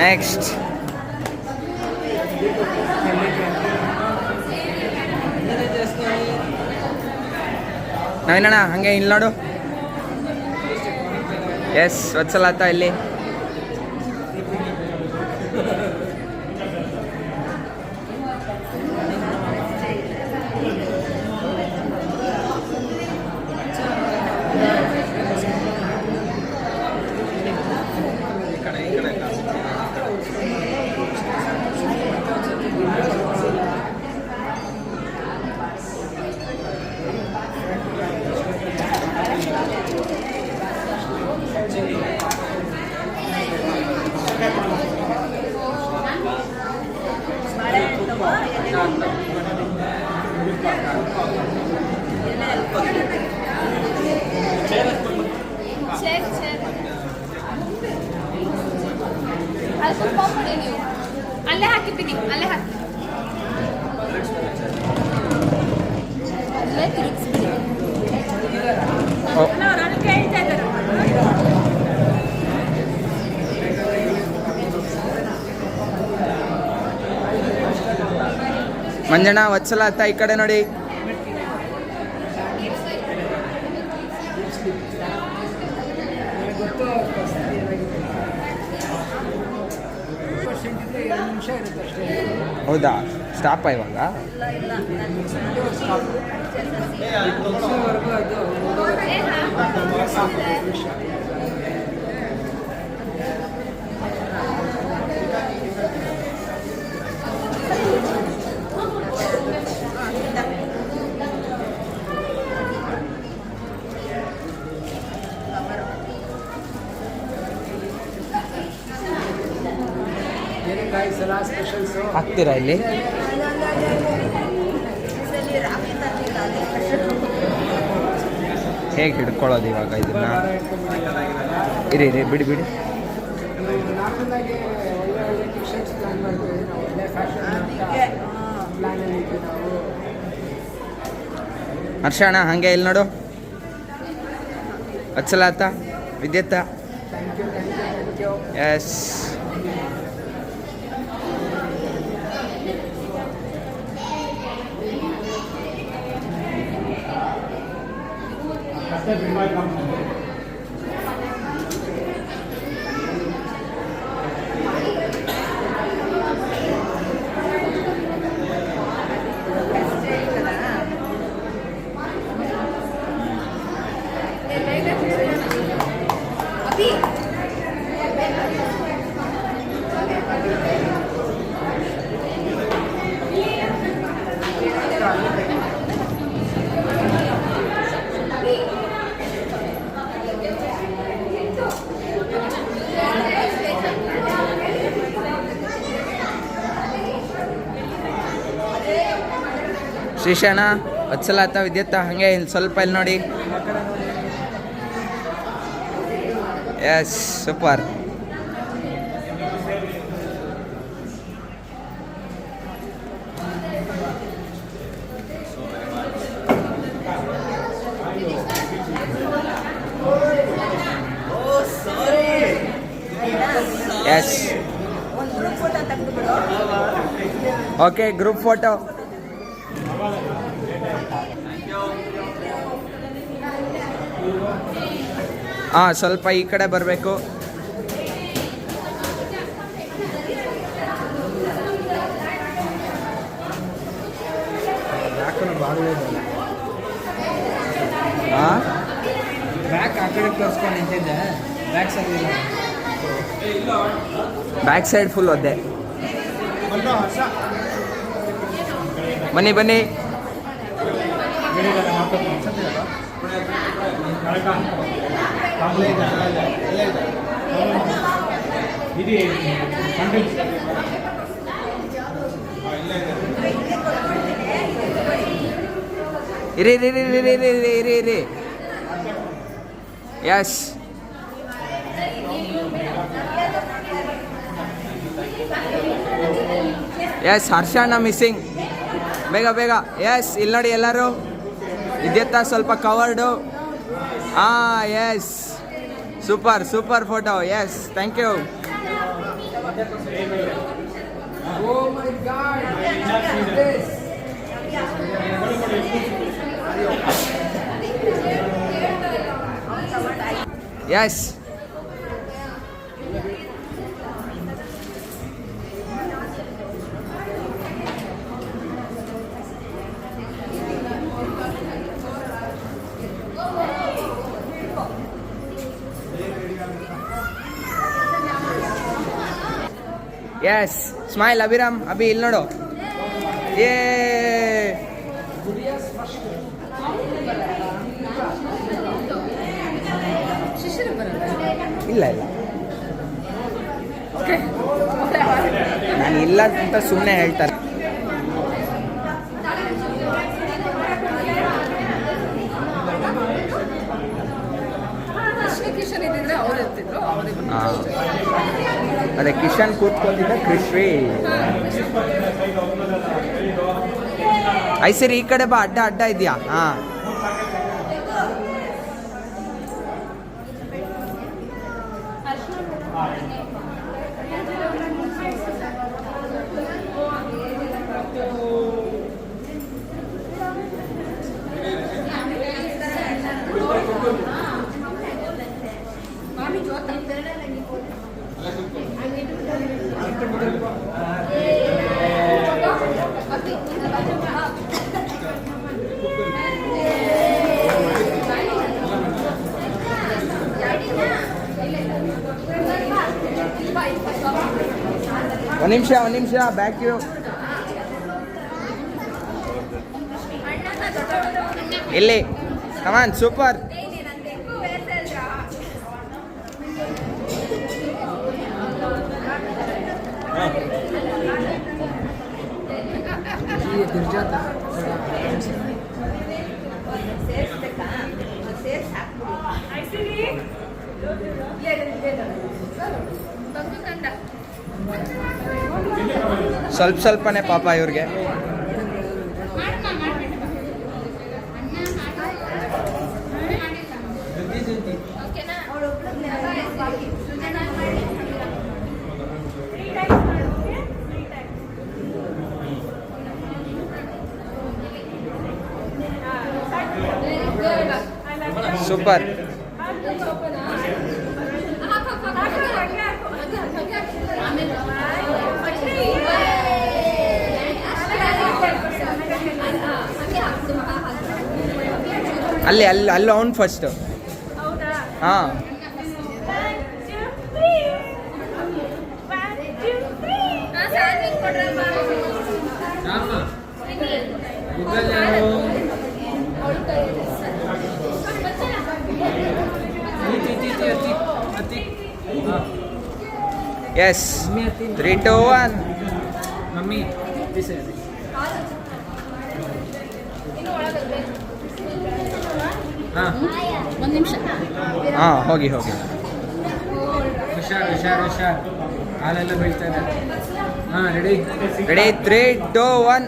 ನೆಕ್ಸ್ಟ್ ನವೀನಣ್ಣ ಹಂಗೆ ಇಲ್ಲಿ ನೋಡು. ಎಸ್ ವತ್ಸಲಾತ ಇಲ್ಲಿ. ಅದು ಸ್ವಲ್ಪ ಮಾಡಿ ನೀವು ಅಲ್ಲೇ ಹಾಕಿದ್ದೀನಿ, ಅಲ್ಲೇ ಹಾಕಿ ಅಲ್ಲೇ ತಿರುಗಿಸ್ಬಿಡಿ. ನಾನು ಕೇಳ್ತಾ ಇದ್ದಾರೆ. ಮಂಜಣ್ಣ ವತ್ಸಲಾತ ಈ ಕಡೆ ನೋಡಿ. ಹೌದಾ ಸ್ಟಾಪ್ ಇವಾಗ? ಹಾಕ್ತೀರಾ ಇಲ್ಲಿ? ಹೇಗೆ ಹಿಡ್ಕೊಳ್ಳೋದು ಇವಾಗ ಇದನ್ನ? ಇರಿ ಇರಿ ಬಿಡಿ ಬಿಡಿ. ಹರ್ಷಣ ಹಂಗೆ ಇಲ್ಲಿ ನೋಡು. ವತ್ಸಲಾತ ವಿದ್ಯುತ್ತ ಎಸ್ ಶ್ರೀಶಾನ ವತ್ಸಲಾತ ವಿದ್ಯುತ್ತ ಹಾಗೆ ಇಲ್ಲಿ ಸ್ವಲ್ಪ ಇಲ್ಲಿ ನೋಡಿ. S super. Yes okay group photo. ಹಾಂ ಸ್ವಲ್ಪ ಈ ಕಡೆ ಬರಬೇಕು. ಹಾಂ ಬ್ಯಾಕ್ ಆ ಕಡೆ ತೋರಿಸ್ಕೊಂಡು ನಿಂತಿದ್ದೆ, ಬ್ಯಾಕ್ ಸರಿ ಇಲ್ಲ. ಬ್ಯಾಕ್ ಸೈಡ್ ಫುಲ್ ಒದ್ದೆ. ಬನ್ನಿ ಬನ್ನಿ. ಇರಿ ಇರಿ ಇರಿ ಇರಿ ಇರಿ ಇರಿ ಇರಿ. ಯಸ್. ಎಸ್ ಹರ್ಷಣ್ಣ ಮಿಸ್ಸಿಂಗ್. ಬೇಗ ಬೇಗ. ಎಸ್ ಇಲ್ಲಿ ನೋಡಿ ಎಲ್ಲರೂ ಇದೆತ್ತ ಸ್ವಲ್ಪ covered. Yes super super photo. Yes thank you. Yes yes smile Abhiram. Abhi ಇಲ್ಲಿ ನೋಡು. ಏ ಇಲ್ಲ ಇಲ್ಲ ನಾನು ಇಲ್ಲ ಅಂತ ಸುಮ್ಮನೆ ಹೇಳ್ತಾರೆ. ಅದೇ ಕಿಶನ್ ಕೂತ್ಕೊಂಡಿದ್ದ ಕೃಷ್ವಿ. ಐಸರಿ ಈ ಕಡೆ ಬಾ. ಅಡ್ಡ ಅಡ್ಡ ಇದೆಯಾ? ಹಾಂ ಒಂದು ನಿಮಿಷ ಬ್ಯಾಕ್ ಯು. ಇಲ್ಲಿ ಕಮಾನ್ ಸೂಪರ್. ಸ್ವಲ್ಪ ಸ್ವಲ್ಪನೇ ಪಾಪ ಇವ್ರಿಗೆ. ಸೂಪರ್. ಅಲ್ಲಿ ಅಲ್ಲಿ ಅಲ್ಲಿ ಅವ್ನು ಫಸ್ಟು. ಹಾಂ ಎಸ್ 3, 2, 1 ಮಮ್ಮಿ ಒಂದು ನಿಮಿಷ. ಹಾಂ ಹೋಗಿ ಹೋಗಿ. ಹುಷಾರ್ ಹುಷಾರ್ ಹುಷಾರ್. ಹಾಲೆಲ್ಲ ಬೀಳ್ತಾ ಇದೆ. ಹಾಂ ರೆಡಿ ರೆಡಿ 3, 2, 1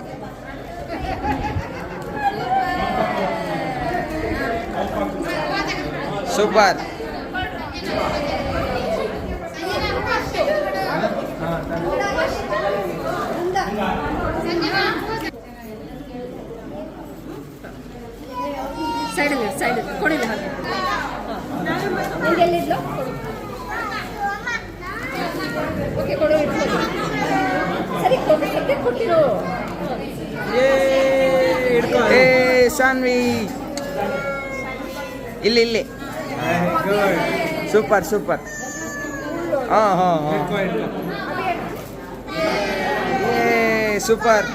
ಸೂಪರ್. ಸೈಡಲ್ಲಿ ಸೈಡಲ್ಲಿ ಕೊಡಿಲ್ಲ ಹಾಗೆ. ಎಲ್ಲಿದ್ಲು? ಓಕೆ ಕೊಡು. ಸರಿ ಕೊಟ್ಟು ಕೊಟ್ಟಿರು. ಏ ಸಾನ್ವಿ ಇಲ್ಲಿ ಇಲ್ಲಿ. Super super. ಹಾಂ ಹಾಂ ಹಾಂ ಏ ಸೂಪರ್.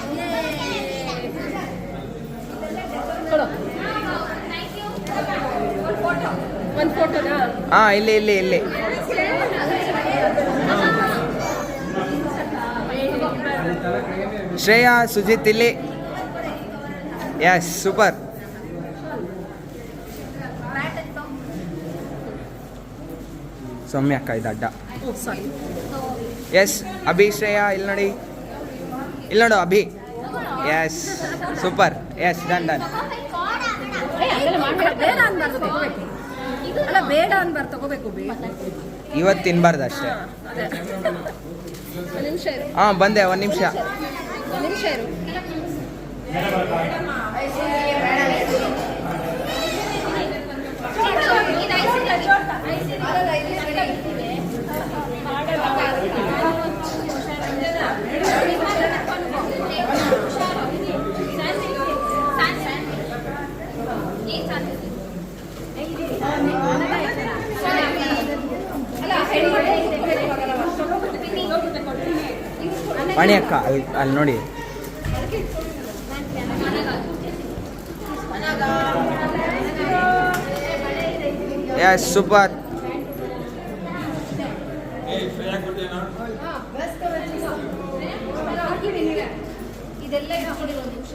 ಒಂದು ಫೋಟೋನಾ? ಹಾಂ ಇಲ್ಲಿ ಇಲ್ಲಿ ಇಲ್ಲಿ. ಶ್ರೇಯಾ ಸುಜಿತ್ ಇಲ್ಲಿ. Yes super. ಸೌಮ್ಯ ಅಕ್ಕ ಇದು ಅಡ್ಡ. ಸಾರಿ. ಎಸ್ ಅಭಿ ಶ್ರೇಯಾ ಇಲ್ಲಿ ನೋಡಿ, ಇಲ್ಲಿ ನೋಡು Abhi. Yes super. Yes done done. ಬೇಡ ಅನ್ಬಾರ್ದು, ತಗೋಬೇಕು. ಅಲ್ಲ ಬೇಡ ಅನ್ಬಾರ್ದು, ತಗೋಬೇಕು. ಇವತ್ತು ತಿನ್ಬಾರ್ದು ಅಷ್ಟೇ. ಅದೇ ಒಂದು ನಿಮಿಷ ಇರು, ಹಾಂ ಬಂದೆ, ಒಂದು ನಿಮಿಷ. ಒಂದು ನಿಮಿಷ ಇರು. ವಾಣಿ ಅಕ್ಕ ಅಲ್ಲಿ ನೋಡಿ. Yes super. ಇದೆಲ್ಲ ಇಟ್ಕೊಂಡಿರೋ ಒಂದು ನಿಮಿಷ